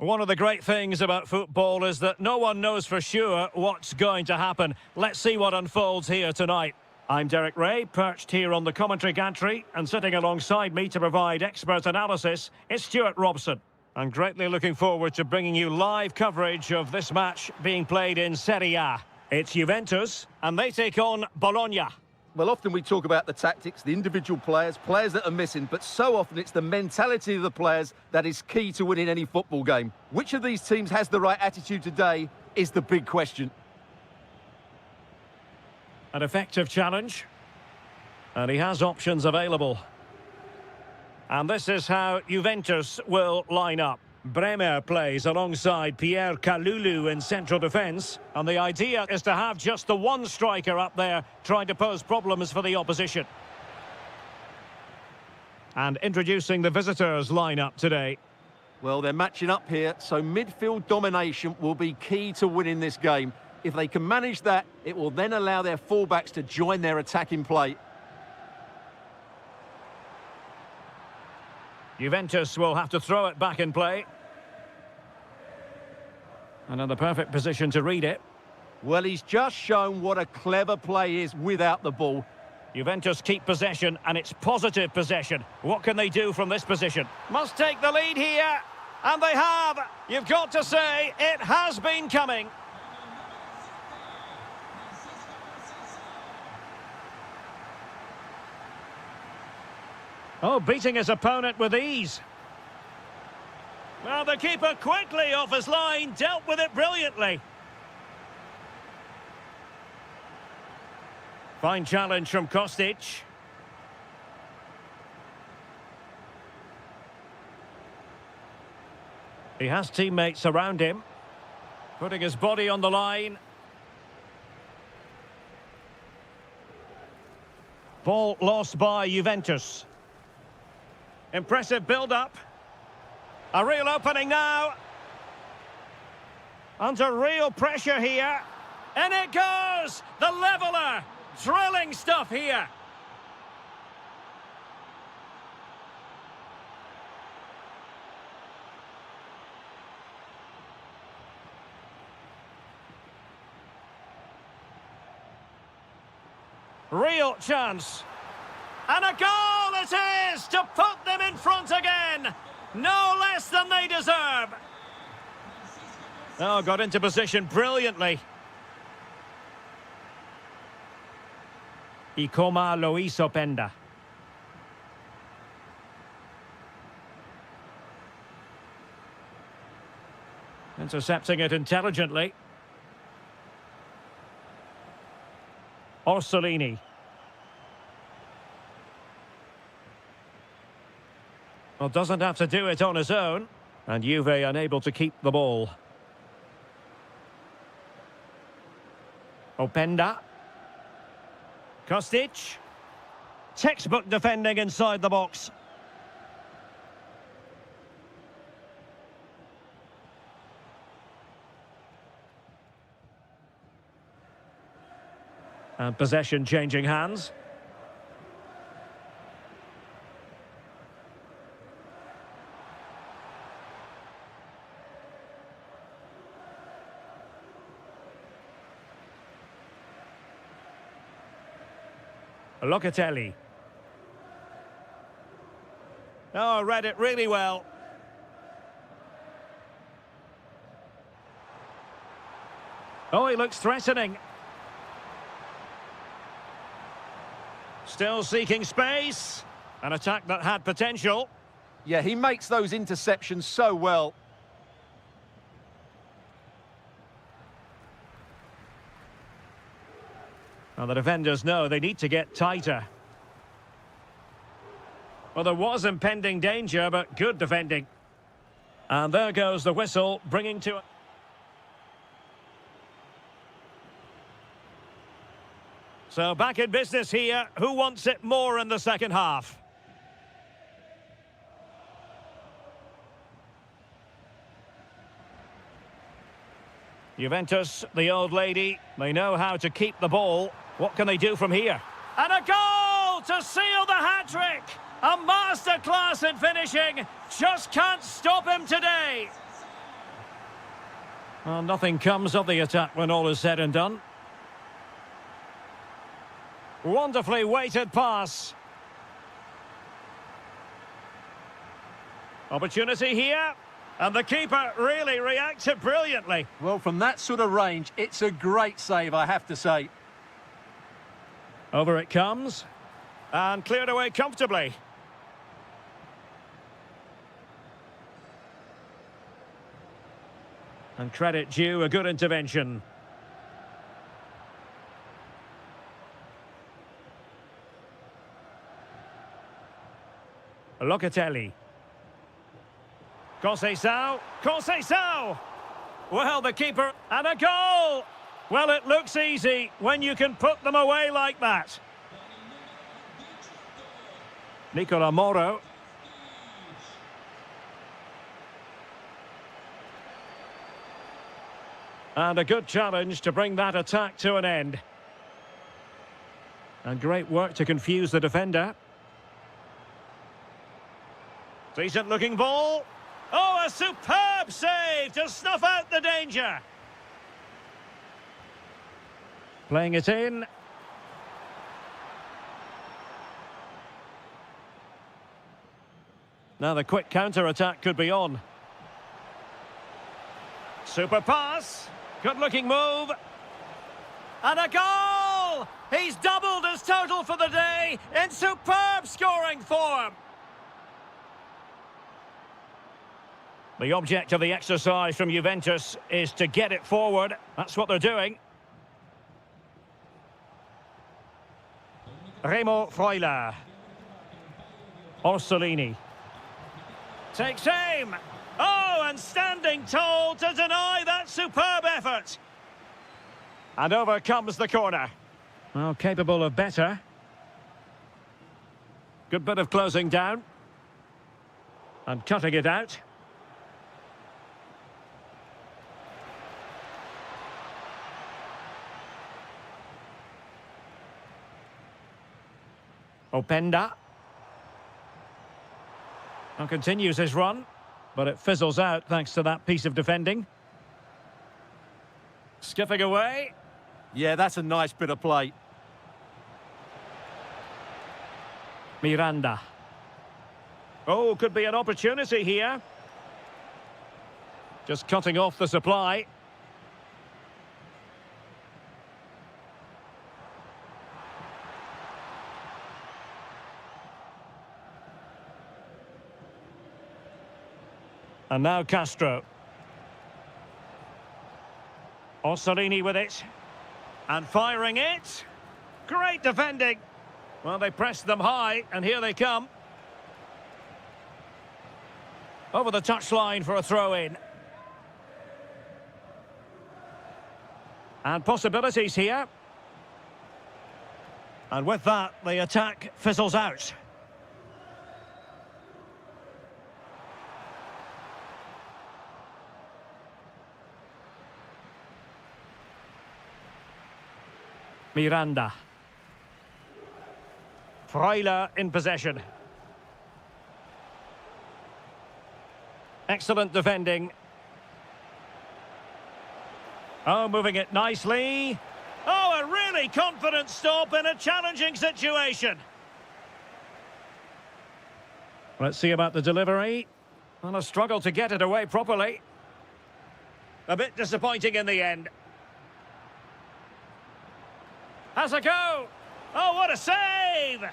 One of the great things about football is that no one knows for sure what's going to happen. Let's see what unfolds here tonight. I'm Derek Ray, perched here on the commentary gantry, and sitting alongside me to provide expert analysis is Stuart Robson. I'm greatly looking forward to bringing you live coverage of this match being played in Serie A. It's Juventus, and they take on Bologna. Well, often we talk about the tactics, the individual players, players that are missing, but so often it's the mentality of the players that is key to winning any football game. Which of these teams has the right attitude today is the big question. An effective challenge. And he has options available. And this is how Juventus will line up. Bremer plays alongside Pierre Kalulu in central defence. And the idea is to have just the one striker up there trying to pose problems for the opposition. And introducing the visitors' lineup today. Well, they're matching up here, so midfield domination will be key to winning this game. If they can manage that, it will then allow their fullbacks to join their attacking play. Juventus will have to throw it back in play. And in the perfect position to read it. Well, he's just shown what a clever play is without the ball. Juventus keep possession, and it's positive possession. What can they do from this position? Must take the lead here, and they have. You've got to say, it has been coming. Oh, beating his opponent with ease. Well, the keeper quickly off his line, dealt with it brilliantly. Fine challenge from Kostic. He has teammates around him, putting his body on the line. Ball lost by Juventus. Impressive build-up. A real opening now. Under real pressure here. And it goes! The leveller! Thrilling stuff here. Real chance. And a goal it is to put them in front again. No less than they deserve. Oh, got into position brilliantly. Ikoma Lois Openda. Intercepting it intelligently. Orsolini. Well, doesn't have to do it on his own. And Juve unable to keep the ball. Openda. Kostic. Textbook defending inside the box. And possession changing hands. Locatelli. Oh, read it really well. Oh, he looks threatening. Still seeking space. An attack that had potential. Yeah, he makes those interceptions so well. Well, the defenders know they need to get tighter. Well, there was impending danger, but good defending. And there goes the whistle, bringing to... So back in business here. Who wants it more in the second half? Juventus, the old lady, they know how to keep the ball. What can they do from here? And a goal to seal the hat-trick! A masterclass in finishing. Just can't stop him today. Well, nothing comes of the attack when all is said and done. Wonderfully weighted pass. Opportunity here. And the keeper really reacted brilliantly. Well, from that sort of range, it's a great save, I have to say. Over it comes. And cleared away comfortably. And credit due, a good intervention. Locatelli. Conceição! Well, the keeper, and a goal! Well, it looks easy when you can put them away like that. Nicola Moro. And a good challenge to bring that attack to an end. And great work to confuse the defender. Decent looking ball. Oh, a superb save to snuff out the danger. Playing it in. Now the quick counter-attack could be on. Super pass. Good-looking move. And a goal! He's doubled his total for the day in superb scoring form. The object of the exercise from Juventus is to get it forward. That's what they're doing. Remo Freuler. Orsolini. Takes aim. Oh, and standing tall to deny that superb effort. And over comes the corner. Well, capable of better. Good bit of closing down. And cutting it out. Openda. And continues his run, but it fizzles out thanks to that piece of defending. Skipping away. Yeah, that's a nice bit of play. Miranda. Oh, could be an opportunity here. Just cutting off the supply. And now Castro. Orsolini with it. And firing it. Great defending. Well, they pressed them high, and here they come. Over the touchline for a throw-in. And possibilities here. And with that, the attack fizzles out. Miranda. Freuler in possession. Excellent defending. Oh, moving it nicely. Oh, a really confident stop in a challenging situation. Let's see about the delivery. Well, a struggle to get it away properly. A bit disappointing in the end. Has a go. Oh, what a save!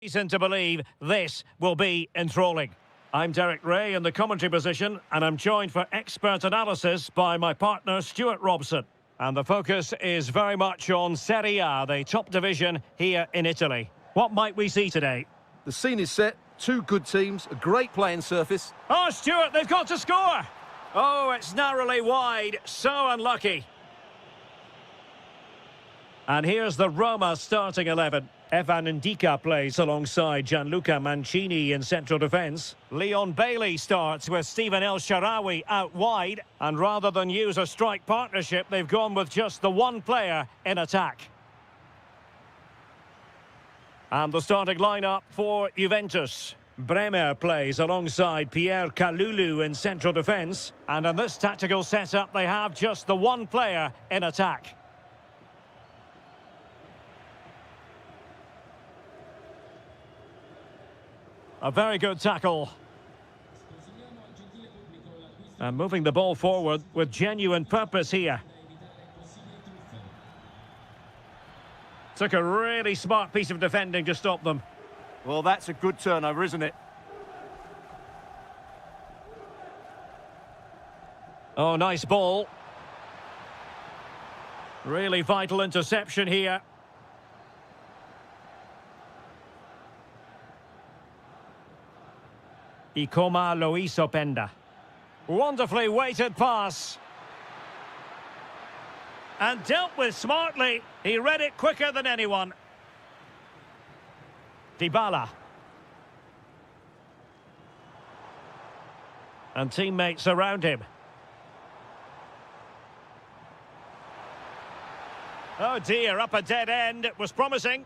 Reason to believe this will be enthralling. I'm Derek Ray in the commentary position, and I'm joined for expert analysis by my partner Stuart Robson. And the focus is very much on Serie A, the top division here in Italy. What might we see today? The scene is set, two good teams, a great playing surface. Oh, Stuart, they've got to score! Oh, it's narrowly wide, so unlucky. And here's the Roma starting 11. Evan Ndika plays alongside Gianluca Mancini in central defence. Leon Bailey starts with Stephen El Shaarawy out wide. And rather than use a strike partnership, they've gone with just the one player in attack. And the starting lineup for Juventus. Bremer plays alongside Pierre Kalulu in central defence. And in this tactical setup, they have just the one player in attack. A very good tackle. And moving the ball forward with genuine purpose here. Took a really smart piece of defending to stop them. Well, that's a good turnover, isn't it? Oh, nice ball. Really vital interception here. Ikoma Lois Openda. Wonderfully weighted pass. And dealt with smartly. He read it quicker than anyone. Dybala. And teammates around him. Oh dear, up a dead end. It was promising.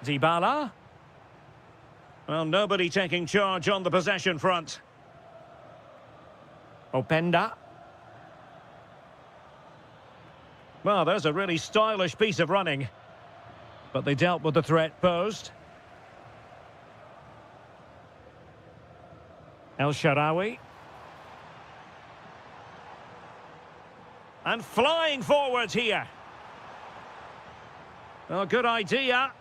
Dybala. Well, nobody taking charge on the possession front. Openda. Well, there's a really stylish piece of running. But they dealt with the threat posed. El Shaarawy. And flying forwards here. Oh, good idea.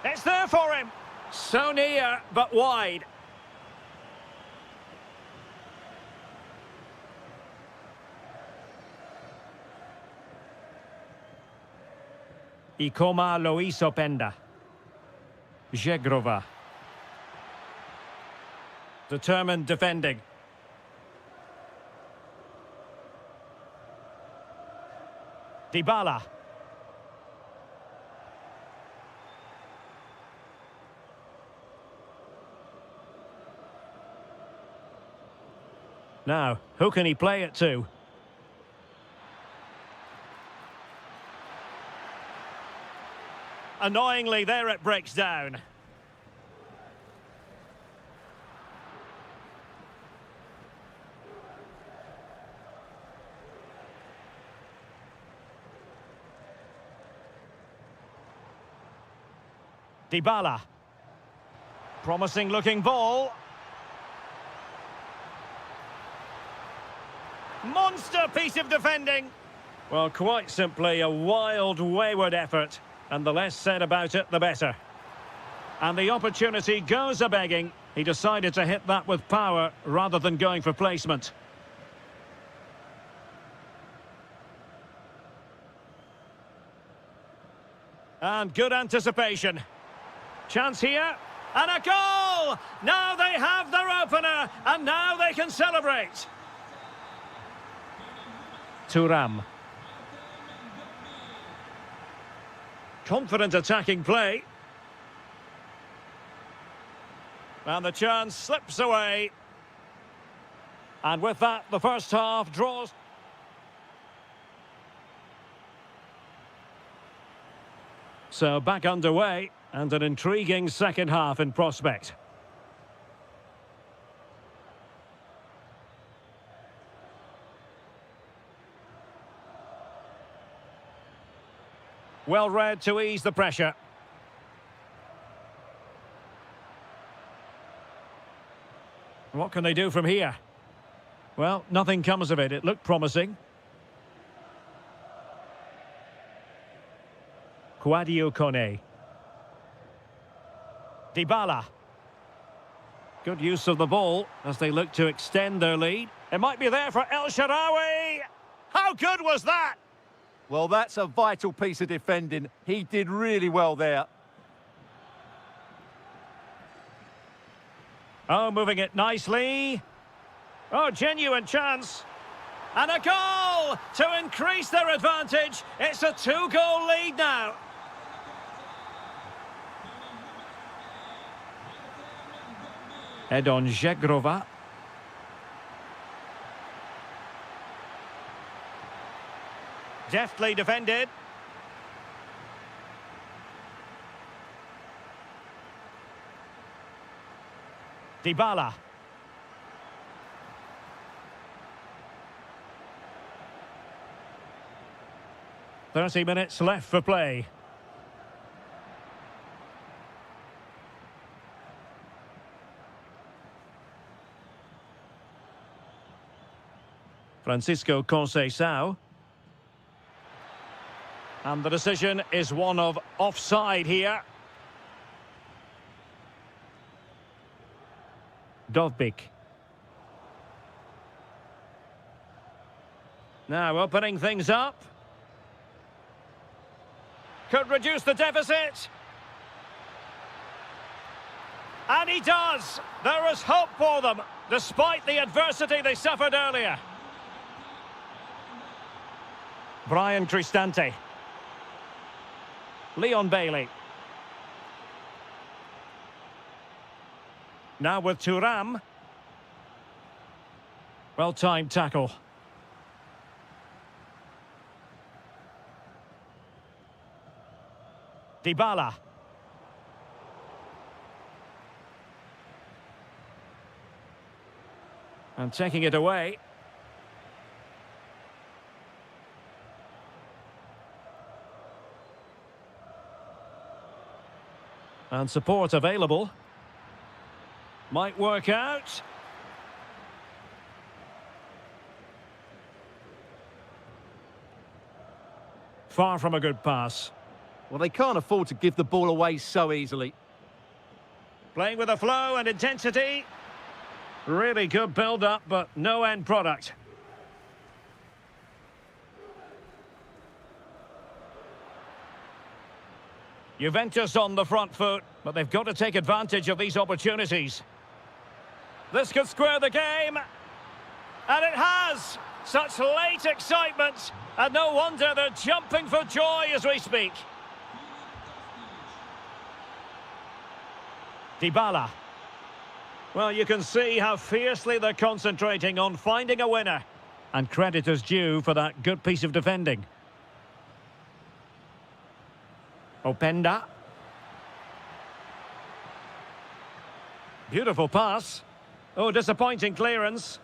It's there for him. So near, but wide. Ikoma Lois Openda. Zegrova. Determined defending. Dybala. Now, who can he play it to? Annoyingly, there it breaks down. Dybala. Promising looking ball. Monster piece of defending. Well, quite simply a wild, wayward effort. And the less said about it, the better. And the opportunity goes a-begging. He decided to hit that with power rather than going for placement. And good anticipation. Chance here. And a goal! Now they have their opener. And now they can celebrate. Thuram. Confident attacking play. And the chance slips away. And with that, the first half draws. So back underway, and an intriguing second half in prospect. Well read to ease the pressure. What can they do from here? Well, nothing comes of it. It looked promising. Kone. Dybala. Good use of the ball as they look to extend their lead. It might be there for El Shaarawy. How good was that? Well, that's a vital piece of defending. He did really well there. Oh, moving it nicely. Oh, genuine chance. And a goal to increase their advantage. It's a 2-goal lead now. Edon Żegrova. Deftly defended. Dybala. "30 minutes left for play. Francisco Conceição. And the decision is one of offside here. Dovbyk. Now opening things up. Could reduce the deficit. And he does. There is hope for them, despite the adversity they suffered earlier. Brian Cristante. Leon Bailey. Now with Thuram. Well-timed tackle. Dybala. And taking it away. And support available. Might work out. Far from a good pass. Well, they can't afford to give the ball away so easily. Playing with a flow and intensity. Really good build-up, but no end product. Juventus on the front foot, but they've got to take advantage of these opportunities. This could square the game. And it has! Such late excitement. And no wonder they're jumping for joy as we speak. Dybala. Well, you can see how fiercely they're concentrating on finding a winner. And credit is due for that good piece of defending. Openda. Beautiful pass. Oh, disappointing clearance.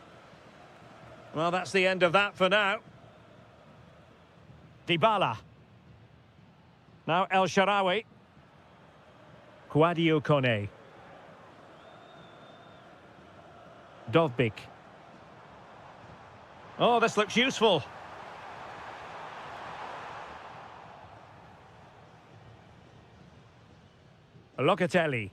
Well, that's the end of that for now. Dybala. Now El Shaarawy. Kone. Dovbyk. Oh, this looks useful. Locatelli.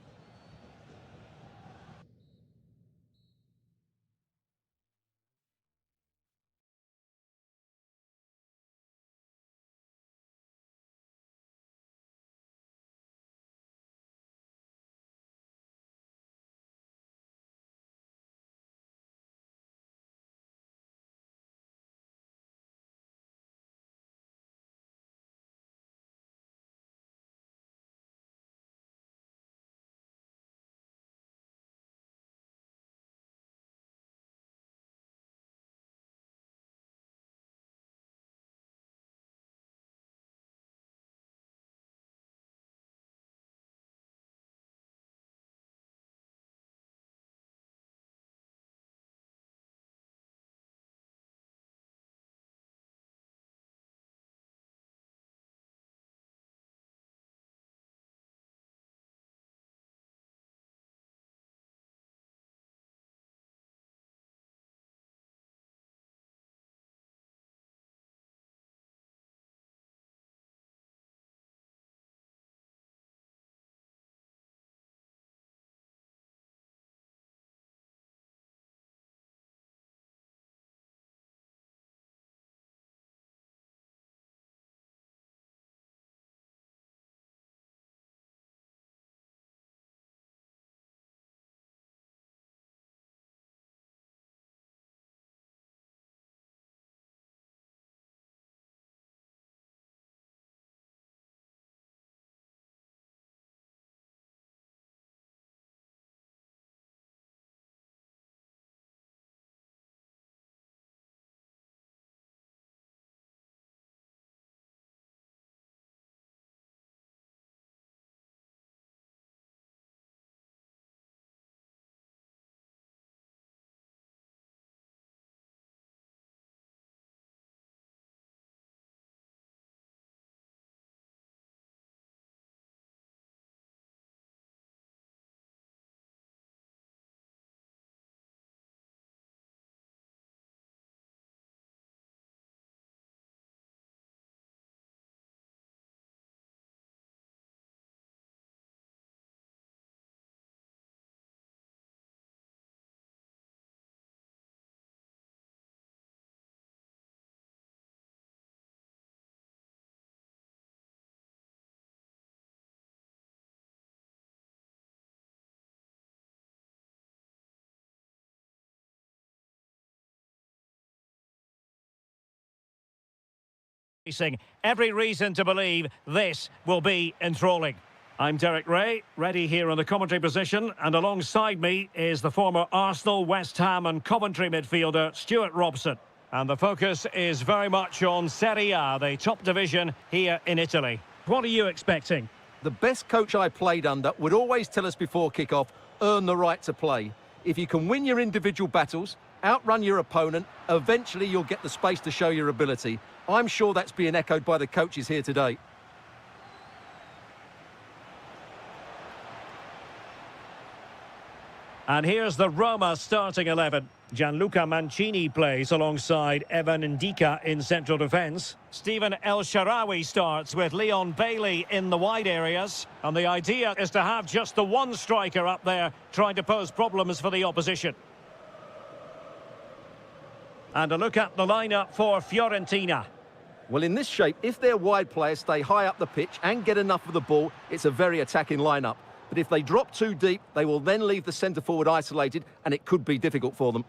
Every reason to believe this will be enthralling. I'm Derek Ray, ready here in the commentary position, and alongside me is the former Arsenal, West Ham and Coventry midfielder Stuart Robson. And the focus is very much on Serie A, the top division here in Italy. What are you expecting? The best coach I played under would always tell us before kick-off, earn the right to play. If you can win your individual battles, outrun your opponent, eventually you'll get the space to show your ability. I'm sure that's being echoed by the coaches here today. And here's the Roma starting 11. Gianluca Mancini plays alongside Evan Ndika in central defence. Stephen El Shaarawy starts with Leon Bailey in the wide areas. And the idea is to have just the one striker up there trying to pose problems for the opposition. And a look at the lineup for Fiorentina. Well, in this shape, if their wide players stay high up the pitch and get enough of the ball, it's a very attacking lineup. But if they drop too deep, they will then leave the centre-forward isolated, and it could be difficult for them.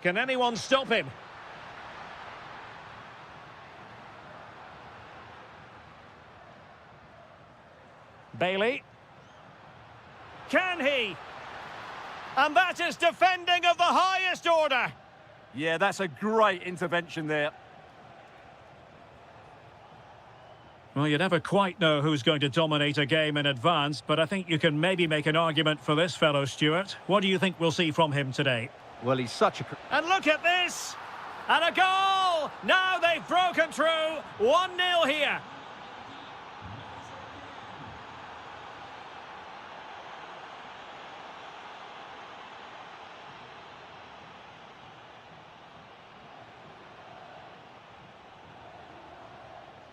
Can anyone stop him? Bailey. Can he? And that is defending of the highest order. Yeah, that's a great intervention there. Well, you never quite know who's going to dominate a game in advance, but I think you can maybe make an argument for this fellow, Stuart. What do you think we'll see from him today? Well, he's such a... And look at this! And a goal! Now they've broken through. 1-0 here.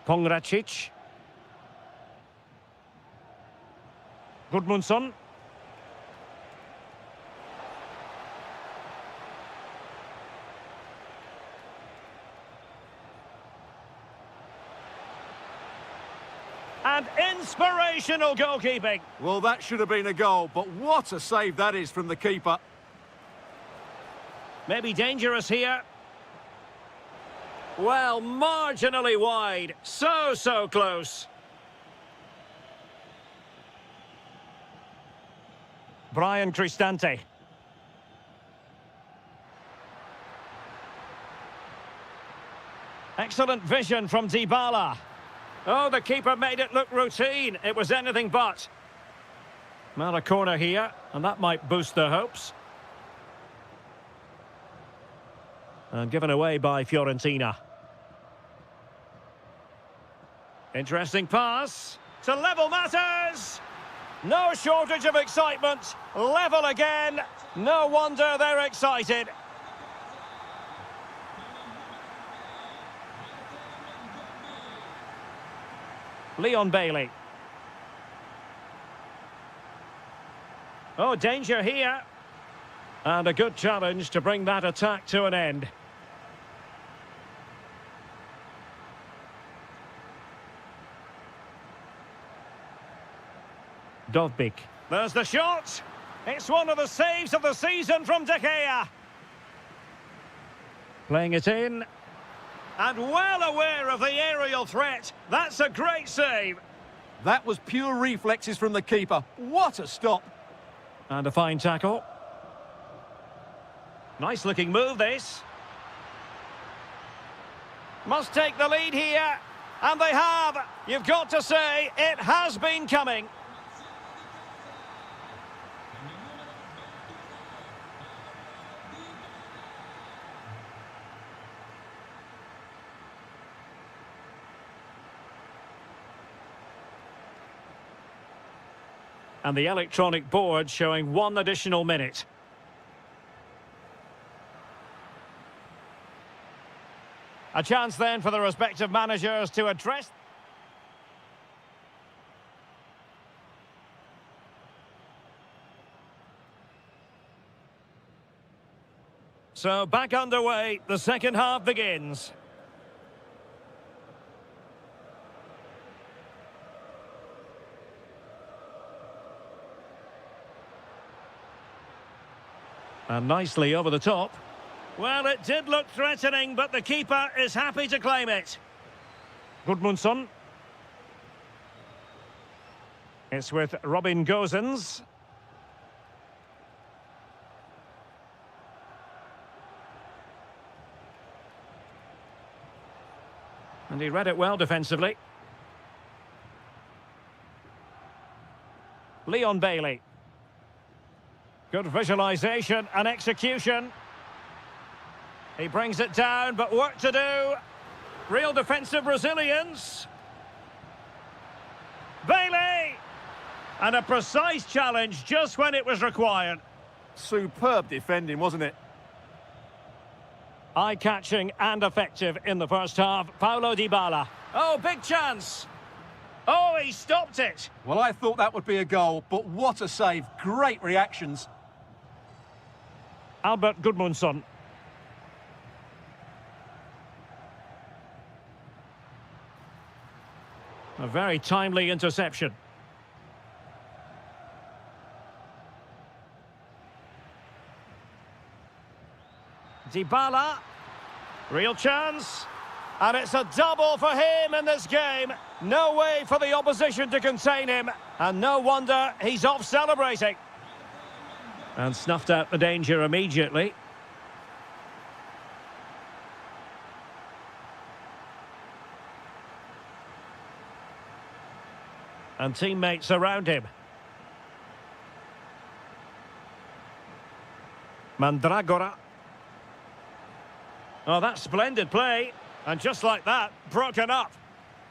Pongracic. Gudmundsson. And inspirational goalkeeping. Well, that should have been a goal, but what a save that is from the keeper. Maybe dangerous here. Well, marginally wide. So close. Brian Cristante. Excellent vision from Dybala. Oh, the keeper made it look routine. It was anything but. Well, a corner here, and that might boost their hopes. And given away by Fiorentina. Interesting pass to level matters. No shortage of excitement. Level again. No wonder they're excited. Leon Bailey. Oh, danger here. And a good challenge to bring that attack to an end. Dovbyk. There's the shot. It's one of the saves of the season from De Gea. Playing it in. And well aware of the aerial threat. That's a great save. That was pure reflexes from the keeper. What a stop. And a fine tackle. Nice looking move, this. Must take the lead here. And they have. You've got to say, it has been coming. And the electronic board showing 1 additional minute. A chance then for the respective managers to address. So back underway, the second half begins. And nicely over the top. Well, it did look threatening, but the keeper is happy to claim it. Gudmundsson. It's with Robin Gosens. And he read it well defensively. Leon Bailey. Good visualisation and execution. He brings it down, but work to do. Real defensive resilience. Bailey! And a precise challenge just when it was required. Superb defending, wasn't it? Eye-catching and effective in the first half. Paulo Dybala. Oh, big chance. Oh, he stopped it. Well, I thought that would be a goal, but what a save. Great reactions. Albert Gudmundsson. A very timely interception. Dybala. Real chance. And it's a double for him in this game. No way for the opposition to contain him. And no wonder he's off celebrating. And snuffed out the danger immediately. And teammates around him. Mandragora. Oh, that's splendid play. And just like that, broken up.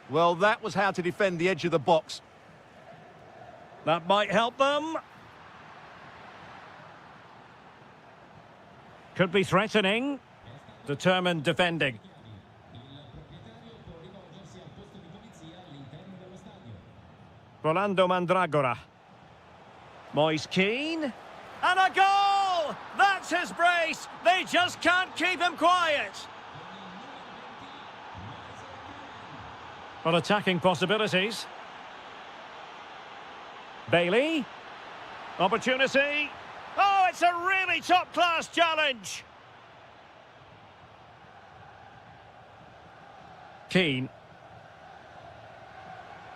Well, that was how to defend the edge of the box. That might help them. Could be threatening. Determined defending. Rolando Mandragora. Moise Keane. And a goal! That's his brace. They just can't keep him quiet. Well, attacking possibilities. Bailey. Opportunity. Oh, it's a really top-class challenge. Keane.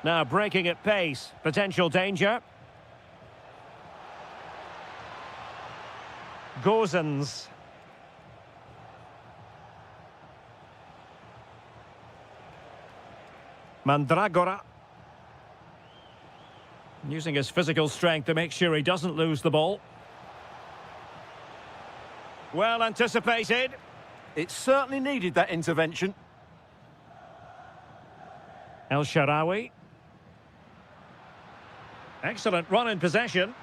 Now breaking at pace. Potential danger. Gosens. Mandragora. Using his physical strength to make sure he doesn't lose the ball. Well anticipated. It certainly needed that intervention. El Shaarawy. Excellent run in possession.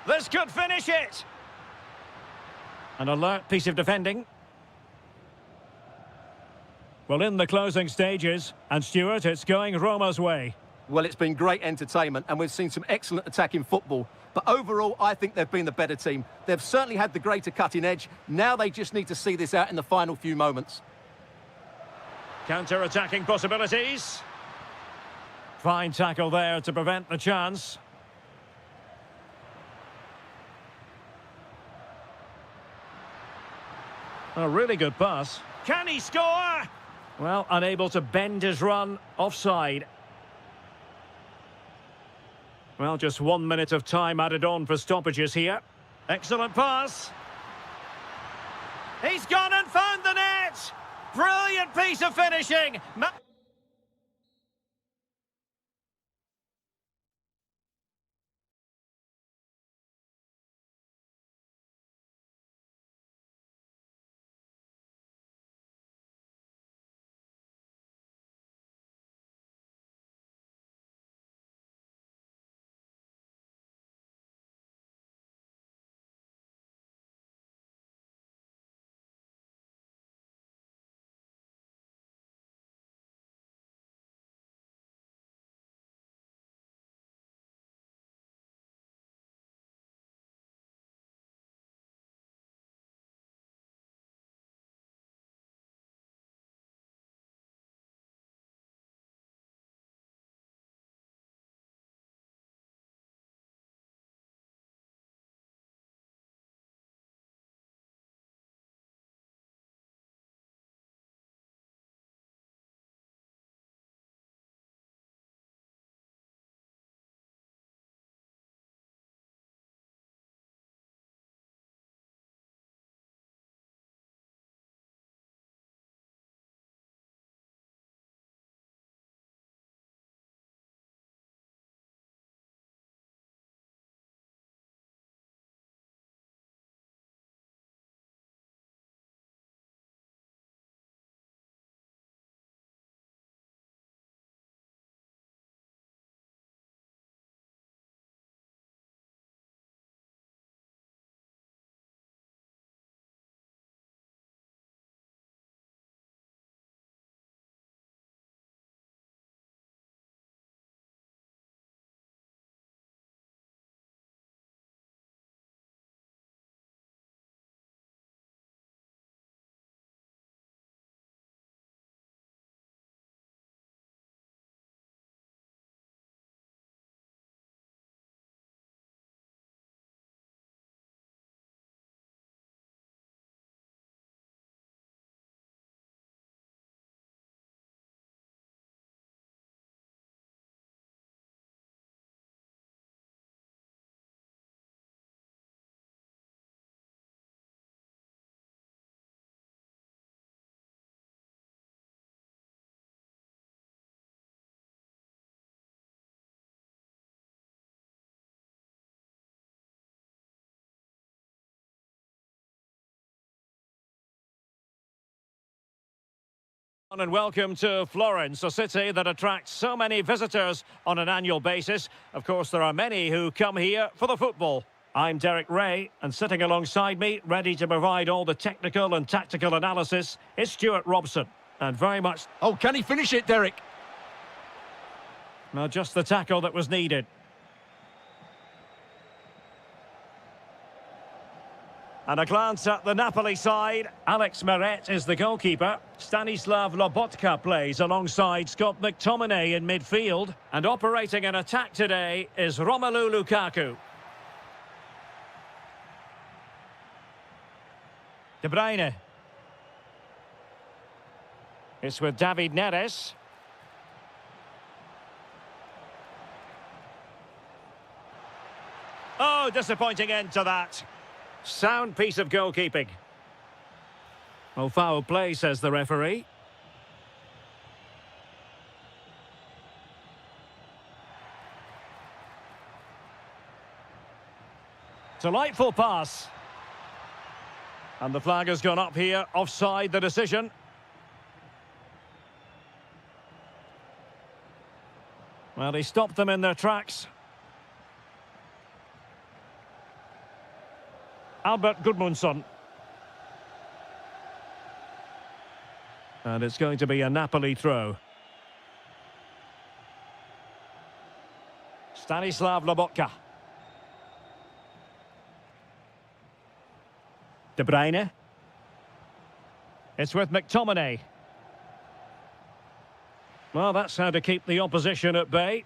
This could finish it. An alert piece of defending. Well, in the closing stages, and Stuart, it's going Roma's way. Well, it's been great entertainment, and we've seen some excellent attacking football. But overall, I think they've been the better team. They've certainly had the greater cutting edge. Now they just need to see this out in the final few moments. Counter-attacking possibilities. Fine tackle there to prevent the chance. A really good pass. Can he score? Well, unable to bend his run, offside. Well, just 1 minute of time added on for stoppages here. Excellent pass. He's gone and found the net! Brilliant piece of finishing! And welcome to Florence, a city that attracts so many visitors on an annual basis. Of course, there are many who come here for the football. I'm Derek Ray, and sitting alongside me, ready to provide all the technical and tactical analysis, is Stuart Robson. And very much... Oh, can he finish it, Derek? Well, just the tackle that was needed. And a glance at the Napoli side. Alex Meret is the goalkeeper. Stanislav Lobotka plays alongside Scott McTominay in midfield. And operating an attack today is Romelu Lukaku. De Bruyne. It's with David Neres. Oh, disappointing end to that. Sound piece of goalkeeping. Oh, foul play, says the referee. Delightful pass. And the flag has gone up here. Offside the decision. Well, he stopped them in their tracks. Albert Gudmundsson. And it's going to be a Napoli throw. Stanislav Lobotka. De Bruyne. It's with McTominay. Well, that's how to keep the opposition at bay.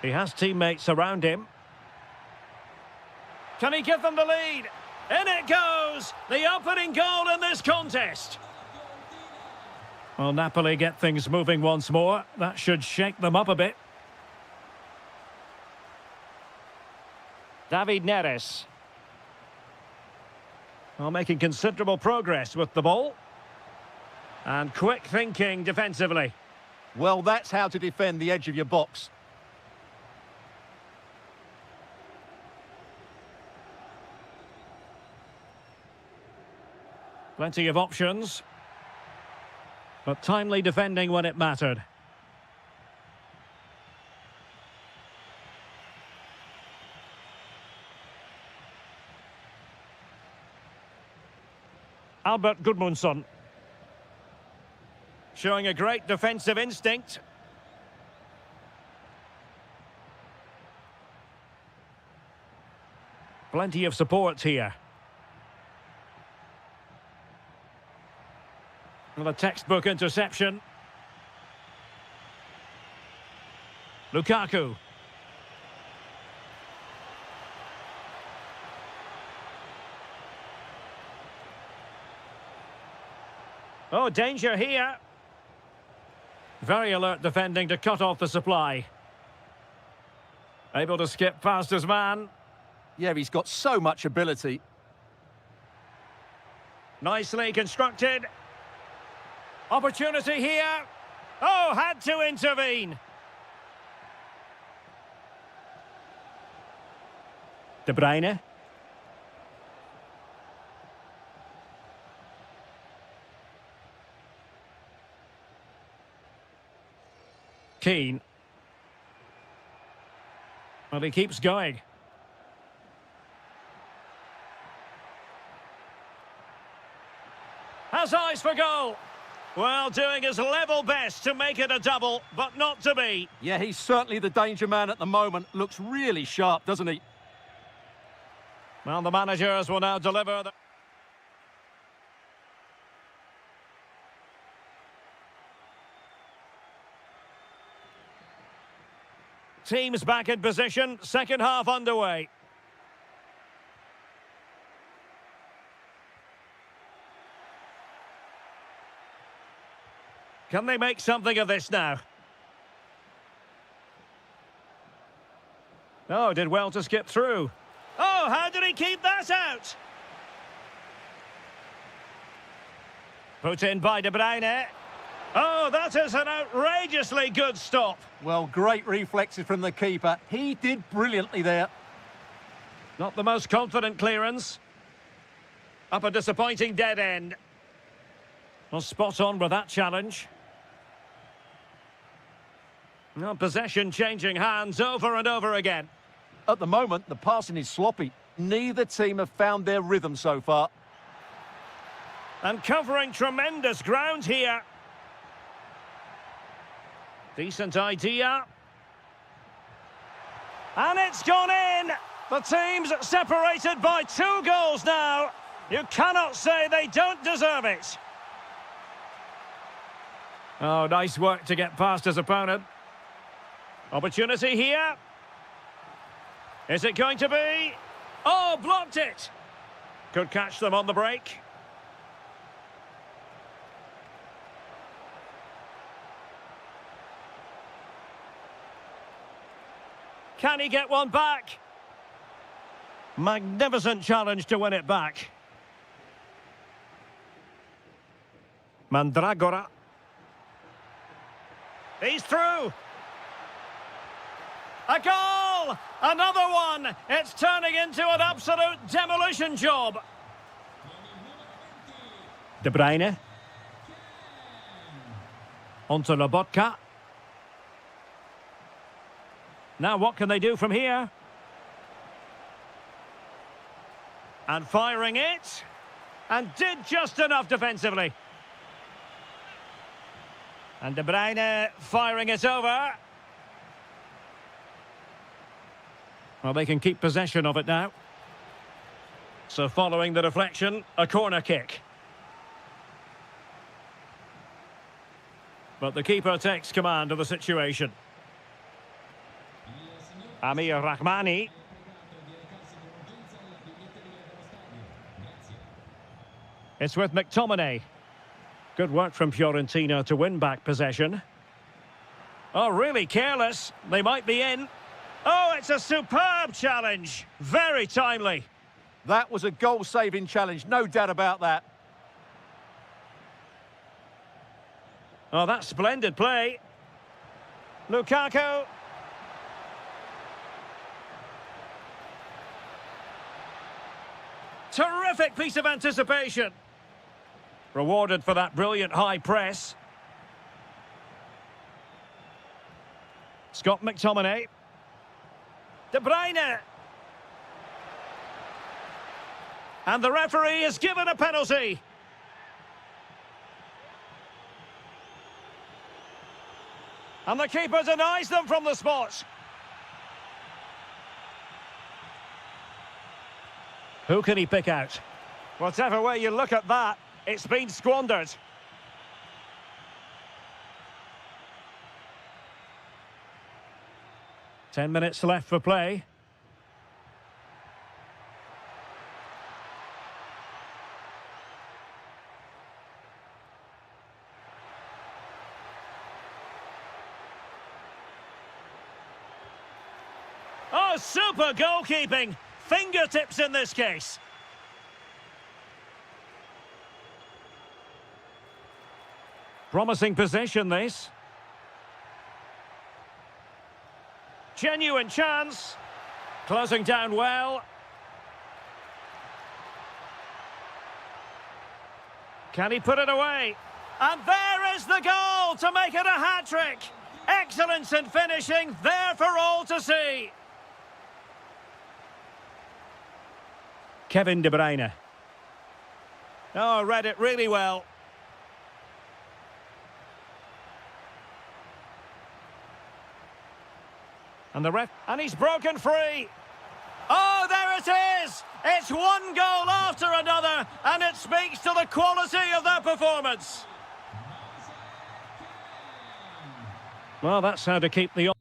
He has teammates around him. Can he give them the lead? In it goes! The opening goal in this contest. Well, Napoli get things moving once more. That should shake them up a bit. David Neres. Well, making considerable progress with the ball. And quick thinking defensively. Well, that's how to defend the edge of your box. Plenty of options, but timely defending when it mattered. Albert Gudmundsson. Showing a great defensive instinct. Plenty of support here. Well, a textbook interception. Lukaku. Oh, danger here. Very alert defending to cut off the supply. Able to skip past his man. Yeah, he's got so much ability. Nicely constructed. Opportunity here. Oh, had to intervene. De Bruyne. Keane. Well, he keeps going. Has eyes for goal. Well, doing his level best to make it a double, but not to be. Yeah, he's certainly the danger man at the moment. Looks really sharp, doesn't he? Well, the managers will now deliver the... Teams back in position, second half underway. Can they make something of this now? Oh, did well to skip through. Oh, how did he keep that out? Put in by De Bruyne. Oh, that is an outrageously good stop. Well, great reflexes from the keeper. He did brilliantly there. Not the most confident clearance. Up a disappointing dead end. Well, spot on with that challenge. Well, possession changing hands over and over again. At the moment, the passing is sloppy. Neither team have found their rhythm so far. And covering tremendous ground here. Decent idea. And it's gone in! The team's separated by 2 goals now. You cannot say they don't deserve it. Oh, nice work to get past his opponent. Opportunity here. Is it going to be? Oh, blocked it! Could catch them on the break. Can he get one back? Magnificent challenge to win it back. Mandragora. He's through. A goal! Another one! It's turning into an absolute demolition job. De Bruyne. Onto Lobotka. Now what can they do from here? And firing it. And did just enough defensively. And De Bruyne firing it over. Well, they can keep possession of it now. So following the deflection, a corner kick. But the keeper takes command of the situation. Amir Rahmani. It's with McTominay. Good work from Fiorentina to win back possession. Oh, really careless. They might be in. Oh, it's a superb challenge. Very timely. That was a goal-saving challenge, no doubt about that. Oh, that's splendid play. Lukaku. Terrific piece of anticipation. Rewarded for that brilliant high press. Scott McTominay. De Bruyne. And the referee is given a penalty. And the keeper denies them from the spot. Who can he pick out? Whatever way you look at that, it's been squandered. Ten minutes left for play. Oh, super goalkeeping! Fingertips in this case. Promising possession, this. Genuine chance. Closing down well. Can he put it away? And there is the goal to make it a hat-trick. Excellence in finishing, there for all to see. Kevin De Bruyne. Oh, read it really well. And the ref, and he's broken free. Oh, there it is! It's one goal after another, and it speaks to the quality of their performance. Well, that's how to keep the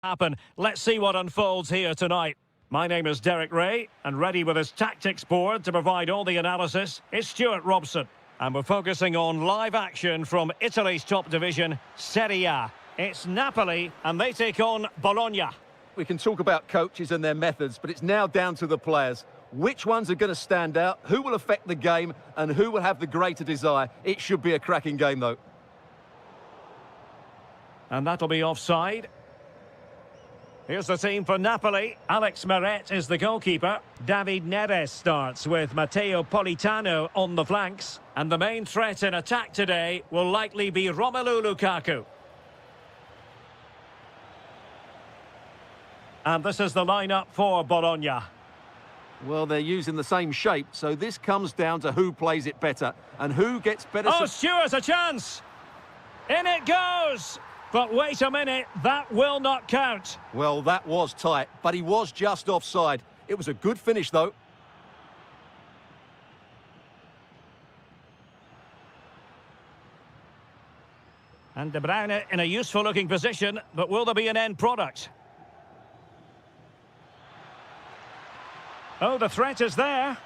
happen. Let's see what unfolds here tonight. My name is Derek Ray, and ready with his tactics board to provide all the analysis is Stuart Robson. And we're focusing on live action from Italy's top division, Serie A. It's Napoli, and they take on Bologna. We can talk about coaches and their methods, but it's now down to the players. Which ones are going to stand out, who will affect the game, and who will have the greater desire? It should be a cracking game, though. And that'll be offside. Here's the team for Napoli. Alex Meret is the goalkeeper. David Neres starts with Matteo Politano on the flanks. And the main threat in attack today will likely be Romelu Lukaku. And this is the lineup for Bologna. Well, they're using the same shape, so this comes down to who plays it better and who gets better... Oh, Stuart, a chance! In it goes! But wait a minute, that will not count. Well, that was tight, but he was just offside. It was a good finish, though. And De Bruyne in a useful-looking position, but will there be an end product? Oh, the threat is there.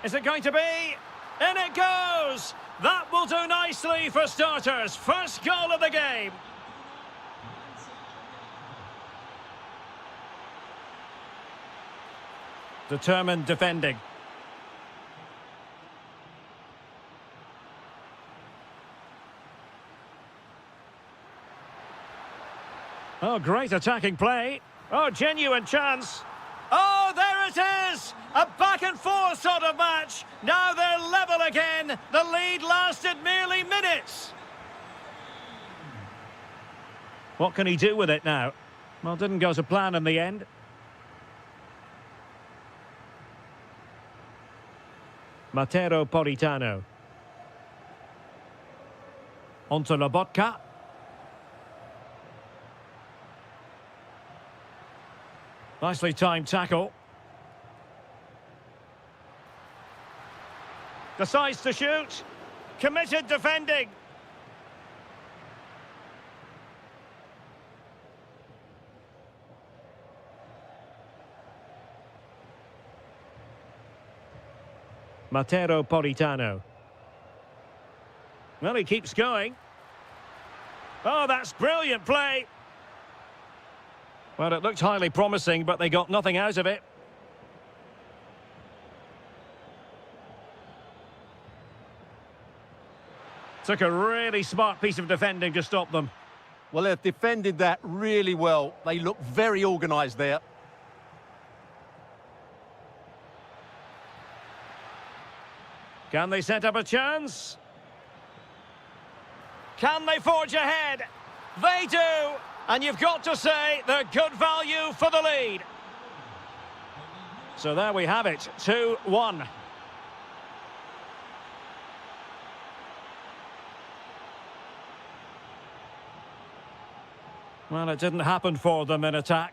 Is it going to be? In it goes! That will do nicely for starters. First goal of the game. Determined defending. Oh, great attacking play. Oh, genuine chance. Oh, there it is! A back-and-forth sort of match. Now they're level again. The lead lasted merely minutes. What can he do with it now? Well, didn't go to plan in the end. Matteo Politano. Onto Lobotka. Nicely timed tackle. Decides to shoot. Committed defending. Matteo Politano. Well, he keeps going. Oh, that's brilliant play. Well, it looked highly promising, but they got nothing out of it. Took a really smart piece of defending to stop them. Well, they've defended that really well. They look very organised there. Can they set up a chance? Can they forge ahead? They do! And you've got to say they're good value for the lead. So there we have it, 2-1. Well, it didn't happen for them in attack.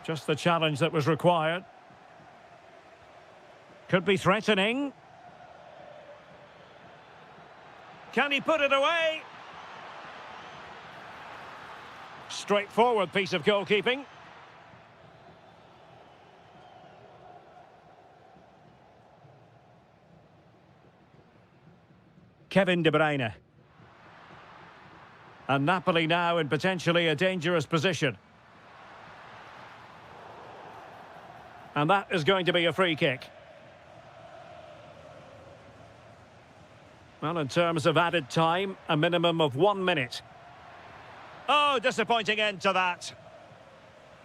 Just the challenge that was required. Could be threatening. Can he put it away? Straightforward piece of goalkeeping. Kevin De Bruyne. And Napoli now in potentially a dangerous position. And that is going to be a free kick. Well, in terms of added time, a minimum of 1 minute. Oh, disappointing end to that.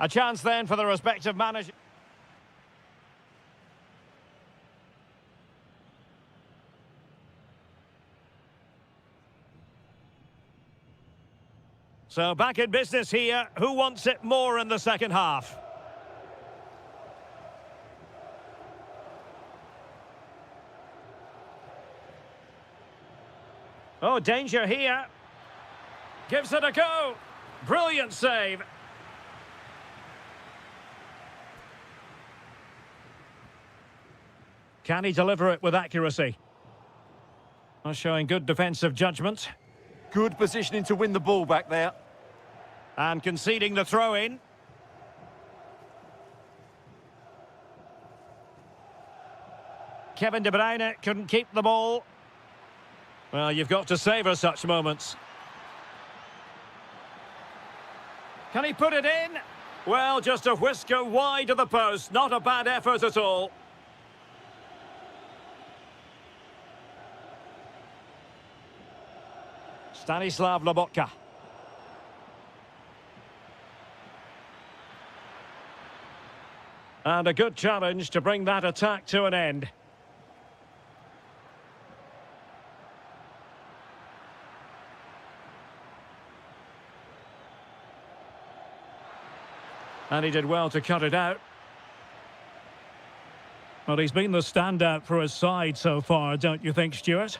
A chance then for the respective manager. So back in business here. Who wants it more in the second half? Oh, danger here. Gives it a go. Brilliant save. Can he deliver it with accuracy? Well, showing good defensive judgment. Good positioning to win the ball back there. And conceding the throw-in. Kevin De Bruyne couldn't keep the ball. Well, you've got to savour such moments. Can he put it in? Well, just a whisker wide of the post. Not a bad effort at all. Stanislav Lobotka. And a good challenge to bring that attack to an end. And he did well to cut it out. Well, he's been the standout for his side so far, don't you think, Stuart?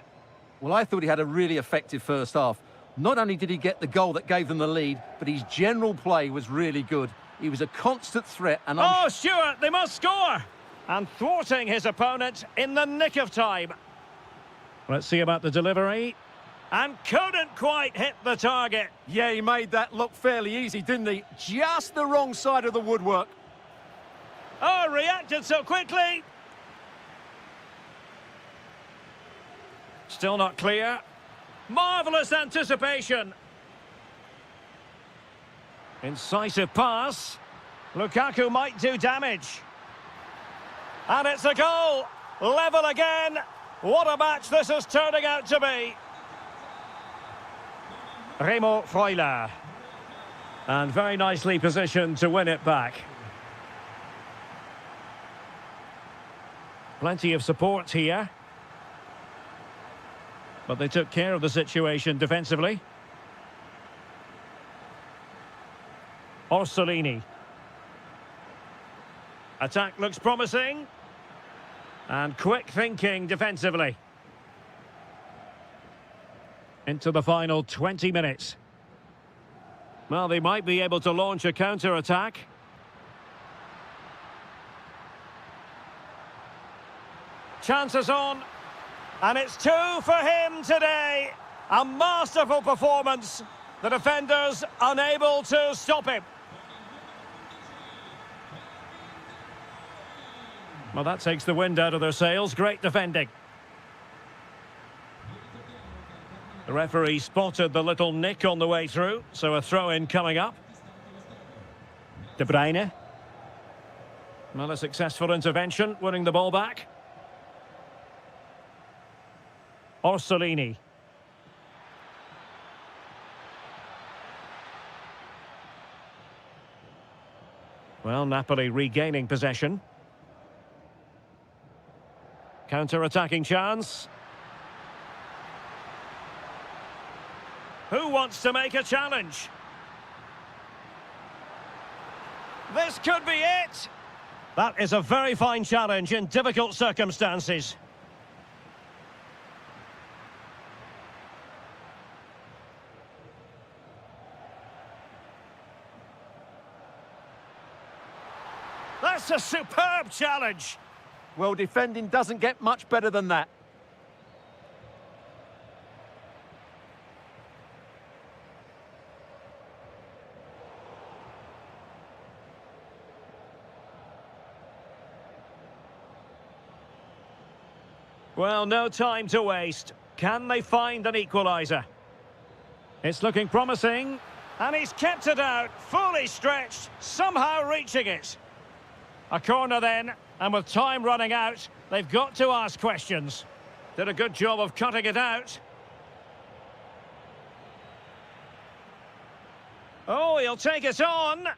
Well, I thought he had a really effective first half. Not only did he get the goal that gave them the lead, but his general play was really good. He was a constant threat and... Oh, Stuart, they must score! And thwarting his opponent in the nick of time. Let's see about the delivery. And couldn't quite hit the target. Yeah, he made that look fairly easy, didn't he? Just the wrong side of the woodwork. Oh, reacted so quickly. Still not clear. Marvellous anticipation. Incisive pass. Lukaku might do damage. And it's a goal. Level again. What a match this is turning out to be. Remo Freuler. And very nicely positioned to win it back. Plenty of support here. But they took care of the situation defensively. Orsolini. Attack looks promising. And quick thinking defensively. Into the final 20 minutes. Well, they might be able to launch a counter-attack. Chances on. And it's 2 for him today. A masterful performance. The defenders unable to stop him. Well, that takes the wind out of their sails. Great defending. The referee spotted the little nick on the way through, so a throw-in coming up. De Bruyne. Well, a successful intervention, winning the ball back. Orsolini. Well, Napoli regaining possession. Counter-attacking chance. Who wants to make a challenge? This could be it. That is a very fine challenge in difficult circumstances. That's a superb challenge. Well, defending doesn't get much better than that. Well, no time to waste. Can they find an equaliser? It's looking promising. And he's kept it out, fully stretched, somehow reaching it. A corner then, and with time running out, they've got to ask questions. Did a good job of cutting it out. Oh, he'll take it on.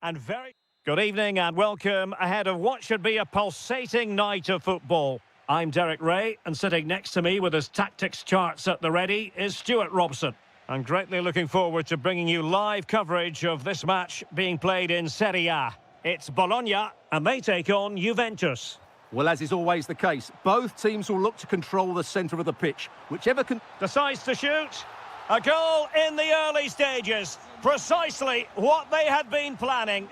And very good evening and welcome ahead of what should be a pulsating night of football. I'm Derek Ray, and sitting next to me with his tactics charts at the ready is Stuart Robson. I'm greatly looking forward to bringing you live coverage of this match being played in Serie A. It's Bologna, and they take on Juventus. Well, as is always the case, both teams will look to control the centre of the pitch. Whichever can... Decides to shoot. A goal in the early stages. Precisely what they had been planning.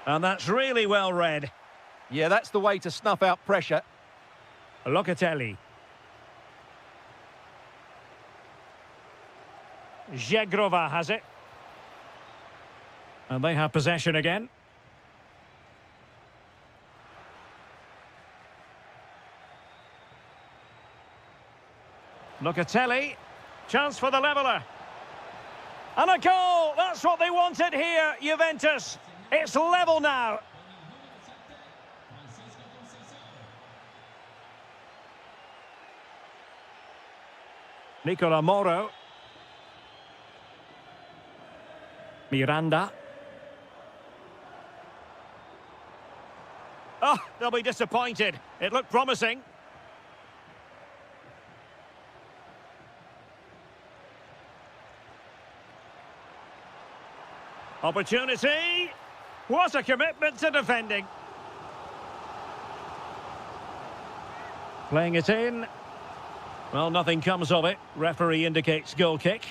And that's really well read. Yeah, that's the way to snuff out pressure. Locatelli. Zegrova has it. And they have possession again. Locatelli. Chance for the leveller. And a goal! That's what they wanted here, Juventus. It's level now. Nicola Moro. Miranda. Oh, they'll be disappointed. It looked promising. Opportunity. What a commitment to defending. Playing it in. Well, nothing comes of it. Referee indicates goal kick.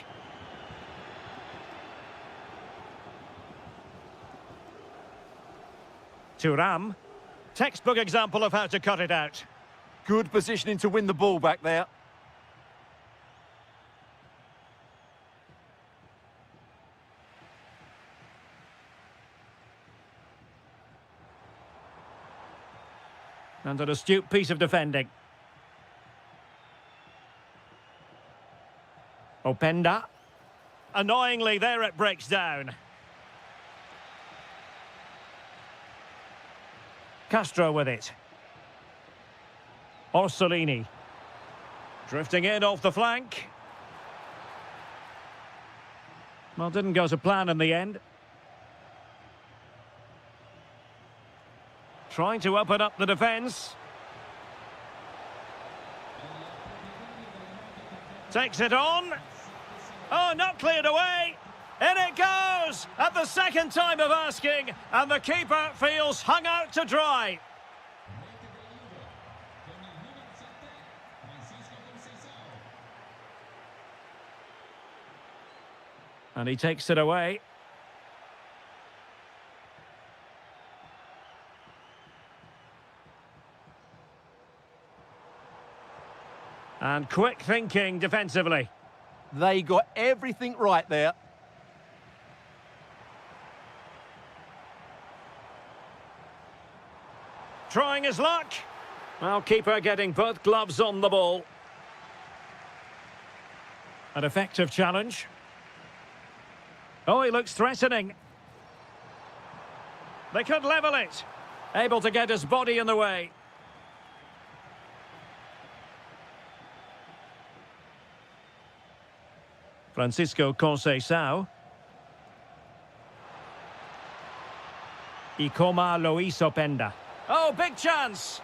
Thuram. Textbook example of how to cut it out. Good positioning to win the ball back there. And an astute piece of defending. Openda. Annoyingly, there it breaks down. Castro with it. Orsolini. Drifting in off the flank. Well, didn't go to plan in the end. Trying to open up the defence. Takes it on. Oh, not cleared away. In it goes at the second time of asking, and the keeper feels hung out to dry. And he takes it away. And quick thinking defensively. They got everything right there. Trying his luck. Well, keeper getting both gloves on the ball. An effective challenge. Oh, he looks threatening. They could level it. Able to get his body in the way. Francisco Conceição. Ikoma Luis Openda. Oh, big chance!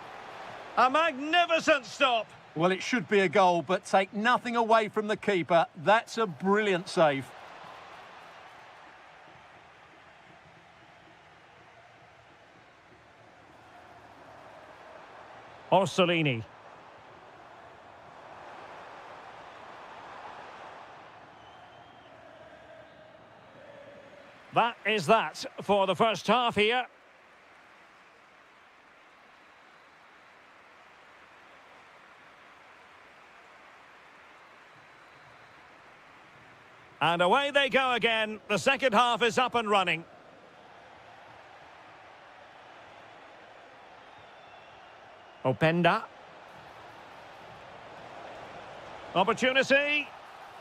A magnificent stop! Well, it should be a goal, but take nothing away from the keeper. That's a brilliant save. Orsolini. That is that for the first half here. And away they go again. The second half is up and running. Openda. Opportunity.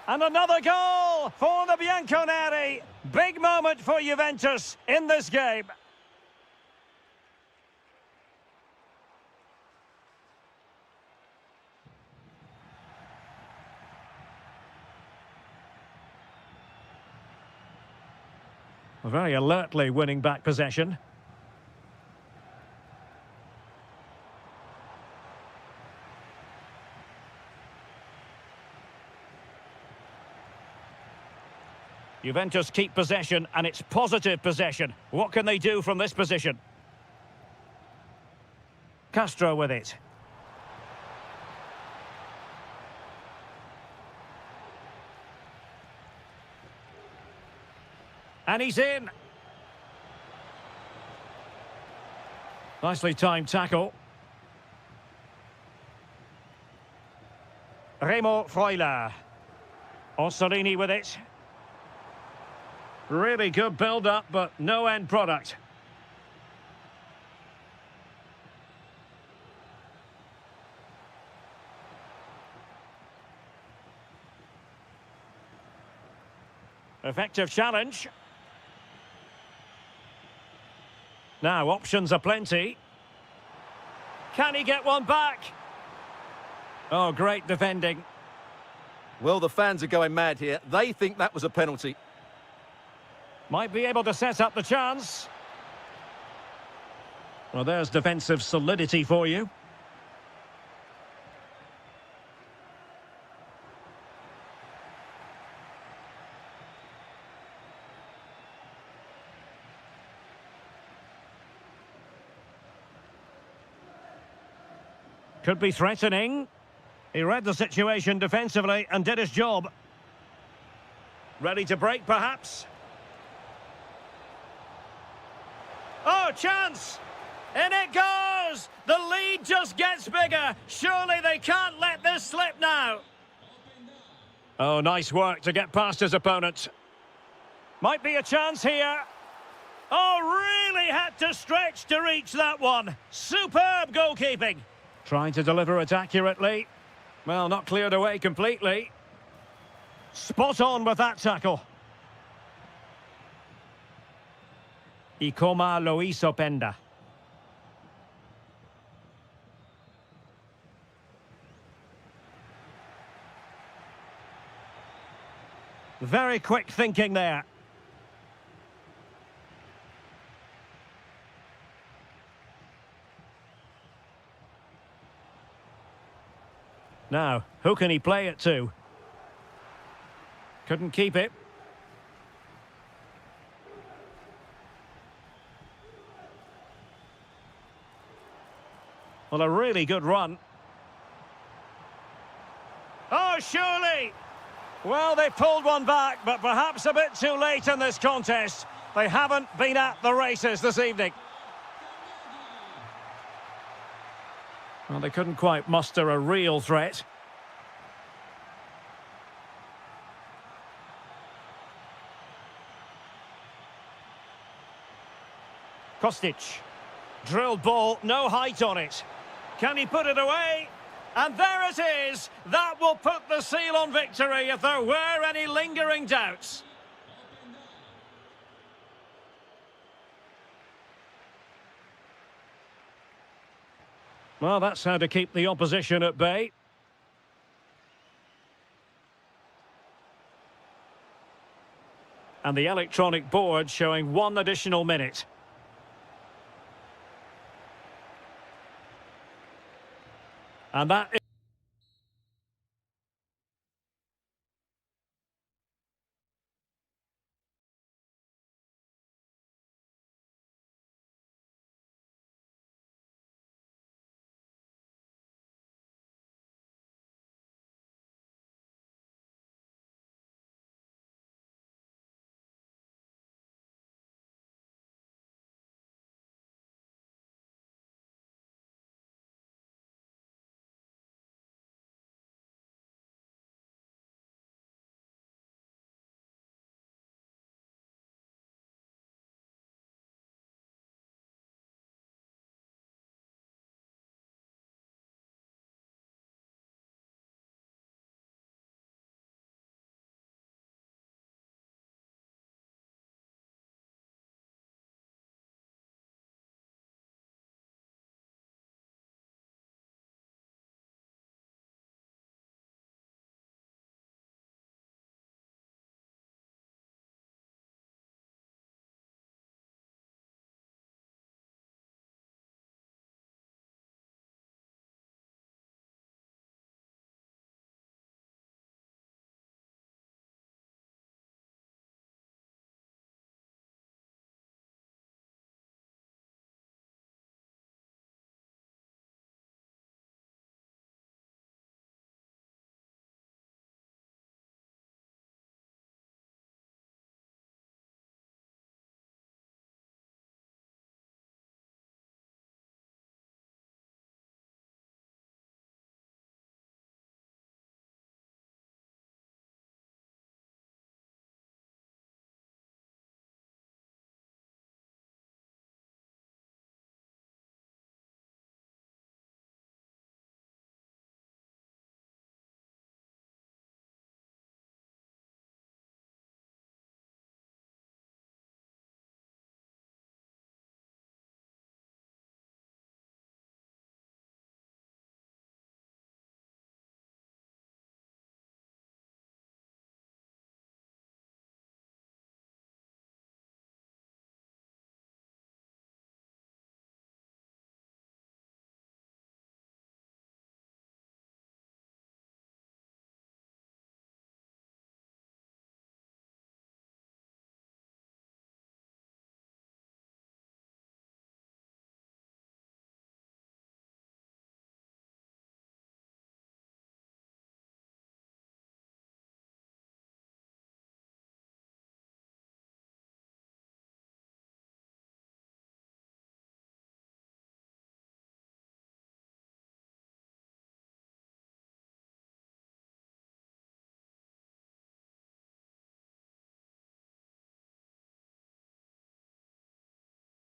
And another goal for the Bianconeri. Big moment for Juventus in this game. Very alertly winning back possession. Juventus keep possession, and it's positive possession. What can they do from this position? Castro with it. And he's in. Nicely timed tackle. Remo Freuler. Orsolini with it. Really good build-up, but no end product. Effective challenge. Now, options are plenty. Can he get one back? Oh, great defending. Well, the fans are going mad here. They think that was a penalty. Might be able to set up the chance. Well, there's defensive solidity for you. Could be threatening. He read the situation defensively and did his job. Ready to break, perhaps? Oh, chance! In it goes! The lead just gets bigger. Surely they can't let this slip now. Oh, nice work to get past his opponent. Might be a chance here. Oh, really had to stretch to reach that one. Superb goalkeeping. Trying to deliver it accurately. Well, not cleared away completely. Spot on with that tackle. Ikoma Loisopenda. Very quick thinking there. Now, who can he play it to? Couldn't keep it. Well, a really good run. Oh, surely! Well, they pulled one back, but perhaps a bit too late in this contest. They haven't been at the races this evening. Well, they couldn't quite muster a real threat. Kostic. Drilled ball, no height on it. Can he put it away? And there it is! That will put the seal on victory if there were any lingering doubts. Well, that's how to keep the opposition at bay. And the electronic board showing 1 additional minute. And that is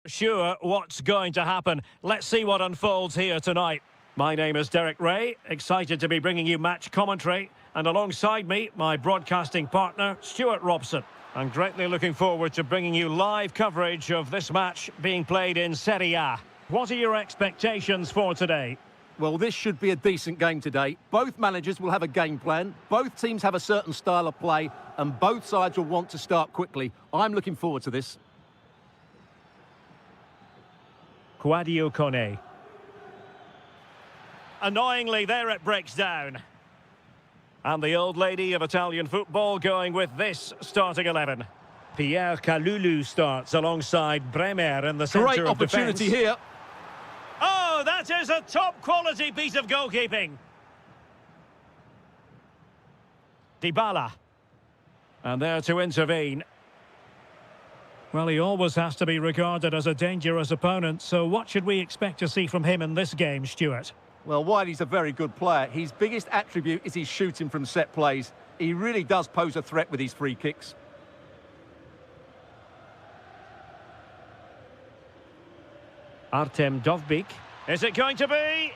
Sure what's going to happen. Let's see what unfolds here tonight. My name is Derek Ray, excited to be bringing you match commentary, and alongside me, my broadcasting partner, Stuart Robson. I'm greatly looking forward to bringing you live coverage of this match being played in Serie A. What are your expectations for today? Well, this should be a decent game today. Both managers will have a game plan, both teams have a certain style of play, and both sides will want to start quickly. I'm looking forward to this. Quadio Kone. Annoyingly, there it breaks down. And the old lady of Italian football going with this starting 11. Pierre Kalulu starts alongside Bremer in the centre of defence. Great opportunity here. Oh, that is a top-quality piece of goalkeeping. Dybala. And there to intervene. Well, he always has to be regarded as a dangerous opponent, so what should we expect to see from him in this game, Stuart? Well, while he's a very good player, his biggest attribute is his shooting from set plays. He really does pose a threat with his free kicks. Artem Dovbyk. Is it going to be?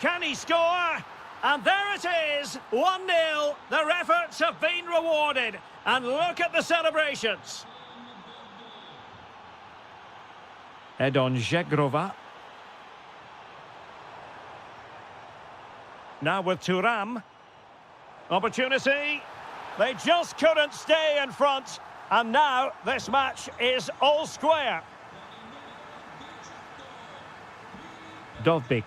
Can he score? And there it is, 1-0. Their efforts have been rewarded. And look at the celebrations. Edon Zegrova. Now with Thuram. Opportunity. They just couldn't stay in front. And now this match is all square. Dovbyk.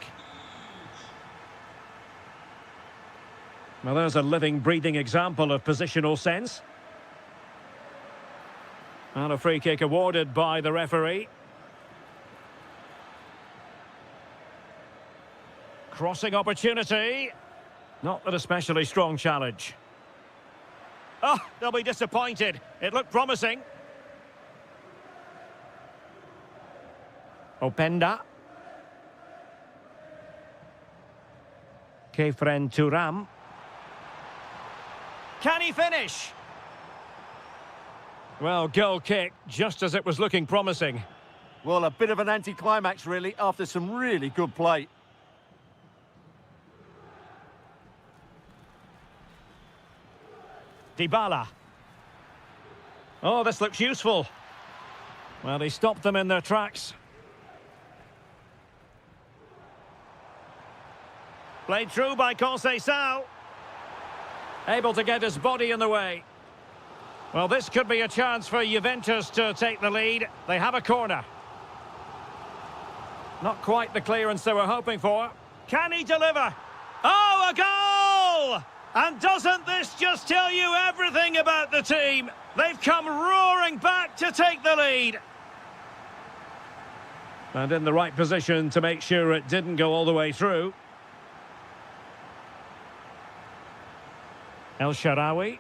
Well, there's a living, breathing example of positional sense. And a free kick awarded by the referee. Crossing opportunity. Not an especially strong challenge. Oh, they'll be disappointed. It looked promising. Openda. Kefren Thuram. Can he finish? Well, goal kick, just as it was looking promising. Well, a bit of an anticlimax, really, after some really good play. Dybala. Oh, this looks useful. Well, he stopped them in their tracks. Played through by Conceição. Able to get his body in the way. Well, this could be a chance for Juventus to take the lead. They have a corner. Not quite the clearance they were hoping for. Can he deliver? Oh, a goal! And doesn't this just tell you everything about the team? They've come roaring back to take the lead. And in the right position to make sure it didn't go all the way through. El Shaarawy.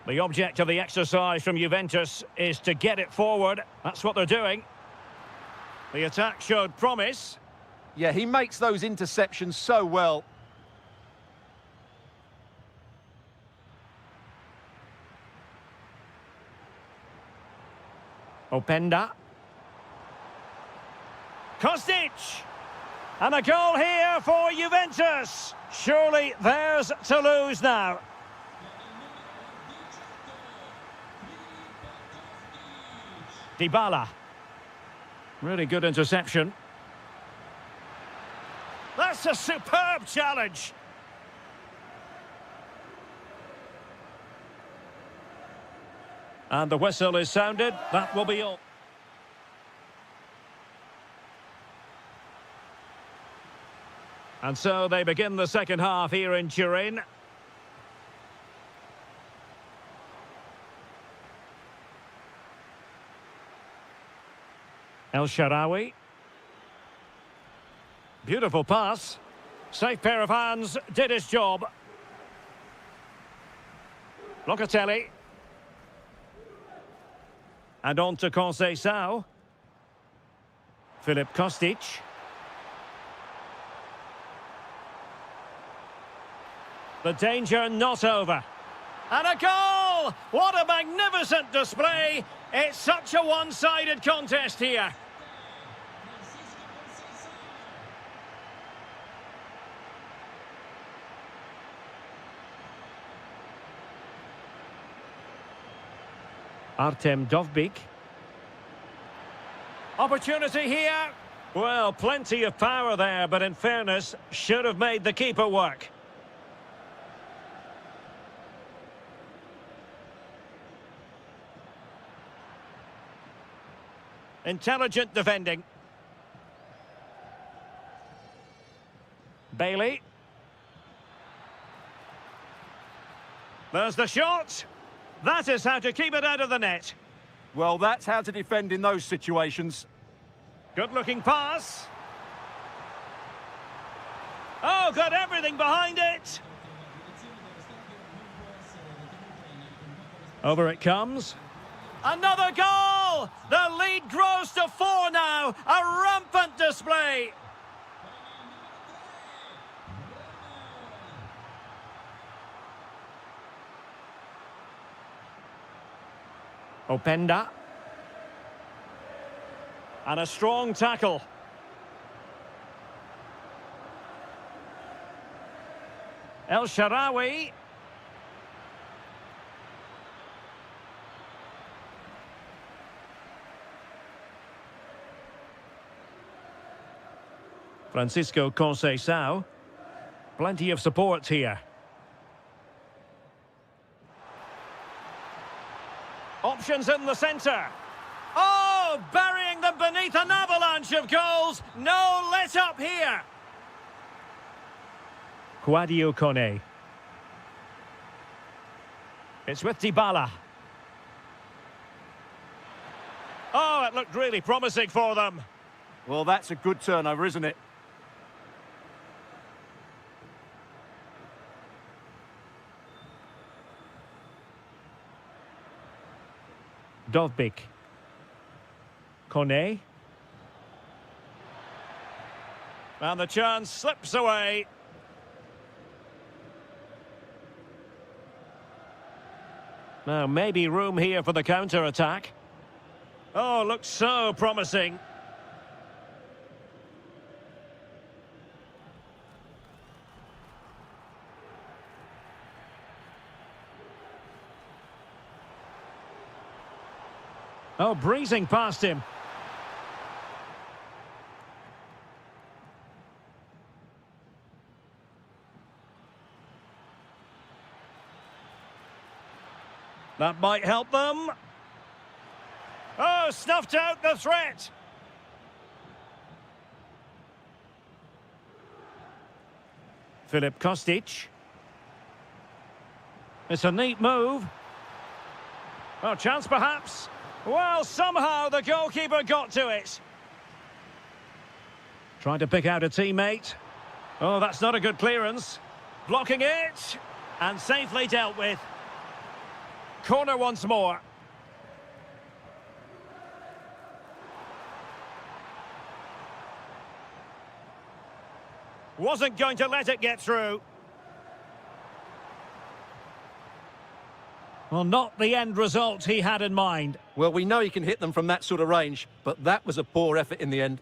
The object of the exercise from Juventus is to get it forward. That's what they're doing. The attack showed promise. Yeah, he makes those interceptions so well. Openda. Kostic! And a goal here for Juventus. Surely theirs to lose now. Dybala. Really good interception. That's a superb challenge. And the whistle is sounded. That will be all. And so they begin the second half here in Turin. El Shaarawy. Beautiful pass. Safe pair of hands, did his job. Locatelli. And on to Conceição. Filip Kostic. The danger not over. And a goal! What a magnificent display! It's such a one-sided contest here. Artem Dovbyk. Opportunity here. Well, plenty of power there, but in fairness, should have made the keeper work. Intelligent defending. Bailey. There's the shot. That is how to keep it out of the net. Well, that's how to defend in those situations. Good-looking pass. Oh, got everything behind it. Over it comes. Another goal! The lead grows to 4 now. A rampant display. Openda. And a strong tackle. El Shaarawy. Francisco Conceição. Plenty of support here. Options in the centre. Oh, burying them beneath an avalanche of goals. No let up here. Kwadwo Kone. It's with Dybala. Oh, it looked really promising for them. Well, that's a good turnover, isn't it? Dovbyk. Kone. And the chance slips away. Now, maybe room here for the counter-attack. Oh, looks so promising. Oh, breezing past him. That might help them. Oh, snuffed out the threat. Filip Kostic. It's a neat move. Oh, chance perhaps. Well, somehow the goalkeeper got to it. Trying to pick out a teammate. Oh, that's not a good clearance. Blocking it. And safely dealt with. Corner once more. Wasn't going to let it get through. Well, not the end result he had in mind. Well, we know he can hit them from that sort of range, but that was a poor effort in the end.